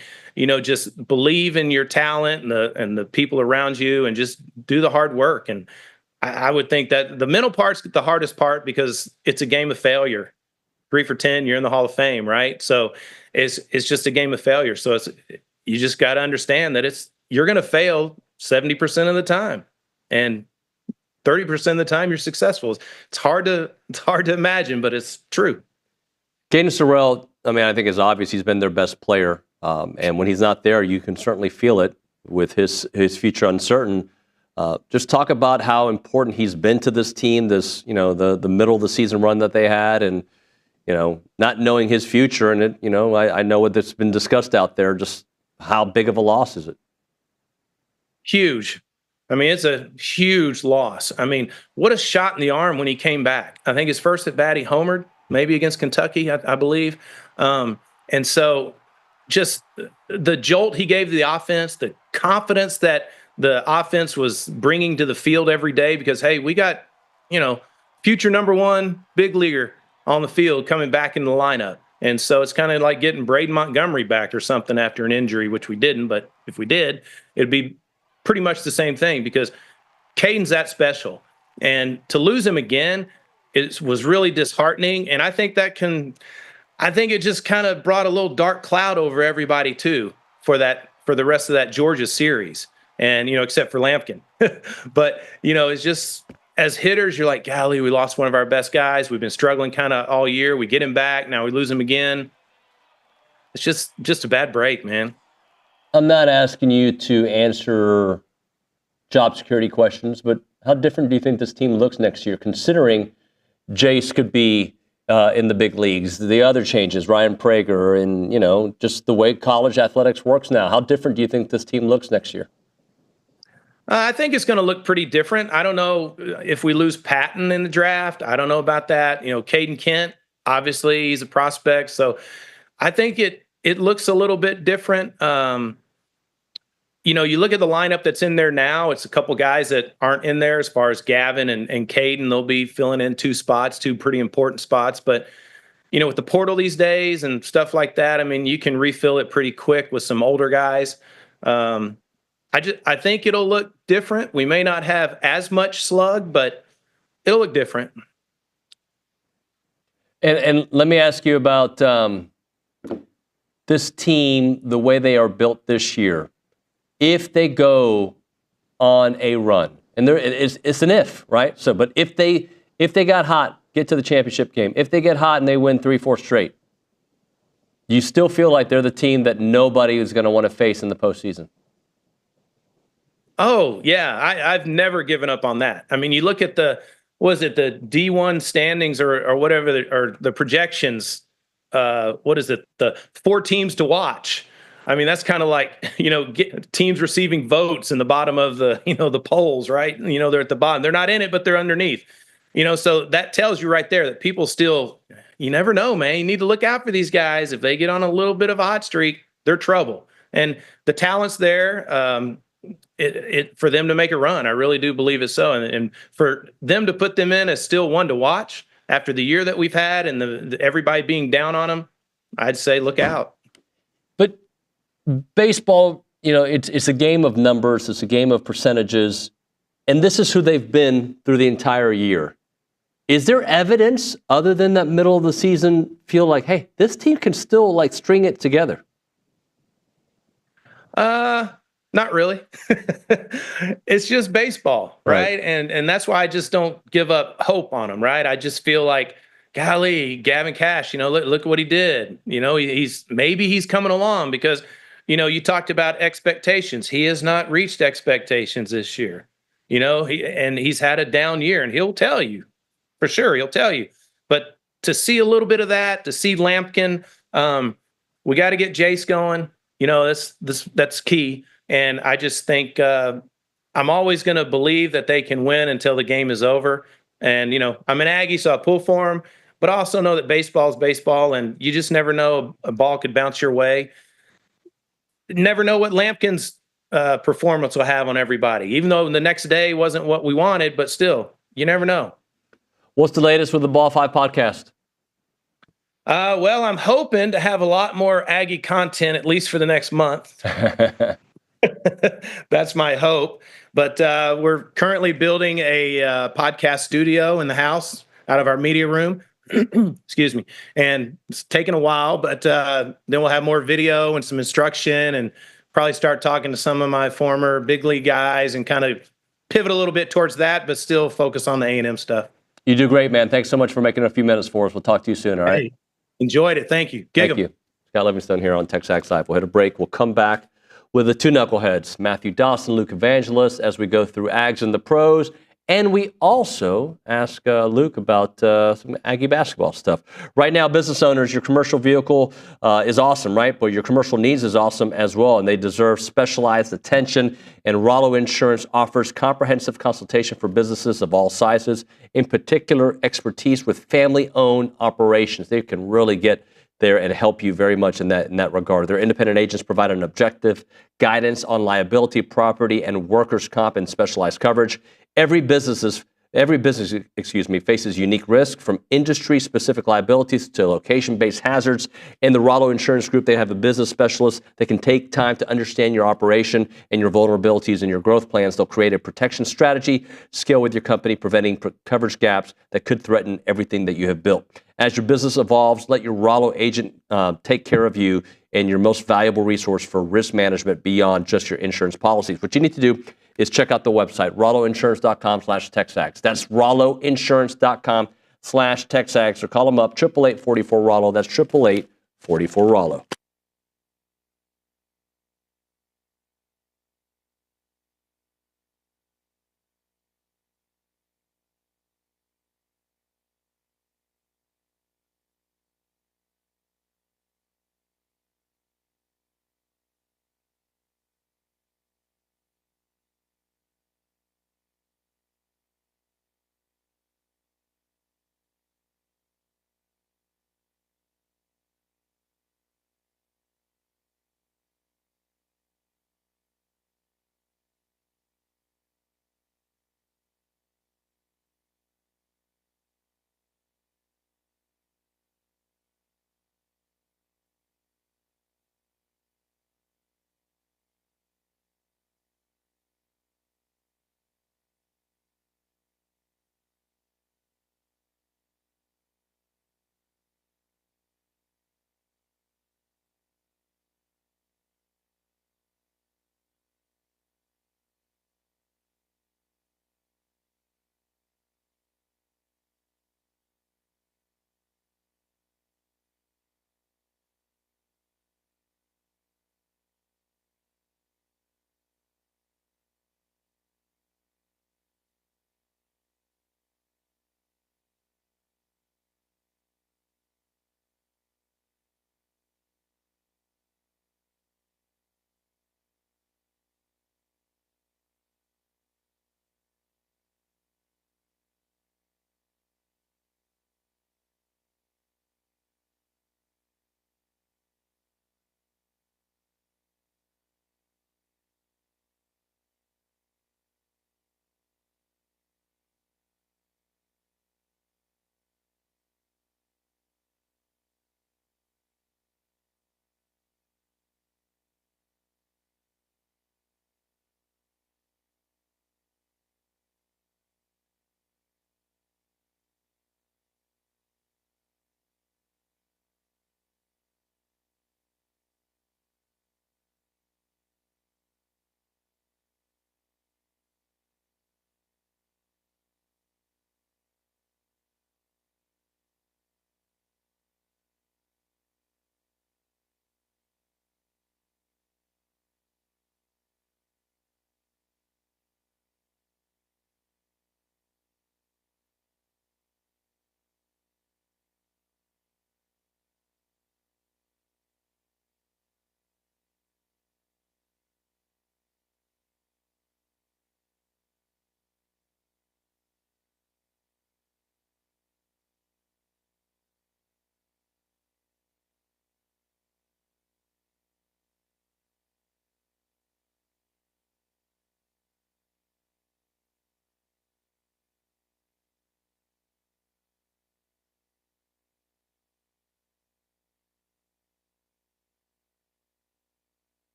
just believe in your talent and the people around you and just do the hard work. And I would think that the mental part's the hardest part because it's a game of failure. 3 for 10, you're in the Hall of Fame, right? So it's just a game of failure. So you just got to understand that you're going to fail 70% of the time, and 30% of the time you're successful. It's hard to imagine, but it's true. Caden Sorrell, I think it's obvious he's been their best player, and when he's not there, you can certainly feel it with his future uncertain. Just talk about how important he's been to this team. This, the middle of the season run that they had, and not knowing his future, and I know what's been discussed out there. Just how big of a loss is it? Huge. It's a huge loss. What a shot in the arm when he came back. I think his first at bat, he homered, maybe against Kentucky, I believe. And so just the jolt he gave to the offense, the confidence that the offense was bringing to the field every day because, hey, we got, future number 1 big leaguer on the field coming back in the lineup. And so it's kind of like getting Braden Montgomery back or something after an injury, which we didn't. But if we did, it'd be pretty much the same thing because Caden's that special. And to lose him again, it was really disheartening. And I think it just kind of brought a little dark cloud over everybody too for the rest of that Georgia series. And, except for Lampkin. But, it's just, as hitters, you're like, golly, we lost one of our best guys. We've been struggling kind of all year. We get him back. Now we lose him again. It's just a bad break, man. I'm not asking you to answer job security questions, but how different do you think this team looks next year, considering Jace could be in the big leagues, the other changes, Ryan Prager, and, just the way college athletics works now? How different do you think this team looks next year? I think it's going to look pretty different. I don't know if we lose Patton in the draft. I don't know about that. Caden Kent, obviously he's a prospect. So I think it looks a little bit different. You look at the lineup that's in there now, it's a couple guys that aren't in there as far as Gavin and Caden. They'll be filling in 2 pretty important spots. But, with the portal these days and stuff like that, you can refill it pretty quick with some older guys. I think it'll look different. We may not have as much slug, but it'll look different. And let me ask you about this team, the way they are built this year. If they go on a run, and it's an if, right? So, but if they got hot, get to the championship game. If they get hot and they win 3-4 straight, you still feel like they're the team that nobody is going to want to face in the postseason? Oh, yeah. I've never given up on that. You look at the D1 standings or whatever, or the projections. What is it? The 4 teams to watch. That's kind of like, teams receiving votes in the bottom of the polls, right? They're at the bottom. They're not in it, but they're underneath. So that tells you right there that people still you never know, man. You need to look out for these guys. If they get on a little bit of a hot streak, they're trouble. And the talent's there. For them to make a run, I really do believe it's so. And for them to put them in as still one to watch after the year that we've had and everybody being down on them, I'd say look out. But baseball, it's a game of numbers. It's a game of percentages. And this is who they've been through the entire year. Is there evidence other than that middle of the season feel like, hey, this team can still like string it together? Not really. It's just baseball, right? And that's why I just don't give up hope on them, right? I just feel like, golly, Gavin Cash, look what he did. He's coming along because, you talked about expectations. He has not reached expectations this year. He's had a down year, and he'll tell you, for sure, he'll tell you. But to see a little bit of that, to see Lampkin, we got to get Jace going. That's key. And I just think I'm always going to believe that they can win until the game is over. And, I'm an Aggie, so I pull for them. But I also know that baseball is baseball, and you just never know a ball could bounce your way. Never know what Lampkin's performance will have on everybody, even though the next day wasn't what we wanted. But still, you never know. What's the latest with the Ball 5 podcast? Well, I'm hoping to have a lot more Aggie content, at least for the next month. That's my hope. But we're currently building a podcast studio in the house out of our media room. Excuse me. And it's taken a while, but then we'll have more video and some instruction and probably start talking to some of my former big league guys and kind of pivot a little bit towards that, but still focus on the A&M stuff. You do great, man. Thanks so much for making a few minutes for us. We'll talk to you soon, all right? Hey, enjoyed it. Thank you. Thank you. Scott Livingstone here on TexAgs Live. We'll hit a break. We'll come back with the two knuckleheads, Matthew Dawson, Luke Evangelist, as we go through Ags and the pros. And we also ask Luke about some Aggie basketball stuff. Right now, business owners, your commercial vehicle is awesome, right? But your commercial needs is awesome as well, and they deserve specialized attention. And Rollo Insurance offers comprehensive consultation for businesses of all sizes, in particular expertise with family-owned operations. They can really get there and help you very much in that regard. Their independent agents provide an objective guidance on liability, property, and workers' comp and specialized coverage. Every business faces unique risk, from industry-specific liabilities to location-based hazards. In the Rollo Insurance Group, they have a business specialist that can take time to understand your operation and your vulnerabilities and your growth plans. They'll create a protection strategy, scale with your company, preventing coverage gaps that could threaten everything that you have built. As your business evolves, let your Rollo agent take care of you and your most valuable resource for risk management beyond just your insurance policies. What you need to do is check out the website, rolloinsurance.com/TexAgs. That's rolloinsurance.com/TexAgs, or call them up, 888-44-ROLLO. That's 888-44-ROLLO.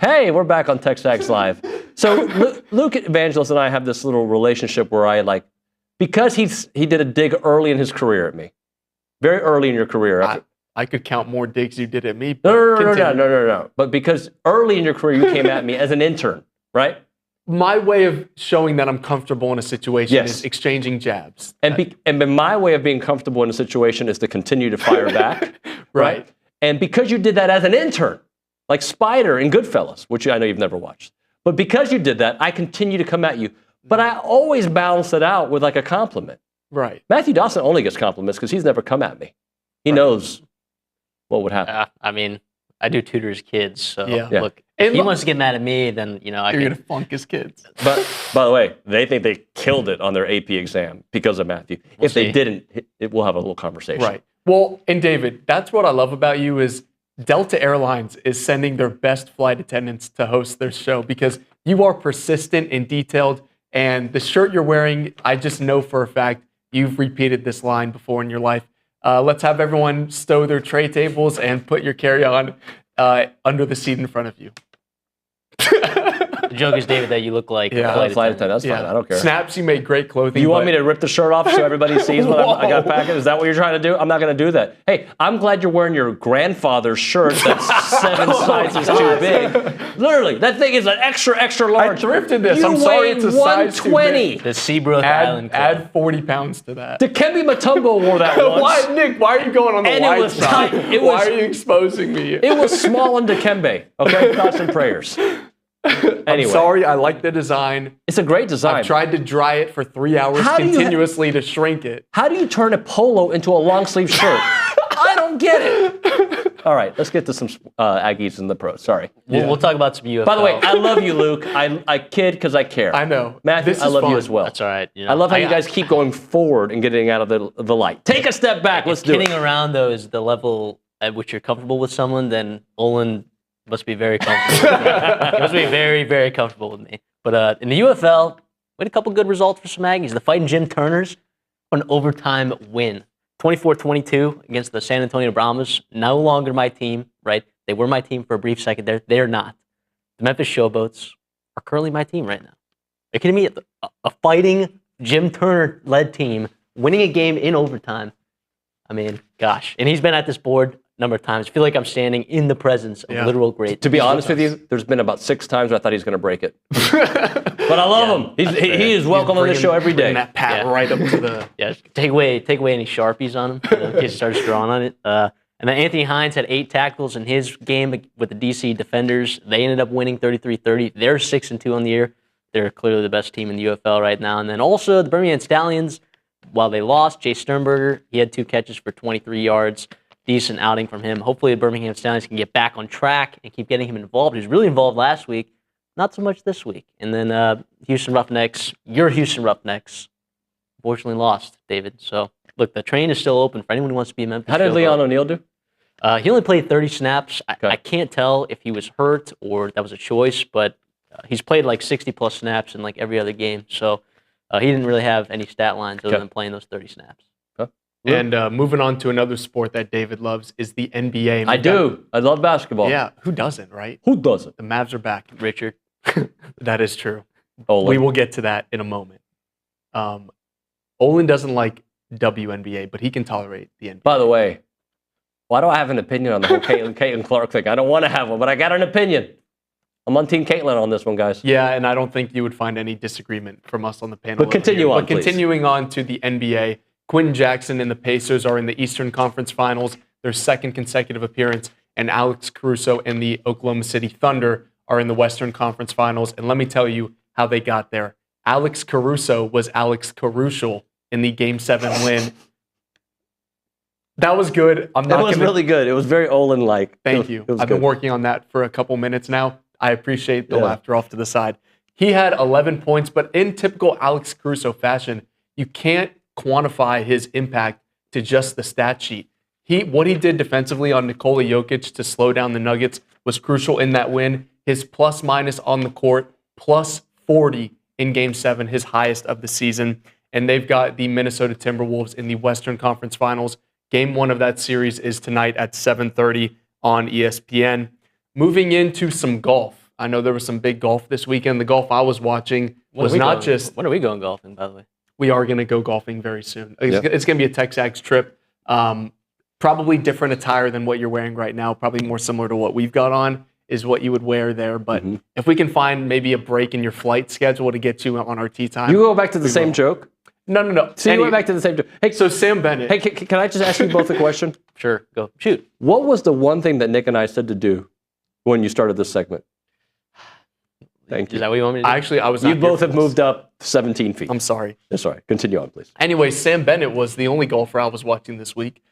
Hey, we're back on TexAgs Live. So Luke Evangelist and I have this little relationship where I because he did a dig early in his career at me, very early in your career. I could count more digs you did at me. No. But because early in your career you came at me as an intern, right? My way of showing that I'm comfortable in a situation is exchanging jabs. And my way of being comfortable in a situation is to continue to fire back, right? And because you did that as an intern, like Spider in Goodfellas, which I know you've never watched. But because you did that, I continue to come at you. But I always balance it out with a compliment. Right. Matthew Dawson only gets compliments because he's never come at me. He knows what would happen. I mean, I do tutor his kids, so look, And if he wants to get mad at me, then you're going to funk his kids. But by the way, they think they killed it on their AP exam because of Matthew. If they didn't, we'll have a little conversation. Right. Well, and David, that's what I love about you is Delta Airlines is sending their best flight attendants to host their show because you are persistent and detailed. And the shirt you're wearing, I just know for a fact you've repeated this line before in your life. Let's have everyone stow their tray tables and put your carry-on under the seat in front of you. The joke is, David, that you look like a flight attendant. That's fine. I don't care. Snaps, you make great clothing. You want me to rip the shirt off so everybody sees what I got packed? Is that what you're trying to do? I'm not going to do that. Hey, I'm glad you're wearing your grandfather's shirt that's 7 sizes too big. Literally, that thing is an extra large. I thrifted this. I'm sorry it's a size too big. The Seabrook Island Club. Add 40 pounds to that. Dikembe Mutombo wore that once. Why, Nick? Why are you going on the wide side? Why are you exposing me? It was small on Dikembe. Okay, thoughts and prayers. Anyway. I'm sorry, I like the design. It's a great design. I've tried to dry it for 3 hours continuously to shrink it. How do you turn a polo into a long sleeve shirt? I don't get it. All right, let's get to some Aggies in the pros. Sorry. We'll talk about some UFL. By the way, I love you, Luke. I kid because I care. I know. Matthew, I love you as well. That's all right. I love how you guys keep going forward and getting out of the light. Take a step back. Let's do it. Kidding around, though, is the level at which you're comfortable with someone, then Olin must be very comfortable with me. He must be very, very comfortable with me. But in the UFL, we had a couple good results for some Aggies. The Fighting Jim Turners, an overtime win. 24-22 against the San Antonio Brahmas. No longer my team, right? They were my team for a brief second. They're not. The Memphis Showboats are currently my team right now. Are you kidding me? A Fighting Jim Turner-led team winning a game in overtime. I mean, gosh. And he's been at this board number of times. I feel like I'm standing in the presence of literal great. To be honest with you, there's been about 6 times where I thought he was going to break it. But I love him. He is welcome on this show every day. That pat right up to the... Take away any Sharpies on him in case he starts drawing on it. And then Anthony Hines had 8 tackles in his game with the DC Defenders. They ended up winning 33-30. They're 6-2 on the year. They're clearly the best team in the UFL right now. And then also the Birmingham Stallions, while they lost, Jay Sternberger, he had 2 catches for 23 yards. Decent outing from him. Hopefully the Birmingham Stallions can get back on track and keep getting him involved. He was really involved last week. Not so much this week. And then Houston Roughnecks, your Houston Roughnecks, unfortunately lost, David. So, look, the train is still open for anyone who wants to be a Memphis. How did Leon O'Neal do? He only played 30 snaps. I can't tell if he was hurt or that was a choice, but he's played like 60-plus snaps in like every other game. So, he didn't really have any stat lines other than playing those 30 snaps. And moving on to another sport that David loves is the NBA. I do. I love basketball. Yeah, who doesn't, right? Who doesn't? The Mavs are back. Richard. That is true. Olin. We will get to that in a moment. Olin doesn't like WNBA, but he can tolerate the NBA. By the way, why do I have an opinion on the whole Caitlin Clark thing? I don't want to have one, but I got an opinion. I'm on Team Caitlin on this one, guys. Yeah, and I don't think you would find any disagreement from us on the panel. But continue on, But continuing on to the NBA, Quentin Jackson and the Pacers are in the Eastern Conference Finals, their 2nd consecutive appearance, and Alex Caruso and the Oklahoma City Thunder are in the Western Conference Finals. And let me tell you how they got there. Alex Caruso was Alex Caruso in the Game 7 win. That was good. That was really good. It was very Olin-like. Thank you. I've been working on that for a couple minutes now. I appreciate the laughter off to the side. He had 11 points, but in typical Alex Caruso fashion, you can't quantify his impact to just the stat sheet. What he did defensively on Nikola Jokic to slow down the Nuggets was crucial in that win. His plus-minus on the court, plus 40 in Game 7, his highest of the season. And they've got the Minnesota Timberwolves in the Western Conference Finals. Game 1 of that series is tonight at 7:30 on ESPN. moving into some golf. I know there was some big golf this weekend. The golf I was watching was not just... When are we going golfing, by the way? We are going to go golfing very soon. It's going to be a TexAgs trip. Probably different attire than what you're wearing right now. Probably more similar to what we've got on is what you would wear there. But if we can find maybe a break in your flight schedule to get you on our tee time. You go back to the same joke? No. So you went back to the same joke. Hey, so Sam Bennett. Hey, can I just ask you both a question? Sure, go. Shoot. What was the one thing that Nick and I said to do when you started this segment? Thank you. Is that what you want me to do? Actually, I was not You both have moved up 17 feet. I'm sorry. That's all right. Continue on, please. Anyway, Sam Bennett was the only golfer I was watching this week.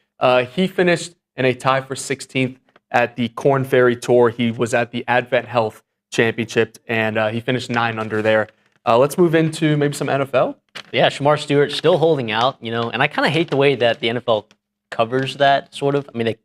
He finished in a tie for 16th at the Korn Ferry Tour. He was at the Advent Health Championship, and he finished 9 under there. Let's move into maybe some NFL. Yeah, Shamar Stewart still holding out, and I kind of hate the way that the NFL covers that, sort of. I mean,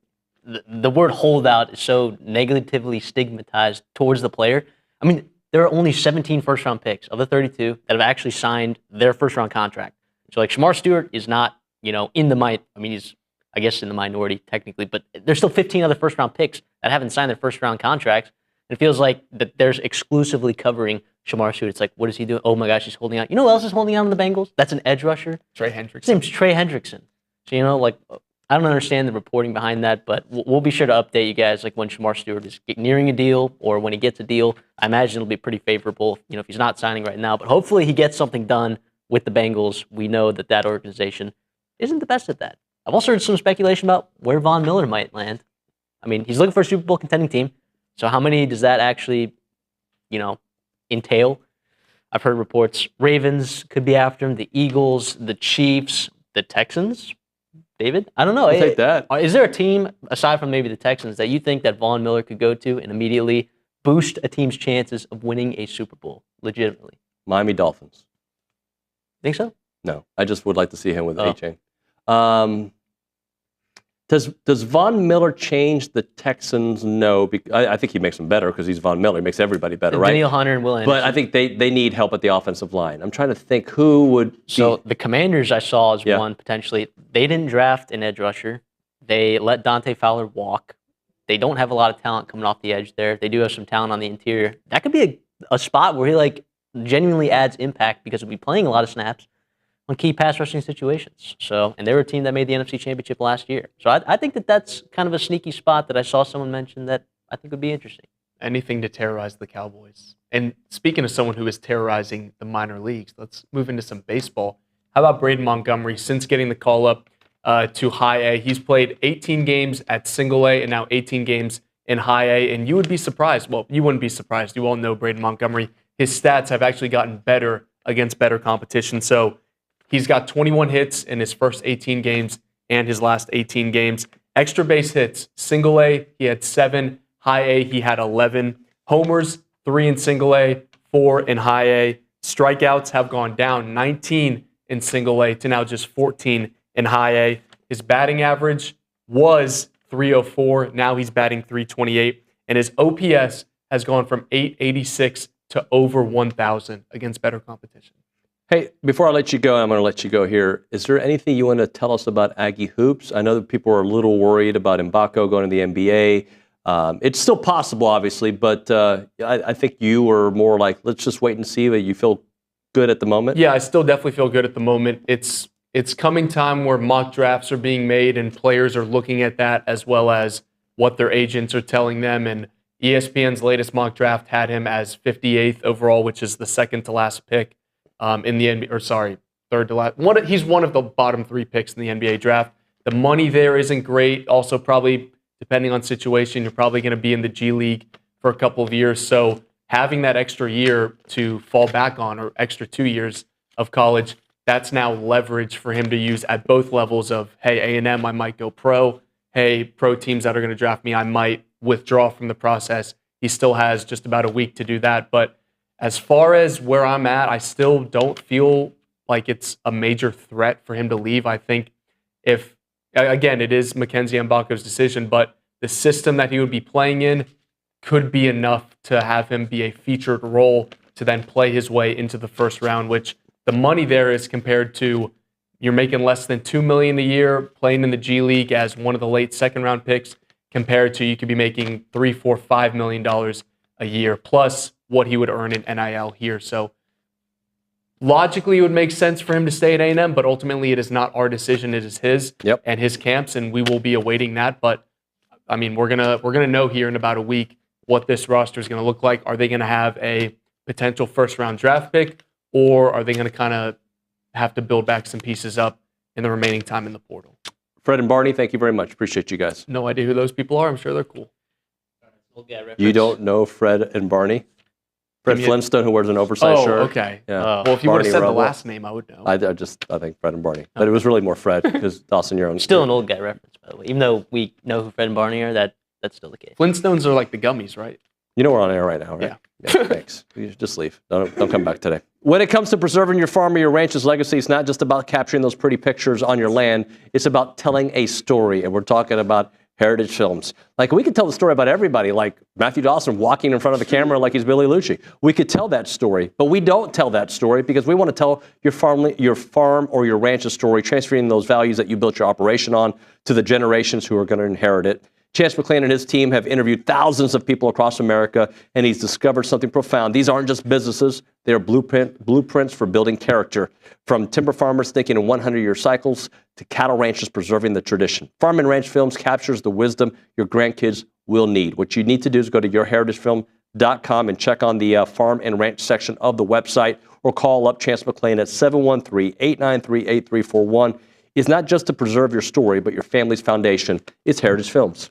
the word holdout is so negatively stigmatized towards the player. I mean, there are only 17 first-round picks of the 32 that have actually signed their first-round contract. So, like, Shamar Stewart is not, in the he's, I guess, in the minority technically, but there's still 15 other first-round picks that haven't signed their first-round contracts. It feels like that there's exclusively covering Shamar Stewart. It's like, what is he doing? Oh my gosh, he's holding out. You know who else is holding out on the Bengals? That's an edge rusher. Trey Hendrickson. His name's Trey Hendrickson. So, I don't understand the reporting behind that, but we'll be sure to update you guys when Shamar Stewart is nearing a deal or when he gets a deal. I imagine it'll be pretty favorable, if he's not signing right now. But hopefully he gets something done with the Bengals. We know that organization isn't the best at that. I've also heard some speculation about where Von Miller might land. I mean, he's looking for a Super Bowl contending team. So how many does that actually, entail? I've heard reports Ravens could be after him, the Eagles, the Chiefs, the Texans. David? I don't know. I'll take that. Is there a team, aside from maybe the Texans, that you think that Von Miller could go to and immediately boost a team's chances of winning a Super Bowl, legitimately? Miami Dolphins. Think so? No. I just would like to see him with A-Chain. Does Von Miller change the Texans? No. I think he makes them better because he's Von Miller. He makes everybody better, right? Daniel Hunter and Will Anderson. But I think they need help at the offensive line. I'm trying to think who would. So the Commanders I saw as one potentially. They didn't draft an edge rusher. They let Dante Fowler walk. They don't have a lot of talent coming off the edge there. They do have some talent on the interior. That could be a spot where he genuinely adds impact because he'll be playing a lot of snaps on key pass rushing situations. And they were a team that made the NFC Championship last year. So I think that's kind of a sneaky spot that I saw someone mention that I think would be interesting. Anything to terrorize the Cowboys. And speaking of someone who is terrorizing the minor leagues, let's move into some baseball. How about Braden Montgomery? Since getting the call up to High A, he's played 18 games at Single A and now 18 games in High A. And you would be surprised. Well, you wouldn't be surprised. You all know Braden Montgomery. His stats have actually gotten better against better competition. So he's got 21 hits in his first 18 games and his last 18 games. Extra base hits, Single A, he had 7. High A, he had 11. Homers, 3 in Single A, 4 in High A. Strikeouts have gone down 19 in Single A to now just 14 in High A. His batting average was 304. Now he's batting 328. And his OPS has gone from 886 to over 1,000 against better competition. Hey, before I let you go, I'm going to let you go here. Is there anything you want to tell us about Aggie hoops? I know that people are a little worried about Mbako going to the NBA. It's still possible, obviously, but I think you were more like, let's just wait and see. But you feel good at the moment? Yeah, I still definitely feel good at the moment. It's coming time where mock drafts are being made and players are looking at that as well as what their agents are telling them. And ESPN's latest mock draft had him as 58th overall, which is the second to last pick in the NBA, or sorry, third to last. He's one of the bottom 3 picks in the NBA draft. The money there isn't great. Also, probably depending on situation, you're probably going to be in the G League for a couple of years. So having that extra year to fall back on, or extra 2 years of college, that's now leverage for him to use at both levels of, hey, A&M, I might go pro. Hey, pro teams that are going to draft me, I might withdraw from the process. He still has just about a week to do that. But as far as where I'm at, I still don't feel like it's a major threat for him to leave. I think if, again, it is Mackenzie Mbako's decision, but the system that he would be playing in could be enough to have him be a featured role to then play his way into the first round, which the money there is compared to you're making less than $2 million a year playing in the G League as one of the late second round picks compared to you could be making $3, $4, $5 million a year plus what he would earn in NIL here. So logically, it would make sense for him to stay at A&M, but ultimately it is not our decision. It is his and his camp's, and we will be awaiting that. But I mean, we're gonna know here in about a week what this roster is going to look like. Are they going to have a potential first-round draft pick, or are they going to kind of have to build back some pieces up in the remaining time in the portal? Fred and Barney, thank you very much. Appreciate you guys. No idea who those people are. I'm sure they're cool. You don't know Fred and Barney? Fred Flintstone, who wears an oversized shirt. Oh, okay. Yeah. Well, if you would have said Rubble. the last name, I would know. I think Fred and Barney. But it was really more Fred because Dawson, you're on. Still an old guy reference, by the way. Even though we know who Fred and Barney are, that's still the case. Flintstones are like the gummies, right? You know we're on air right now, right? Yeah. Thanks. You should just leave. Don't come back today. When it comes to preserving your farm or your ranch's legacy, it's not just about capturing those pretty pictures on your land. It's about telling a story, and we're talking about heritage films. Like, we could tell the story about everybody, like Matthew Dawson walking in front of the camera like he's Billy Liucci. We could tell that story, but we don't tell that story because we want to tell your farm or your ranch's story, transferring those values that you built your operation on to the generations who are going to inherit it. Chance McClain and his team have interviewed thousands of people across America, and he's discovered something profound. These aren't just businesses. They are blueprints for building character, from timber farmers thinking in 100-year cycles to cattle ranchers preserving the tradition. Farm and Ranch Films captures the wisdom your grandkids will need. What you need to do is go to yourheritagefilm.com and check on the farm and ranch section of the website, or call up Chance McClain at 713-893-8341. It's not just to preserve your story, but your family's foundation. It's Heritage Films.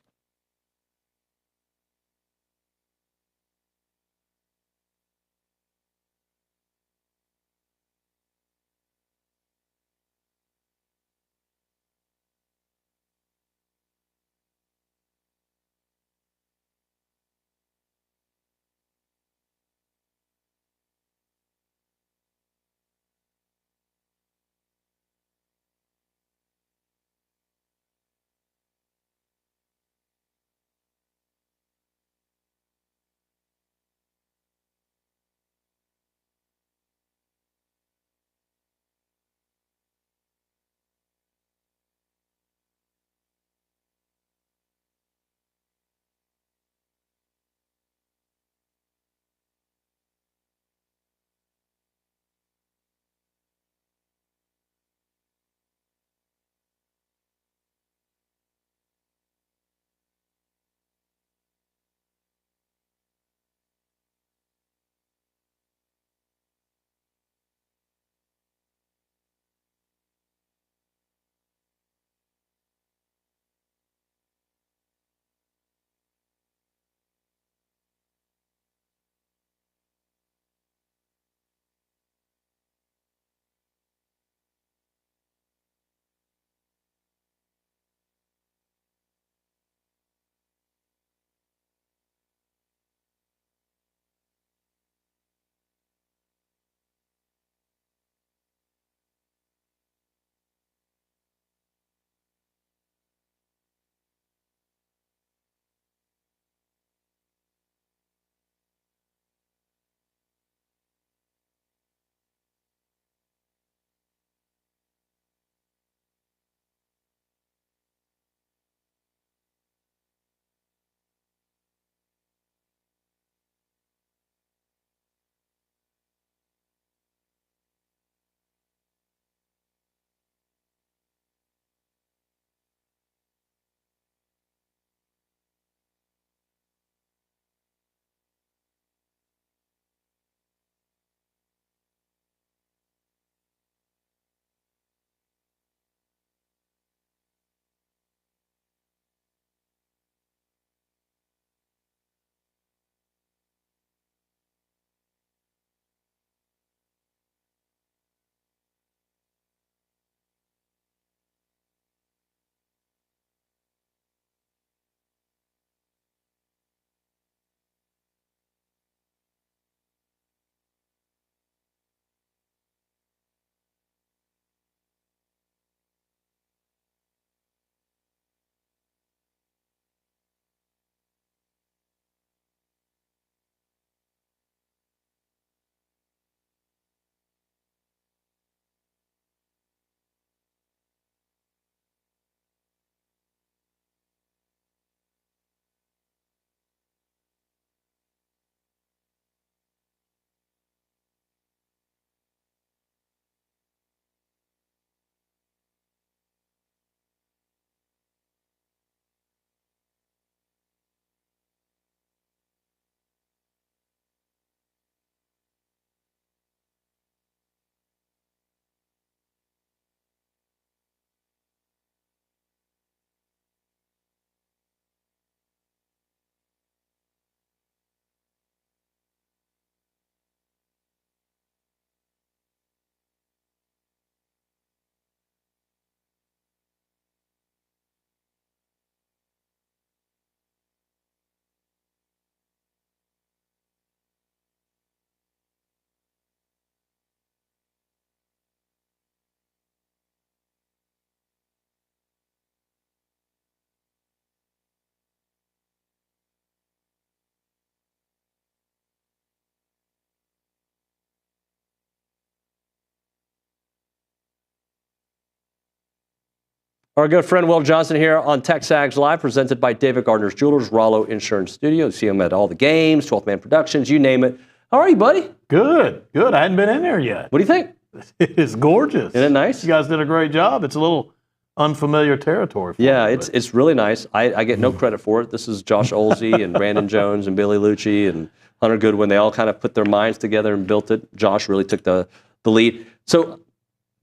Our good friend Will Johnson here on TexAgs Live, presented by David Gardner's Jewelers, Rollo Insurance Studio. You see him at all the games, 12th Man Productions, you name it. How are you, buddy? Good. I hadn't been in there yet. What do you think? It's gorgeous. Isn't it nice? You guys did a great job. It's a little unfamiliar territory for me, it's really nice. I get no credit for it. This is Josh Olsey and Brandon Jones and Billy Liucci and Hunter Goodwin. They all kind of put their minds together and built it. Josh really took the lead. So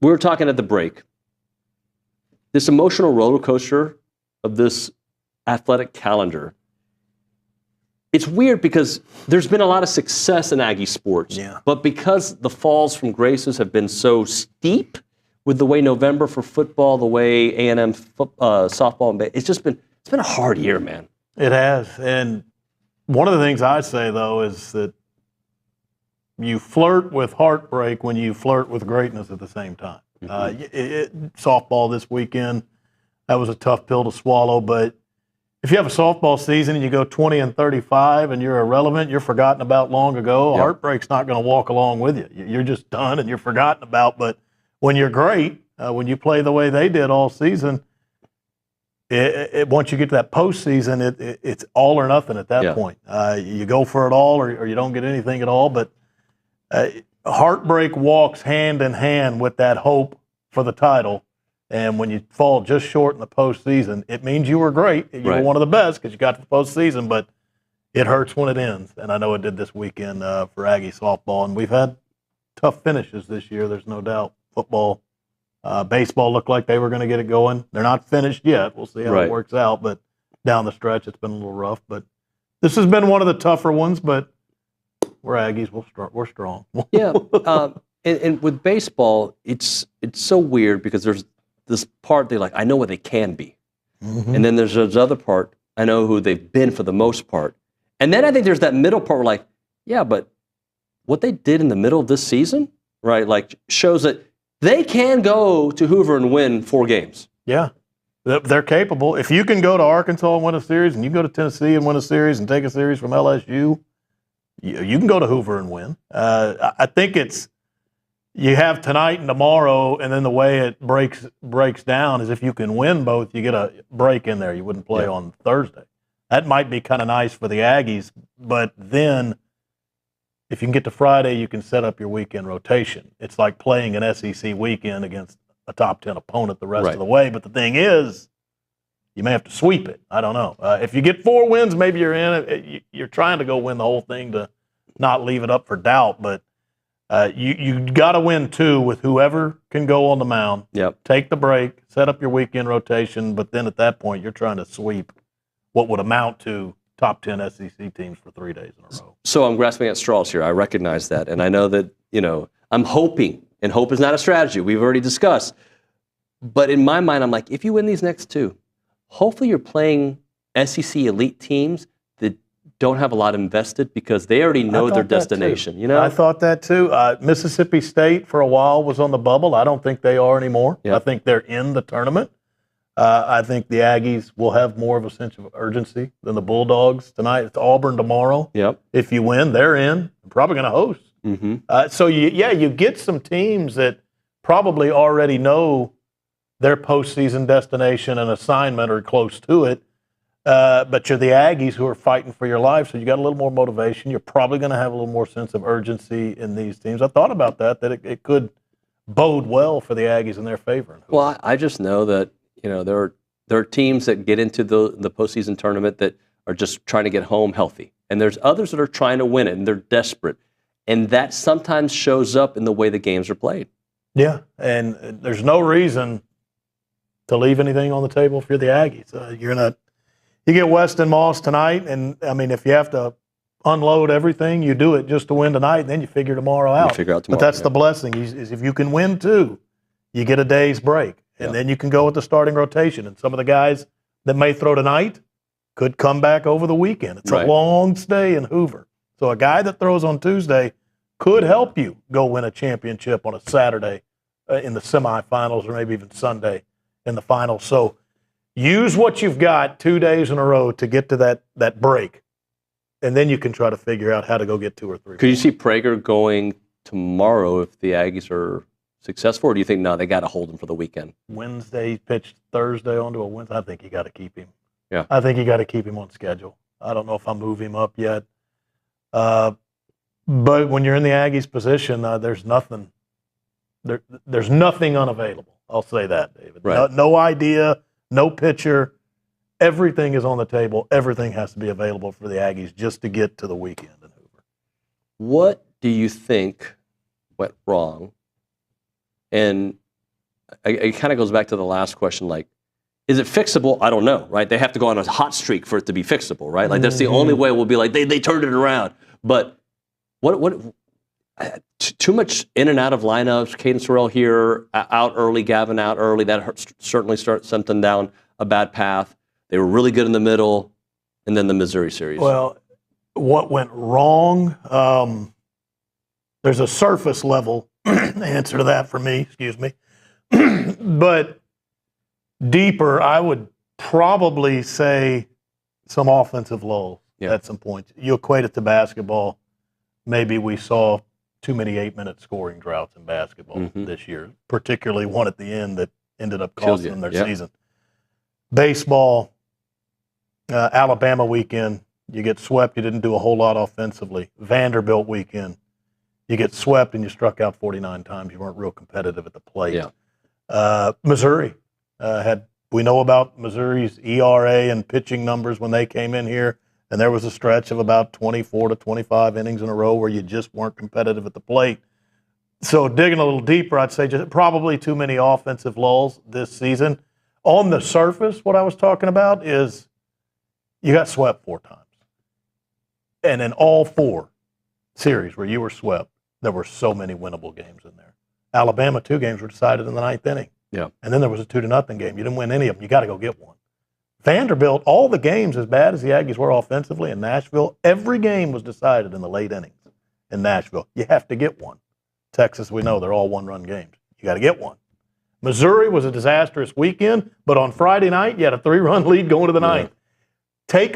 we were talking at the break. This emotional roller coaster of this athletic calendar. It's weird because there's been a lot of success in Aggie sports, but because the falls from graces have been so steep with the way November for football, the way A&M softball, and it's been a hard year, man. It has, and one of the things I say though is that you flirt with heartbreak when you flirt with greatness at the same time. Softball this weekend, that was a tough pill to swallow, but if you have a softball season and you go 20-35 and you're irrelevant, you're forgotten about long ago, heartbreak's not going to walk along with you. You're just done and you're forgotten about. But when you're great, when you play the way they did all season, once you get to that postseason, it's all or nothing at that point. You go for it all or you don't get anything at all. But heartbreak walks hand in hand with that hope for the title. And when you fall just short in the postseason, it means you were great. You were one of the best because you got to the postseason, but it hurts when it ends. And I know it did this weekend for Aggie softball. And we've had tough finishes this year, there's no doubt. Football, baseball looked like they were going to get it going. They're not finished yet. We'll see how it works out. But down the stretch, it's been a little rough. But this has been one of the tougher ones, but we're Aggies. We're strong. And with baseball, it's so weird because there's this part they like, I know what they can be. And then there's this other part, I know who they've been for the most part. And then I think there's that middle part where like, yeah, but what they did in the middle of this season, right, like shows that they can go to Hoover and win 4 games. Yeah, they're capable. If you can go to Arkansas and win a series, and you go to Tennessee and win a series and take a series from LSU, you can go to Hoover and win. I think you have tonight and tomorrow, and then the way it breaks down is if you can win both, you get a break in there. You wouldn't play on Thursday. That might be kind of nice for the Aggies, but then if you can get to Friday, you can set up your weekend rotation. It's like playing an SEC weekend against a top 10 opponent the rest of the way. But the thing is, you may have to sweep it. I don't know. If you get 4 wins, maybe you're in. You're trying to go win the whole thing to not leave it up for doubt, but you got to win 2 with whoever can go on the mound. Take the break, set up your weekend rotation, but then at that point, you're trying to sweep what would amount to top 10 SEC teams for 3 days in a row. So I'm grasping at straws here. I recognize that, and I know that I'm hoping, and hope is not a strategy. We've already discussed. But in my mind, I'm like, if you win these next 2, hopefully you're playing SEC elite teams that don't have a lot invested because they already know their destination. I thought that too. Mississippi State for a while was on the bubble. I don't think they are anymore. I think they're in the tournament. I think the Aggies will have more of a sense of urgency than the Bulldogs tonight. It's Auburn tomorrow. If you win, they're in. They're probably going to host. So you get some teams that probably already know their postseason destination and assignment or close to it. But you're the Aggies who are fighting for your life, so you got a little more motivation. You're probably going to have a little more sense of urgency in these teams. I thought about that it could bode well for the Aggies in their favor. Well, I just know that there are teams that get into the postseason tournament that are just trying to get home healthy, and there's others that are trying to win it and they're desperate, and that sometimes shows up in the way the games are played. Yeah, and there's no reason to leave anything on the table if you're the Aggies. You get Weston Moss tonight, and I mean, if you have to unload everything, you do it just to win tonight, and then you figure tomorrow out. But that's the blessing is if you can win 2, you get a day's break, and then you can go with the starting rotation. And some of the guys that may throw tonight could come back over the weekend. It's a long stay in Hoover. So a guy that throws on Tuesday could help you go win a championship on a Saturday in the semifinals or maybe even Sunday in the finals. So use what you've got 2 days in a row to get to that break, and then you can try to figure out how to go get 2 or 3. Could you see Prager going tomorrow if the Aggies are successful, or do you think, no, they got to hold him for the weekend? Wednesday, he pitched Thursday onto a Wednesday. I think you got to keep him. Yeah. I think you got to keep him on schedule. I don't know if I move him up yet. But when you're in the Aggies position, there's nothing. There's nothing unavailable. I'll say that, David. Right. No idea, no pitcher. Everything is on the table. Everything has to be available for the Aggies just to get to the weekend in Hoover. What do you think went wrong? And it kind of goes back to the last question, like, is it fixable? I don't know, right? They have to go on a hot streak for it to be fixable, right? Like, that's the only way we'll be like, they turned it around. But too much in and out of lineups, Caden Sorrell here, out early, Gavin out early. That certainly sent them down a bad path. They were really good in the middle, and then the Missouri series. Well, what went wrong? There's a surface level answer to that for me, excuse me. But deeper, I would probably say some offensive lulls at some points. You equate it to basketball. Maybe we saw too many 8-minute scoring droughts in basketball this year, particularly one at the end that ended up costing them their season. Baseball, Alabama weekend, you get swept. You didn't do a whole lot offensively. Vanderbilt weekend, you get swept and you struck out 49 times. You weren't real competitive at the plate. Missouri we know about Missouri's ERA and pitching numbers when they came in here, and there was a stretch of about 24 to 25 innings in a row where you just weren't competitive at the plate. So digging a little deeper, I'd say just probably too many offensive lulls this season. On the surface, what I was talking about is you got swept 4 times. And in all 4 series where you were swept, there were so many winnable games in there. Alabama, 2 games were decided in the 9th inning. Yeah. And then there was a 2-0 game. You didn't win any of them. You got to go get one. Vanderbilt, all the games, as bad as the Aggies were offensively in Nashville, every game was decided in the late innings in Nashville. You have to get one. Texas, we know they're all 1-run games. You got to get one. Missouri was a disastrous weekend, but on Friday night, you had a 3-run lead going to the 9th. Take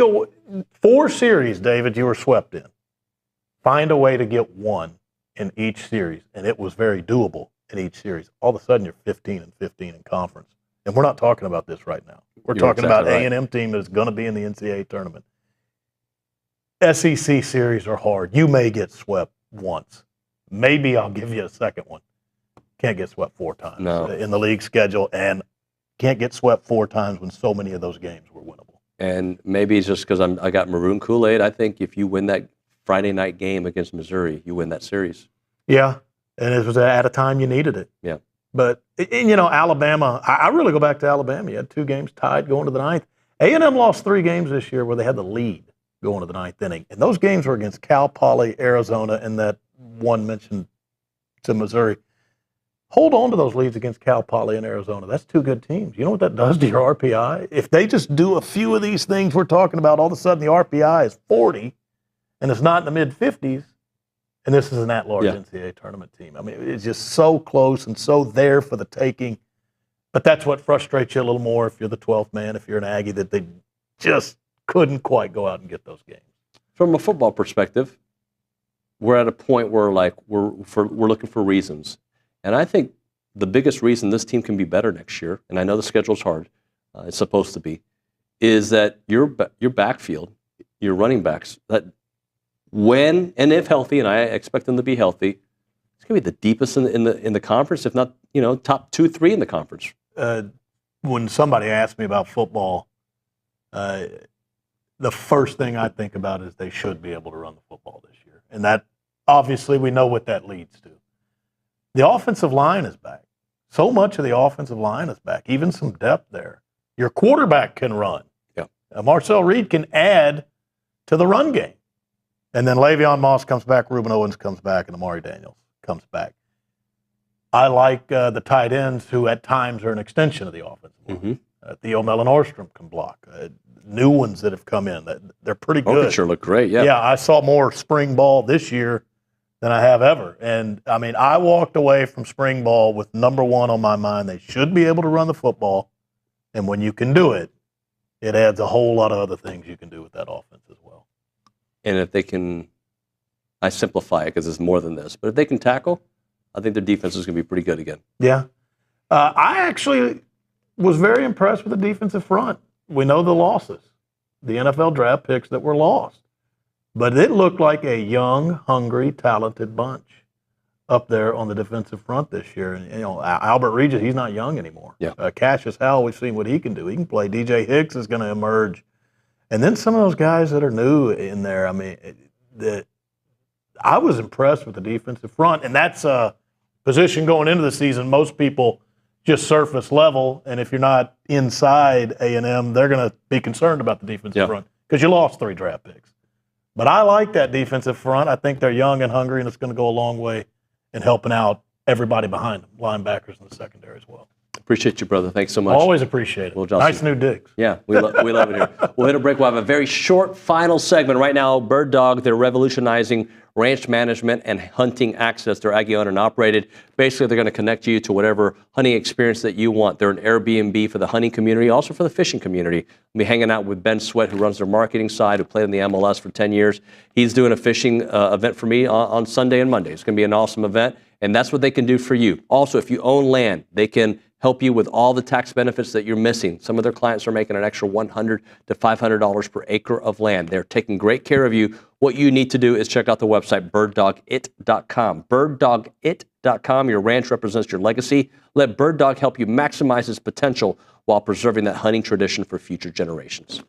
4 series, David, you were swept in. Find a way to get one in each series, and it was very doable in each series. All of a sudden, you're 15-15 in conference. And we're not talking about this right now. We're talking about A&M team that is going to be in the NCAA tournament. SEC series are hard. You may get swept once. Maybe I'll give you a second one. Can't get swept 4 times in the league schedule, and can't get swept 4 times when so many of those games were winnable. And maybe it's just because I got maroon Kool-Aid. I think if you win that Friday night game against Missouri, you win that series. Yeah, and it was at a time you needed it. Yeah. But, Alabama, I really go back to Alabama. You had 2 games tied going to the 9th. A&M lost 3 games this year where they had the lead going to the 9th inning. And those games were against Cal Poly, Arizona, and that one mentioned to Missouri. Hold on to those leads against Cal Poly and Arizona. That's 2 good teams. You know what that does to your RPI? If they just do a few of these things we're talking about, all of a sudden the RPI is 40, and it's not in the mid-50s. And this is an at-large NCAA tournament team. I mean, it's just so close and so there for the taking. But that's what frustrates you a little more if you're the 12th man, if you're an Aggie, that they just couldn't quite go out and get those games. From a football perspective, we're at a point where we're looking for reasons. And I think the biggest reason this team can be better next year, and I know the schedule's hard, it's supposed to be, is that your backfield, your running backs, that when and if healthy, and I expect them to be healthy, it's going to be the deepest in the conference, if not top 2-3 in the conference. When somebody asks me about football, the first thing I think about is they should be able to run the football this year, and that obviously we know what that leads to. The offensive line is back. So much of the offensive line is back, even some depth there. Your quarterback can run. Yeah. Marcel Reed can add to the run game. And then Le'Veon Moss comes back, Reuben Owens comes back, and Amari Daniels comes back. I like the tight ends who at times are an extension of the offensive line. Theo Mellon-Orstrom can block. New ones that have come in, they're pretty good. Sure look great, yeah. Yeah, I saw more spring ball this year than I have ever. And, I mean, I walked away from spring ball with number 1 on my mind. They should be able to run the football. And when you can do it, it adds a whole lot of other things you can do with that offense as well. And if they can, I simplify it because it's more than this, but if they can tackle, I think their defense is going to be pretty good again. Yeah. I actually was very impressed with the defensive front. We know the losses, the NFL draft picks that were lost. But it looked like a young, hungry, talented bunch up there on the defensive front this year. And, Albert Regis, he's not young anymore. Yeah. Cassius Howell, we've seen what he can do. He can play. DJ Hicks is going to emerge. And then some of those guys that are new in there, I mean, I was impressed with the defensive front. And that's a position going into the season. Most people just surface level. And if you're not inside A&M, they're going to be concerned about the defensive front because you lost 3 draft picks. But I like that defensive front. I think they're young and hungry, and it's going to go a long way in helping out everybody behind them, linebackers in the secondary as well. Appreciate you, brother. Thanks so much. Always appreciate it. Well, nice new digs. Yeah, we love it here. We'll hit a break. We'll have a very short final segment. Right now, Bird Dog, they're revolutionizing ranch management and hunting access. They're Aggie owned and operated. Basically, they're going to connect you to whatever hunting experience that you want. They're an Airbnb for the hunting community, also for the fishing community. I'll be hanging out with Ben Sweat, who runs their marketing side, who played in the MLS for 10 years. He's doing a fishing event for me on Sunday and Monday. It's going to be an awesome event, and that's what they can do for you. Also, if you own land, they can help you with all the tax benefits that you're missing. Some of their clients are making an extra $100 to $500 per acre of land. They're taking great care of you. What you need to do is check out the website, birddogit.com. Birddogit.com. Your ranch represents your legacy. Let Bird Dog help you maximize its potential while preserving that hunting tradition for future generations.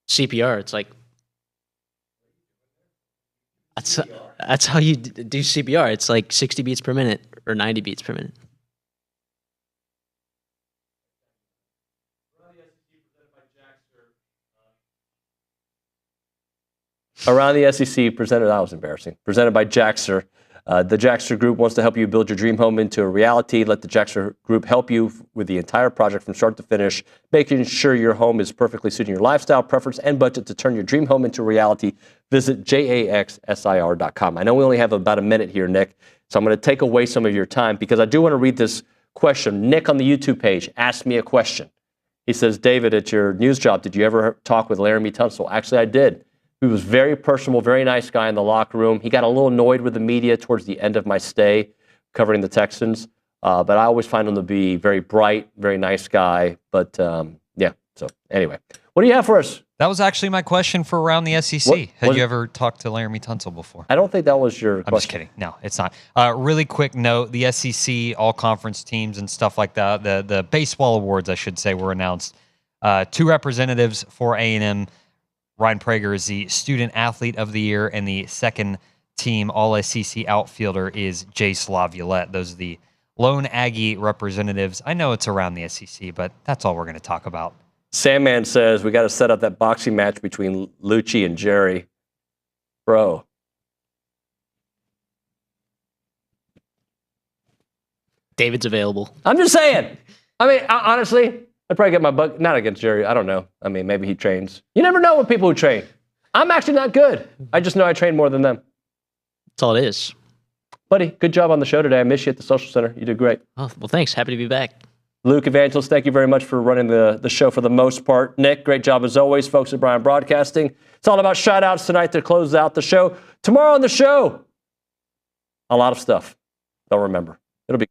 CPR. It's like that's how you do CPR. It's like 60 beats per minute or 90 beats per minute. Around the SEC, presented by Jaxer. The Jaxer Group wants to help you build your dream home into a reality. Let the Jaxer Group help you with the entire project from start to finish, making sure your home is perfectly suiting your lifestyle, preference, and budget to turn your dream home into reality. Visit jaxsir.com. I know we only have about a minute here, Nick, so I'm going to take away some of your time because I do want to read this question. Nick on the YouTube page asked me a question. He says, David, at your news job, did you ever talk with Laramie Tunsil? Actually, I did. He was very personable, very nice guy in the locker room. He got a little annoyed with the media towards the end of my stay covering the Texans. But I always find him to be very bright, very nice guy. But yeah, so anyway, what do you have for us? That was actually my question for Around the SEC. Had you ever talked to Laramie Tunsil before? I don't think that was your question. I'm just kidding. No, it's not. Really quick note, the SEC, all conference teams and stuff like that, the baseball awards, I should say, were announced. 2 representatives for A&M. Ryan Prager is the Student Athlete of the Year, and the second team All-SEC outfielder is Jace LaViolette. Those are the lone Aggie representatives. I know it's around the SEC, but that's all we're going to talk about. Sandman says we got to set up that boxing match between Liucci and Jerry. Bro. David's available. I'm just saying. I mean, honestly, I'd probably get my butt, not against Jerry. I don't know. I mean, maybe he trains. You never know with people who train. I'm actually not good. I just know I train more than them. That's all it is. Buddy, good job on the show today. I miss you at the Social Center. You did great. Oh, well, thanks. Happy to be back. Luke Evangelist, thank you very much for running the show for the most part. Nick, great job as always. Folks at Brian Broadcasting. It's all about shout-outs tonight to close out the show. Tomorrow on the show, a lot of stuff. Don't remember. It'll be